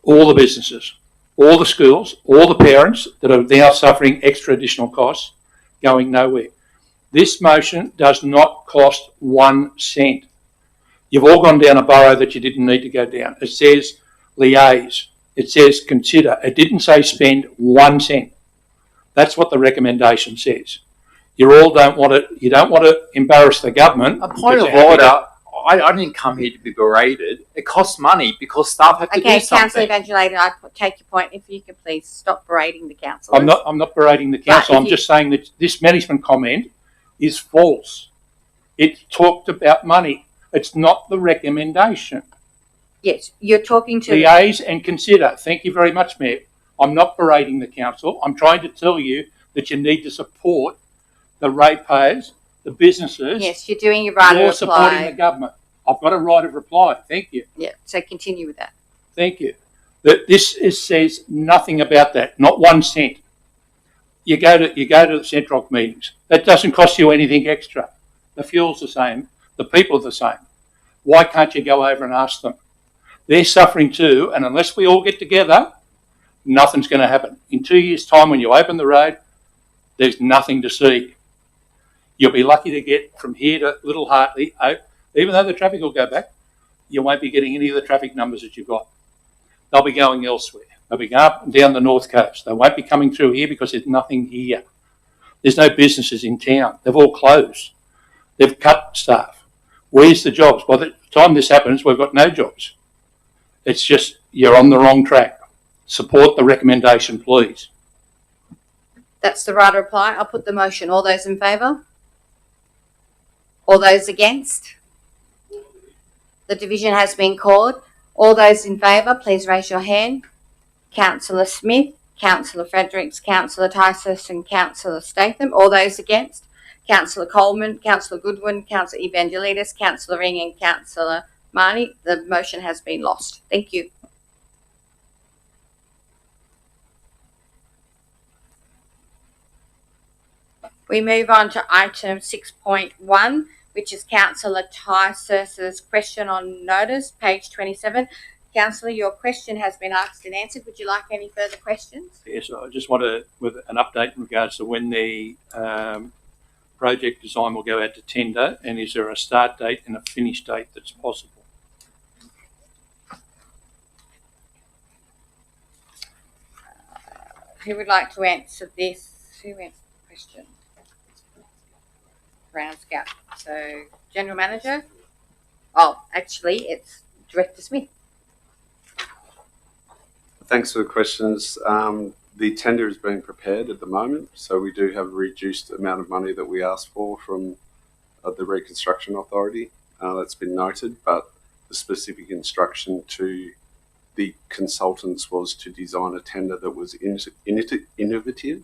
[SPEAKER 8] all the businesses, all the schools, all the parents that are now suffering extra additional costs going nowhere. This motion does not cost 1 cent. You've all gone down a burrow that you didn't need to go down. It says liaise. It says consider. It didn't say spend 1 cent. That's what the recommendation says. You all don't want to. You don't want to embarrass the government.
[SPEAKER 11] A point of order. I didn't come here to be berated. It costs money because staff have to do something.
[SPEAKER 1] Councillor Evangelides, I take your point. If you could please stop berating the council.
[SPEAKER 8] I'm not berating the council. I'm just saying that this management comment is false. It talked about money. It's not the recommendation.
[SPEAKER 1] Yes, you're talking to
[SPEAKER 8] liaise and consider. Thank you very much, Mayor. I'm not berating the council. I'm trying to tell you that you need to support the ratepayers, the businesses.
[SPEAKER 1] Yes, you're doing your right of reply.
[SPEAKER 8] You're supporting the government. I've got a right of reply. Thank you.
[SPEAKER 1] Yeah, so continue with that.
[SPEAKER 8] Thank you. Says nothing about that. Not 1 cent. You go to the Centroc meetings. That doesn't cost you anything extra. The fuel's the same. The people are the same. Why can't you go over and ask them? They're suffering too, and unless we all get together, nothing's going to happen. In 2 years' time, when you open the road, there's nothing to see. You'll be lucky to get from here to Little Hartley. Even though the traffic will go back, you won't be getting any of the traffic numbers that you've got. They'll be going elsewhere. They'll be going up and down the north coast. They won't be coming through here because there's nothing here. There's no businesses in town. They've all closed. They've cut staff. Where's the jobs? By the time this happens, we've got no jobs. It's just you're on the wrong track. Support the recommendation, please.
[SPEAKER 1] That's the right of reply. I'll put the motion. All those in favour? All those against? The division has been called. All those in favour, please raise your hand. Councillor Smith, Councillor Fredericks, Councillor Tysus and Councillor Statham. All those against? Councillor Coleman, Councillor Goodwin, Councillor Evangelides, Councillor Ring and Councillor Marnie. The motion has been lost. Thank you. We move on to item 6.1, which is Councillor Tysus's question on notice, page 27. Councillor, your question has been asked and answered. Would you like any further questions?
[SPEAKER 8] Yes, I just want with an update in regards to when the project design will go out to tender, and is there a start date and a finish date that's possible?
[SPEAKER 1] Who would like to answer this? Who answered the question? Brown Scout. So, General Manager? Oh, actually, it's Director Smith.
[SPEAKER 9] Thanks for the questions. The tender is being prepared at the moment, so we do have a reduced amount of money that we asked for from the Reconstruction Authority. That's been noted, but the specific instruction to the consultants was to design a tender that was innovative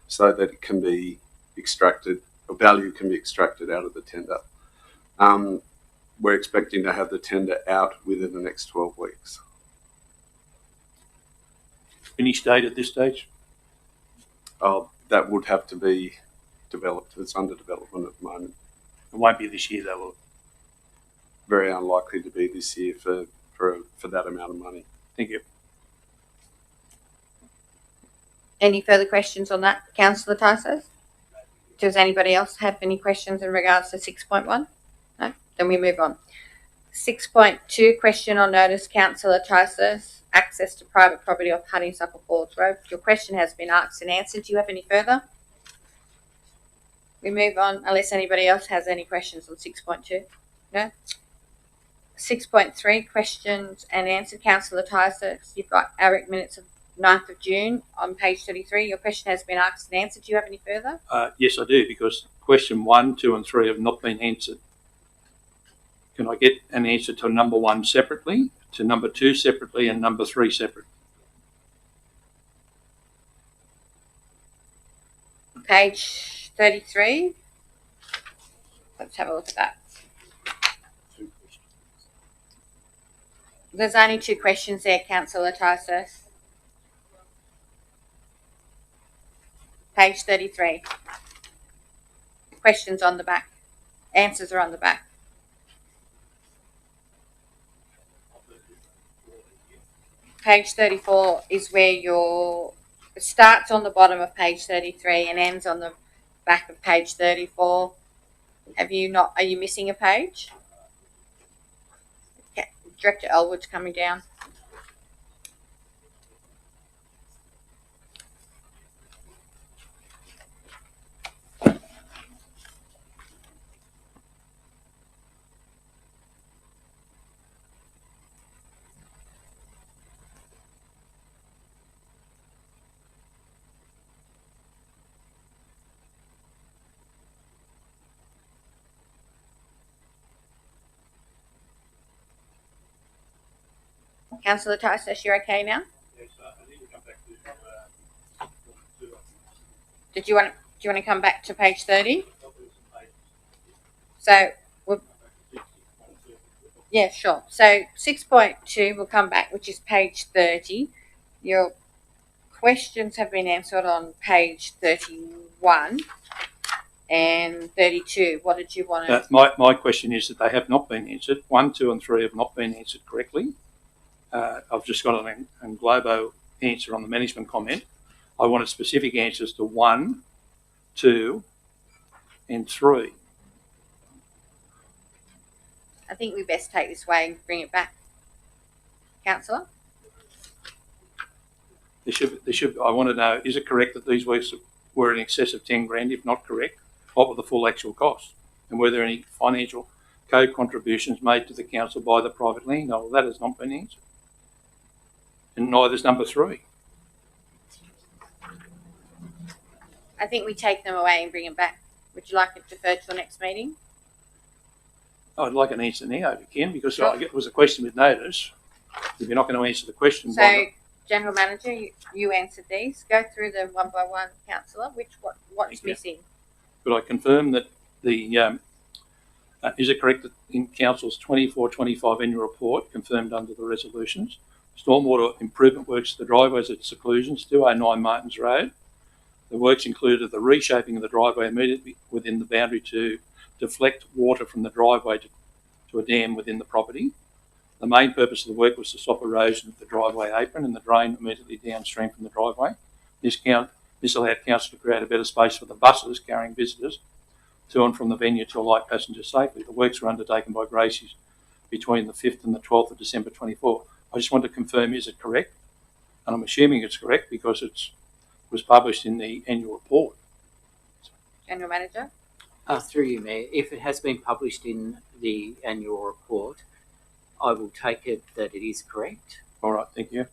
[SPEAKER 9] so that it can be extracted, or value can be extracted out of the tender. We're expecting to have the tender out within the next 12 weeks.
[SPEAKER 8] Finish date at this stage?
[SPEAKER 9] That would have to be developed. It's under development at the moment.
[SPEAKER 8] It won't be this year, though, will it?
[SPEAKER 9] Very unlikely to be this year for that amount of money.
[SPEAKER 8] Thank you.
[SPEAKER 1] Any further questions on that, Councillor Tysus? Does anybody else have any questions in regards to 6.1? No? Then we move on. 6.2, question on notice, Councillor Tysus. Access to private property off Honeysuckle Falls Road. Your question has been asked and answered. Do you have any further? We move on unless anybody else has any questions on 6.2. No? 6.3, questions and answered. Councillor Tysus, you've got ARIC minutes of 9th of June on page 33. Your question has been asked and answered. Do you have any further?
[SPEAKER 8] Yes, I do, because question 1, 2 and 3 have not been answered. Can I get an answer to number 1 separately, to number 2 separately, and number 3 separate?
[SPEAKER 1] Page 33. Let's have a look at that. There's only 2 questions there, Councillor Tysus. Page 33. Questions on the back. Answers are on the back. Page 34 is where it starts on the bottom of page 33 and ends on the back of page 34. Are you missing a page? Okay. Director Elwood's coming down. Councillor Tysus, you're okay now?
[SPEAKER 8] Yes, I need to come back to
[SPEAKER 1] Do you want to come back to page 30? So Yeah, sure. So 6.2, we'll come back, which is page 30. Your questions have been answered on page 31 and 32. What did you want to?
[SPEAKER 8] My question is that they have not been answered. 1, 2, and 3 have not been answered correctly. I've just got an Globo answer on the management comment. I wanted specific answers to 1, 2, and 3.
[SPEAKER 1] I think we best take this away and bring it back. Councillor?
[SPEAKER 8] There should. I want to know: is it correct that these works were in excess of 10 grand? If not correct, what were the full actual costs? And were there any financial co-contributions made to the council by the private landowner? That has not been answered, and neither is number 3.
[SPEAKER 1] I think we take them away and bring them back. Would you like it deferred till next meeting?
[SPEAKER 8] I'd like an answer now if you can, because it was a question with notice. If you're not going to answer the question,
[SPEAKER 1] So, General Manager, you answered these. Go through them one by one, Councillor. What's missing?
[SPEAKER 8] Could I confirm that is it correct that in Council's 24-25 annual report, confirmed under the resolutions, stormwater improvement works to the driveways at Seclusions, 209 Martins Road. The works included the reshaping of the driveway immediately within the boundary to deflect water from the driveway to a dam within the property. The main purpose of the work was to stop erosion of the driveway apron and the drain immediately downstream from the driveway. This allowed council to create a better space for the buses carrying visitors to and from the venue to alight passengers safely. The works were undertaken by Gracie's between the 5th and the 12th of December 24. I just want to confirm, is it correct? And I'm assuming it's correct because it was published in the annual report.
[SPEAKER 1] General Manager?
[SPEAKER 7] Through you, Mayor, if it has been published in the annual report, I will take it that it is correct.
[SPEAKER 8] All right, thank you.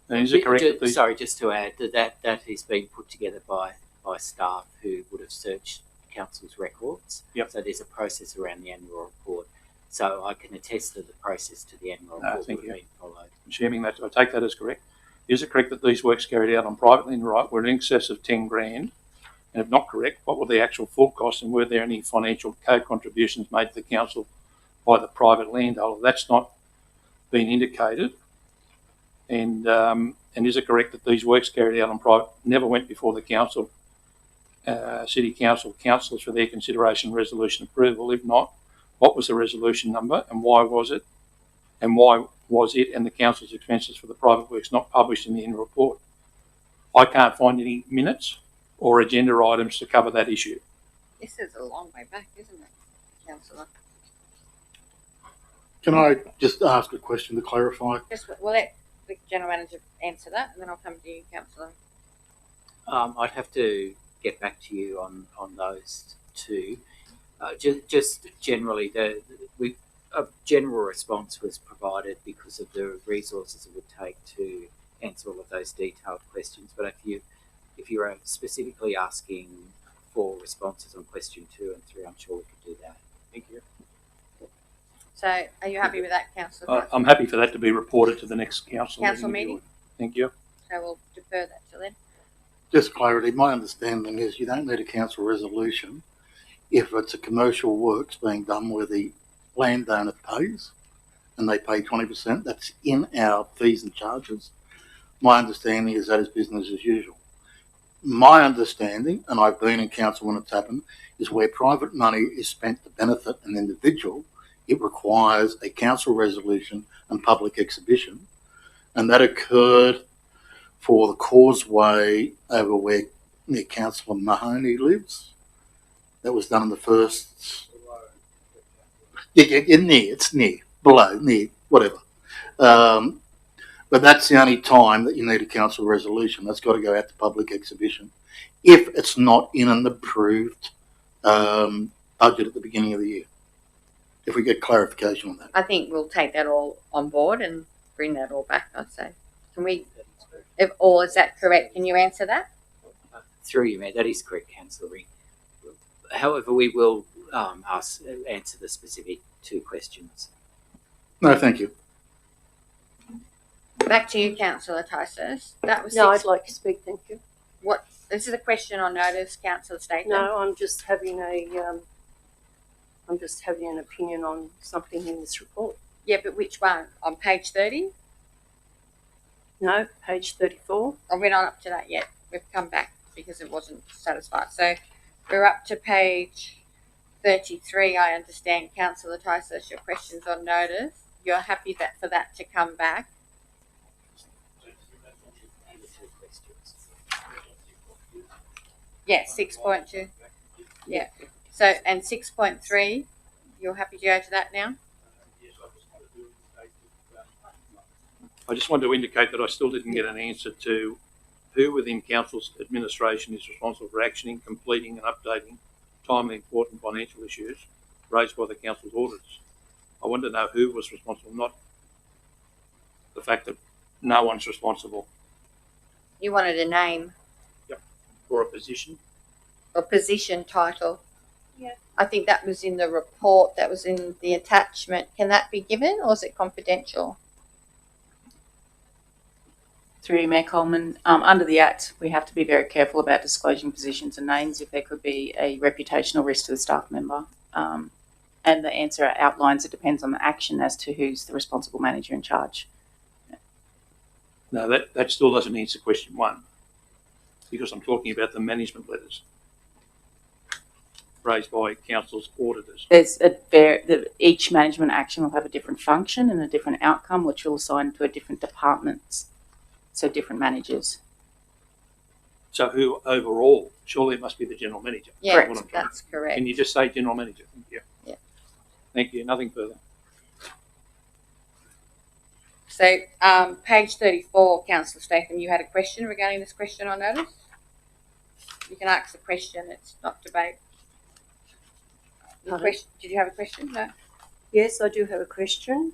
[SPEAKER 8] And is it correct that
[SPEAKER 7] Sorry, just to add that is being put together by staff who would have searched council's records.
[SPEAKER 8] Yep.
[SPEAKER 7] So there's a process around the annual report. So I can attest to the process to the annual report
[SPEAKER 8] thank you.
[SPEAKER 7] being followed.
[SPEAKER 8] Assuming that, I take that as correct. Is it correct that these works carried out on private land right were in excess of 10 grand? And if not correct, what were the actual full costs, and were there any financial co-contributions made to the council by the private landowner? That's not been indicated. And is it correct that these works carried out on private never went before the council, city council, councillors for their consideration, resolution approval? If not, what was the resolution number and why was it? And why was it and the council's expenses for the private works not published in the annual report? I can't find any minutes or agenda items to cover that issue.
[SPEAKER 1] This is a long way back, isn't it, Councillor?
[SPEAKER 4] Can I just ask a question to clarify?
[SPEAKER 1] We'll let the General Manager answer that, and then I'll come to you, Councillor.
[SPEAKER 7] I'd have to get back to you on those two. Just generally, a general response was provided because of the resources it would take to answer all of those detailed questions. But if you are specifically asking for responses on question 2 and 3, I'm sure we could do that.
[SPEAKER 8] Thank you.
[SPEAKER 1] So, are you happy with that, Councillor?
[SPEAKER 8] I'm happy for that to be reported to the next council
[SPEAKER 1] meeting.
[SPEAKER 8] Thank you.
[SPEAKER 1] So we'll defer that till then.
[SPEAKER 4] Just clarity, my understanding is you don't need a council resolution if it's a commercial works being done where the landowner pays and they pay 20%. That's in our fees and charges. My understanding is that is business as usual. My understanding, and I've been in council when it's happened, is where private money is spent to benefit an individual, it requires a council resolution and public exhibition. And that occurred for the causeway over where near Councillor Mahoney lives. That was done in the first... It's near, below, near, whatever. But that's the only time that you need a council resolution. That's got to go out to public exhibition if it's not in an approved budget at the beginning of the year. If we get clarification on that.
[SPEAKER 1] I think we'll take that all on board and bring that all back, I'd say. Can we, is that correct? Can you answer that?
[SPEAKER 7] Through you, Mayor, that is correct, Councillor. However, we will answer the specific 2 questions.
[SPEAKER 4] No, thank you.
[SPEAKER 1] Back to you, Councillor Tysus. That was
[SPEAKER 6] No, I'd like to speak, thank you.
[SPEAKER 1] This is a question on notice, Councillor Statham.
[SPEAKER 6] No, I'm just having an opinion on something in this report.
[SPEAKER 1] Yeah, but which one? On page 30?
[SPEAKER 6] No, page 34.
[SPEAKER 1] Oh, we're not up to that yet. We've come back because it wasn't satisfied. So we're up to page 33. I understand, Councillor Tysus, your questions on notice. You're happy for that to come back? Yeah, 6.2. Yeah. So, and 6.3, you're happy to go to that now?
[SPEAKER 8] I just wanted to indicate that I still didn't get an answer to who within council's administration is responsible for actioning, completing and updating timely important financial issues raised by the council's auditors. I want to know who was responsible, not the fact that no one's responsible
[SPEAKER 1] You wanted a name
[SPEAKER 8] for a position.
[SPEAKER 1] or position title.
[SPEAKER 13] Yeah.
[SPEAKER 1] I think that was in the report, that was in the attachment. Can that be given or is it confidential?
[SPEAKER 2] Through you, Mayor Coleman, under the Act, we have to be very careful about disclosing positions and names if there could be a reputational risk to the staff member. And the answer outlines it depends on the action as to who's the responsible manager in charge.
[SPEAKER 8] No, that still doesn't answer question one, because I'm talking about the management letters raised by council's auditors.
[SPEAKER 2] There's each management action will have a different function and a different outcome, which will assign to a different departments, so different managers.
[SPEAKER 8] So who overall? Surely it must be the general manager.
[SPEAKER 1] Yeah,
[SPEAKER 2] Correct.
[SPEAKER 1] that's correct.
[SPEAKER 8] Can you just say general manager? Thank you.
[SPEAKER 1] Yeah.
[SPEAKER 8] Thank you. Nothing further.
[SPEAKER 1] So, page 34, Councillor Statham, you had a question regarding this question on notice? You can ask the question, it's not debate. Did you have a question? No?
[SPEAKER 6] Yes, I do have a question.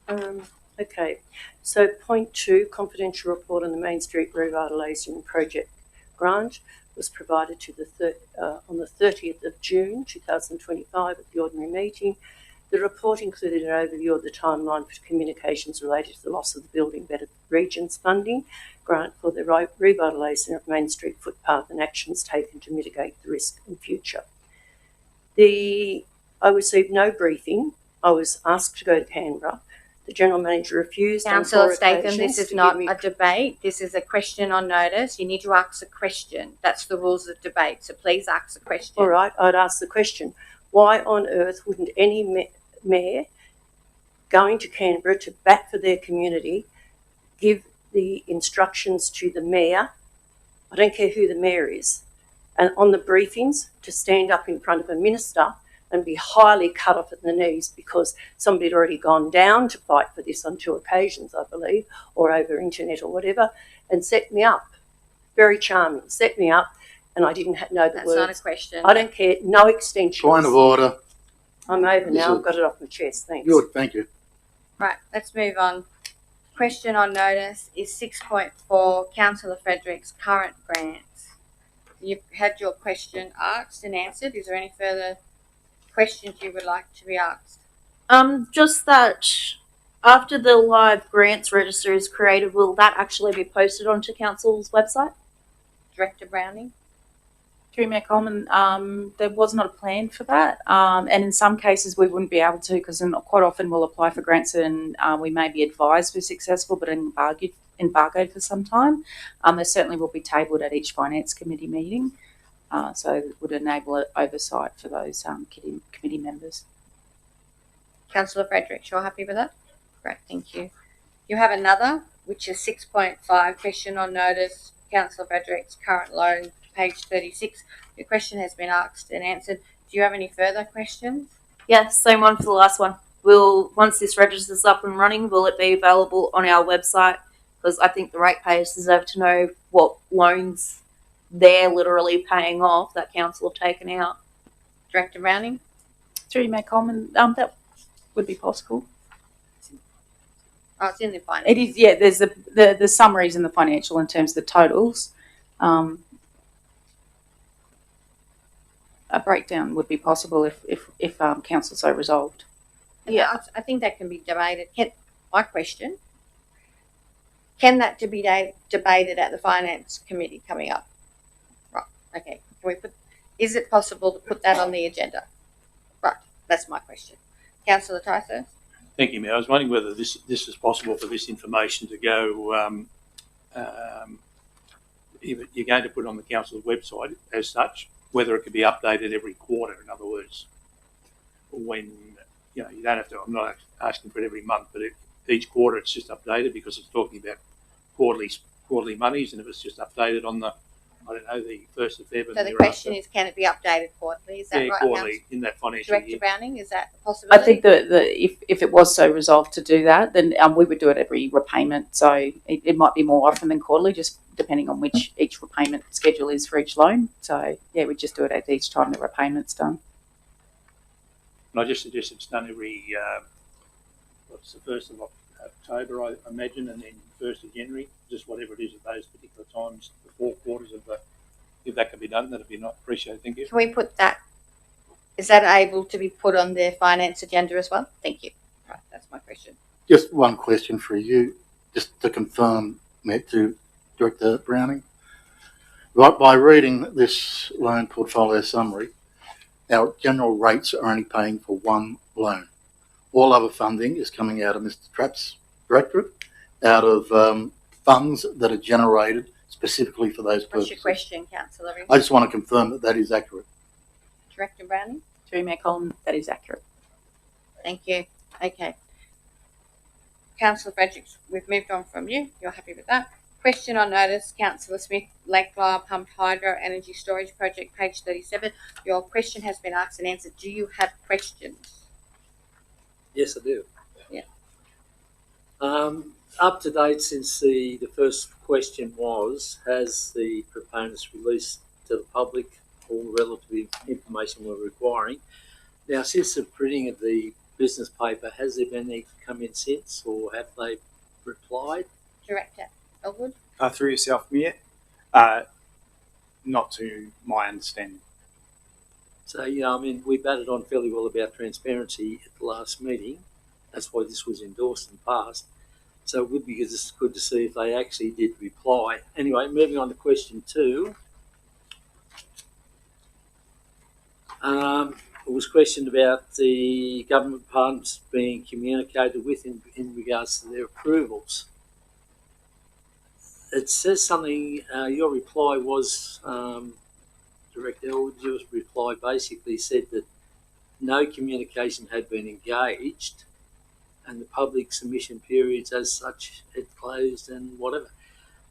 [SPEAKER 6] Okay, so point 2, confidential report on the Main Street Revitalisation Project grant was provided to on the 30th of June 2025 at the ordinary meeting. The report included an overview of the timeline for communications related to the loss of the Building Better Regions funding grant for the revitalisation of Main Street footpath and actions taken to mitigate the risk in future. I received no briefing. I was asked to go to Canberra. The General Manager refused.
[SPEAKER 1] Councillor Statham, this is not a debate. This is a question on notice. You need to ask a question. That's the rules of debate. So please ask the question.
[SPEAKER 6] All right, I'd ask the question. Why on earth wouldn't any mayor going to Canberra to bat for their community give the instructions to the mayor? I don't care who the mayor is. And on the briefings, to stand up in front of a minister and be highly cut off at the knees because somebody had already gone down to fight for this on 2 occasions, I believe, or over internet or whatever, and set me up. Very charming. Set me up, and I didn't know the
[SPEAKER 1] That's
[SPEAKER 6] words.
[SPEAKER 1] not a question.
[SPEAKER 6] I don't care. No extensions.
[SPEAKER 4] Point of order.
[SPEAKER 6] I'm over now. I've got it off my chest. Thanks.
[SPEAKER 4] Good, thank you.
[SPEAKER 1] Right, let's move on. Question on notice is 6.4, Councillor Frederick's current grants. You've had your question asked and answered. Is there any further questions you would like to be asked?
[SPEAKER 13] Just that after the live grants register is created, will that actually be posted onto council's website?
[SPEAKER 1] Director Browning?
[SPEAKER 2] Through Mayor Coleman, there was not a plan for that, and in some cases we wouldn't be able to because quite often we'll apply for grants and we may be advised we're successful but embargoed for some time. There certainly will be tabled at each Finance Committee meeting, so it would enable oversight for those committee members.
[SPEAKER 1] Councillor Frederick, you're happy with that? Great, thank you. You have another, which is 6.5, question on notice, Councillor Frederick's current loan, page 36. Your question has been asked and answered. Do you have any further questions?
[SPEAKER 13] Yes, same one for the last one. Once this register's up and running, will it be available on our website? Because I think the ratepayers deserve to know what loans they're literally paying off that council have taken out.
[SPEAKER 1] Director Browning?
[SPEAKER 2] Through Mayor Coleman, that would be possible.
[SPEAKER 1] Oh, it's in the finance.
[SPEAKER 2] It is, yeah. There's the summaries in the financial in terms of the totals. A breakdown would be possible if council so resolved.
[SPEAKER 1] Yeah, I think that can be debated. My question: can that be debated at the Finance Committee coming up? Right. Okay. Is it possible to put that on the agenda? Right. That's my question. Councillor Tyson?
[SPEAKER 8] Thank you, Mayor. I was wondering whether this is possible for this information to go. If you're going to put it on the council's website as such, whether it could be updated every quarter. In other words, when you don't have to. I'm not asking for it every month, but each quarter it's just updated because it's talking about quarterly monies, and if it's just updated on the, I don't know, the 1st of February.
[SPEAKER 1] So the question is, can it be updated quarterly? Is that right,
[SPEAKER 8] quarterly
[SPEAKER 1] Councillor?
[SPEAKER 8] in that financial
[SPEAKER 1] Director
[SPEAKER 8] year.
[SPEAKER 1] Browning, is that a
[SPEAKER 2] I
[SPEAKER 1] possibility?
[SPEAKER 2] think if it was so resolved to do that, then we would do it every repayment. So it might be more often than quarterly, just depending on which each repayment schedule is for each loan. So yeah, we just do it at each time the repayment's done.
[SPEAKER 8] And I just suggest it's done every, what's the 1st of October, I imagine, and then 1st of January, just whatever it is at those particular times, the 4 quarters of the, if that can be done, that'd be not appreciated. Thank you.
[SPEAKER 1] Can we put that, is that able to be put on the finance agenda as well? Thank you. Right, that's my question.
[SPEAKER 4] Just one question for you, just to confirm, Matt, to Director Browning. Right, by reading this loan portfolio summary, our general rates are only paying for one loan. All other funding is coming out of Mr. Trapp's directorate, out of funds that are generated specifically for those purposes.
[SPEAKER 1] What's your question, Councillor?
[SPEAKER 4] I just want to confirm that that is accurate.
[SPEAKER 1] Director Browning?
[SPEAKER 2] Through Mayor Coleman, that is accurate.
[SPEAKER 1] Thank you. Okay. Councillor Fredericks, we've moved on from you. You're happy with that? Question on notice, Councillor Smith, Lithgow pumped hydro energy storage project, page 37. Your question has been asked and answered. Do you have questions?
[SPEAKER 12] Yes, I do.
[SPEAKER 1] Yeah.
[SPEAKER 12] Up to date since the first question was, has the proponents released to the public all the relative information we're requiring? Now, since the printing of the business paper, has there been any come in since, or have they replied?
[SPEAKER 1] Director Elwood?
[SPEAKER 10] Through yourself, Mayor, not to my understanding.
[SPEAKER 12] So, I mean, we batted on fairly well about transparency at the last meeting. That's why this was endorsed and passed. So it would be just good to see if they actually did reply. Anyway, moving on to question 2. It was questioned about the government partners being communicated with in regards to their approvals. It says something, your reply was, Director Elwood, your reply basically said that no communication had been engaged and the public submission periods as such had closed and whatever.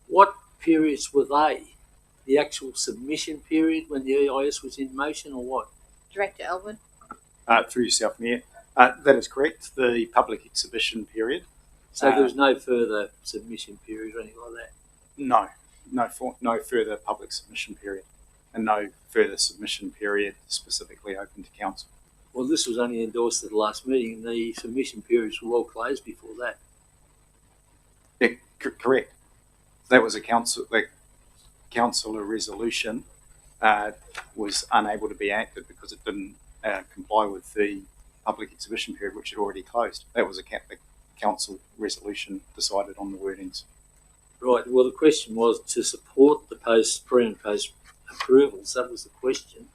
[SPEAKER 12] What periods were they? The actual submission period when the EIS was in motion, or what?
[SPEAKER 1] Director Elwood?
[SPEAKER 10] Through yourself, Mayor. That is correct, the public exhibition period.
[SPEAKER 12] So there was no further submission period or anything like that?
[SPEAKER 10] No further public submission period, and no further submission period specifically open to council.
[SPEAKER 12] Well, this was only endorsed at the last meeting, and the submission periods were all closed before that.
[SPEAKER 10] Yeah, correct. That was a councillor resolution was unable to be acted because it didn't comply with the public exhibition period, which had already closed. That was a council resolution decided on the wordings.
[SPEAKER 12] Right. Well, the question was to support the pre and post approvals. That was the question.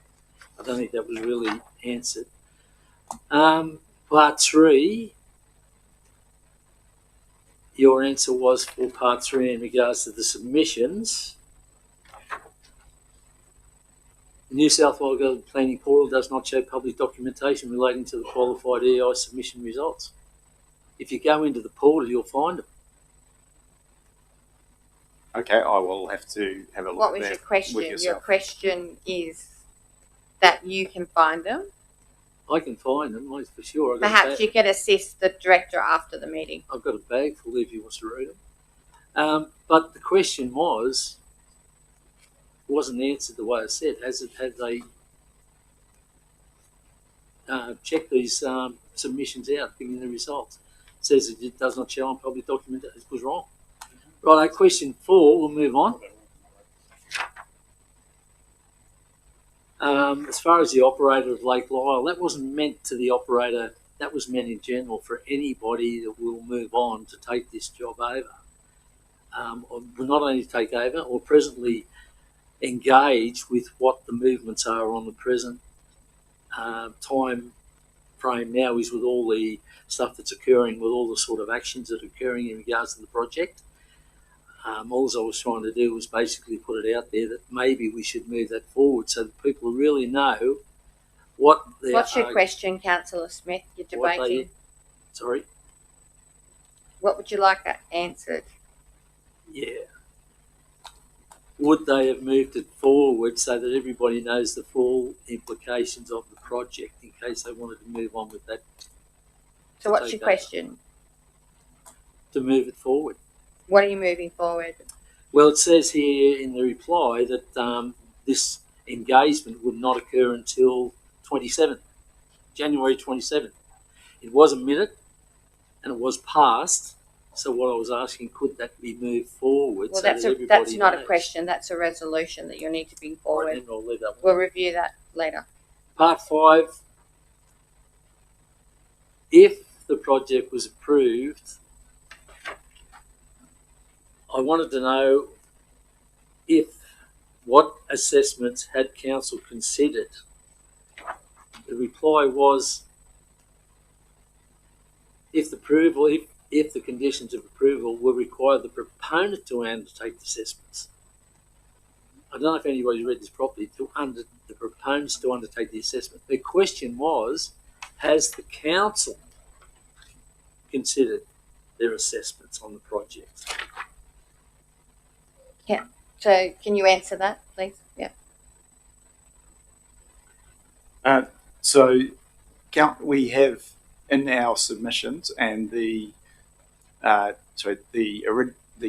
[SPEAKER 12] I don't think that was really answered. Part 3, your answer was for part 3 in regards to the submissions. The New South Wales Government Planning Portal does not show public documentation relating to the qualified EI submission results. If you go into the portal, you'll find them.
[SPEAKER 10] Okay, I will have to have a look
[SPEAKER 1] What
[SPEAKER 10] at
[SPEAKER 1] was
[SPEAKER 10] that
[SPEAKER 1] your question?
[SPEAKER 10] with yourself.
[SPEAKER 1] Your question is that you can find them.
[SPEAKER 12] I can find them, for sure.
[SPEAKER 1] Perhaps you could assist the director after the meeting.
[SPEAKER 12] I've got a bag full if he wants to read them. But the question was, it wasn't answered the way I said. Have they checked these submissions out, giving the results? It says it does not show on public document. It was wrong. Right, question 4, we'll move on. As far as the operator of Lake Lyell, that wasn't meant to the operator, that was meant in general for anybody that will move on to take this job over. Or not only take over, or presently engage with what the movements are on the present time frame now is with all the stuff that's occurring, with all the sort of actions that are occurring in regards to the project. All I was trying to do was basically put it out there that maybe we should move that forward so that people really know what their
[SPEAKER 1] What's your question, Councillor Smith? You're
[SPEAKER 12] what
[SPEAKER 1] debating.
[SPEAKER 12] they, sorry,
[SPEAKER 1] What would you like answered?
[SPEAKER 12] yeah. Would they have moved it forward so that everybody knows the full implications of the project in case they wanted to move on with that?
[SPEAKER 1] So what's your question?
[SPEAKER 12] To move it forward.
[SPEAKER 1] What are you moving forward?
[SPEAKER 12] Well, it says here in the reply that this engagement would not occur until 27th, January 27th. It was a minute and it was passed. So what I was asking, could that be moved forward?
[SPEAKER 1] Well,
[SPEAKER 12] so
[SPEAKER 1] that's not
[SPEAKER 12] knows?
[SPEAKER 1] a question. That's a resolution that you'll need to bring forward.
[SPEAKER 12] Right, then I'll leave that one.
[SPEAKER 1] We'll review that later.
[SPEAKER 12] Part 5, if the project was approved, I wanted to know what assessments had council considered. The reply was, if the conditions of approval will require the proponent to undertake the assessments. I don't know if anybody's read this properly, the proponents to undertake the assessment. The question was, has the council considered their assessments on the project?
[SPEAKER 1] So can you answer that, please? Yeah.
[SPEAKER 10] So we have in our submissions and the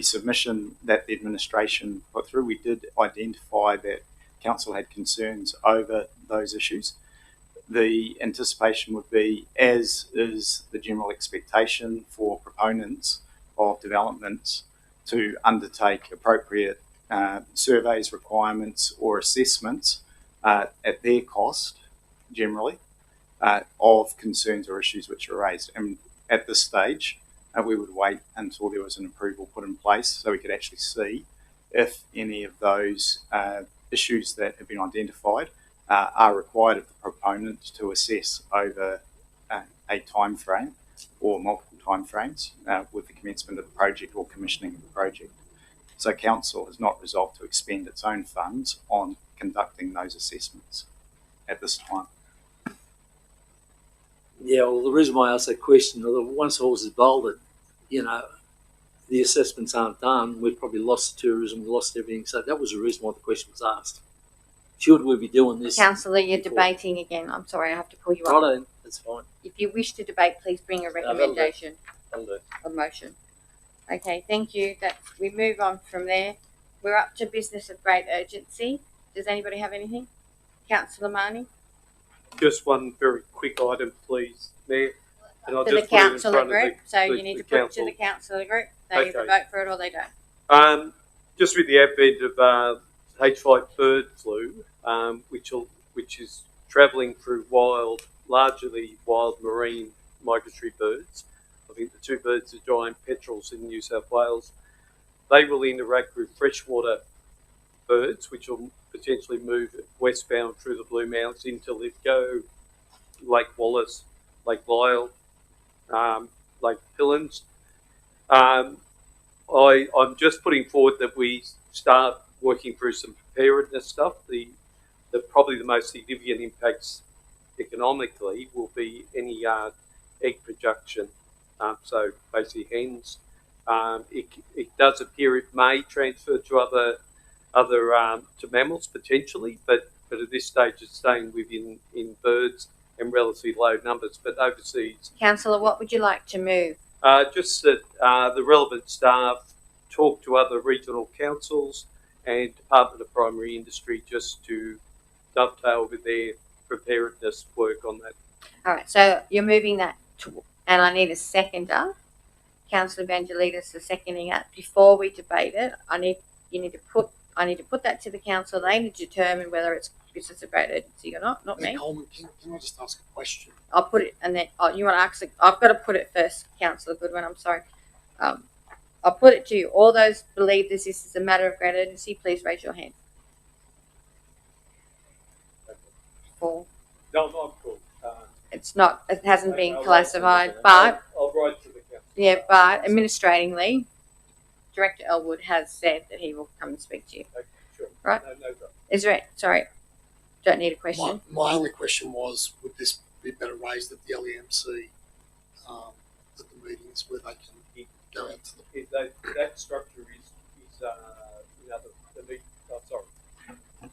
[SPEAKER 10] submission that the administration put through, we did identify that council had concerns over those issues. The anticipation would be, as is the general expectation for proponents of developments, to undertake appropriate surveys, requirements or assessments at their cost, generally, of concerns or issues which are raised. And at this stage, we would wait until there was an approval put in place so we could actually see if any of those issues that have been identified are required of the proponent to assess over a time frame or multiple time frames with the commencement of the project or commissioning of the project. So council has not resolved to expend its own funds on conducting those assessments at this time.
[SPEAKER 12] Yeah, well, the reason why I asked that question, once horse is bolted, the assessments aren't done, we've probably lost tourism, we lost everything. So that was the reason why the question was asked. Should we be doing this?
[SPEAKER 1] Councillor, you're debating again. I'm sorry, I have to pull you up.
[SPEAKER 12] Righto, that's fine.
[SPEAKER 1] If you wish to debate, please bring a recommendation or motion. Okay, thank you. We move on from there. We're up to business of great urgency. Does anybody have anything? Councillor Marnie?
[SPEAKER 5] Just one very quick item, please, Mayor. And I'll
[SPEAKER 1] To the
[SPEAKER 5] just put it in
[SPEAKER 1] councillor
[SPEAKER 5] front of
[SPEAKER 1] group. So you need to put it to
[SPEAKER 5] council.
[SPEAKER 1] the councillor group. They either
[SPEAKER 5] Okay.
[SPEAKER 1] vote for it or they don't.
[SPEAKER 5] Just with the advent of H5 bird flu, which is travelling through largely wild marine migratory birds. I think the two birds are giant petrels in New South Wales. They will interact with freshwater birds, which will potentially move westbound through the Blue Mountains into Lithgow, Lake Wallace, Lake Lyell, Lake Pillins. I'm just putting forward that we start working through some preparedness stuff. Probably the most significant impacts economically will be any egg production. So basically hens. It does appear it may transfer to other to mammals potentially, but at this stage it's staying within birds and relatively low numbers. But overseas,
[SPEAKER 1] Councillor, what would you like to move?
[SPEAKER 5] just that the relevant staff talk to other regional councils and Department of Primary Industry just to dovetail with their preparedness work on that.
[SPEAKER 1] All right, so you're moving that and I need a seconder. Councillor Evangelides is seconding it. Before we debate it, I need to put that to the council. They need to determine whether it's business of great urgency or not me.
[SPEAKER 3] Coleman, can I just ask a question?
[SPEAKER 1] I'll put it, and then you want to ask. I've got to put it first, Councillor Goodwin. I'm sorry. I'll put it to you. All those believe this is a matter of great urgency, please raise your hand. 4.
[SPEAKER 5] No, not cool.
[SPEAKER 1] It's not, it hasn't been classified, but,
[SPEAKER 5] I'll write to the council.
[SPEAKER 1] yeah, but administratingly, Director Elwood has said that he will come and speak to you.
[SPEAKER 5] Okay, sure.
[SPEAKER 1] Right.
[SPEAKER 5] No problem.
[SPEAKER 1] Is there, sorry, don't need a question.
[SPEAKER 3] My only question was, would this be better raised at the LEMC, at the meetings where they can go out to the
[SPEAKER 5] That structure is another.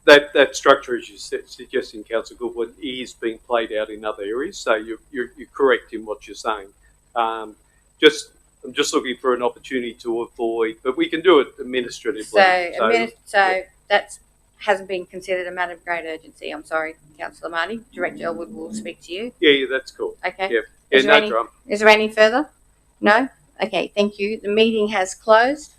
[SPEAKER 5] That structure, as you said, suggesting, Councillor Goodwin, is being played out in other areas. So you're correct in what you're saying. I'm just looking for an opportunity to avoid, but we can do it administratively.
[SPEAKER 1] So that hasn't been considered a matter of great urgency. I'm sorry, Councillor Marty. Director Elwood will speak to you.
[SPEAKER 5] Yeah, that's cool.
[SPEAKER 1] Okay.
[SPEAKER 5] Yeah,
[SPEAKER 1] Is there
[SPEAKER 5] no
[SPEAKER 1] any-
[SPEAKER 5] drum.
[SPEAKER 1] Is there any further? No? Okay, thank you. The meeting has closed.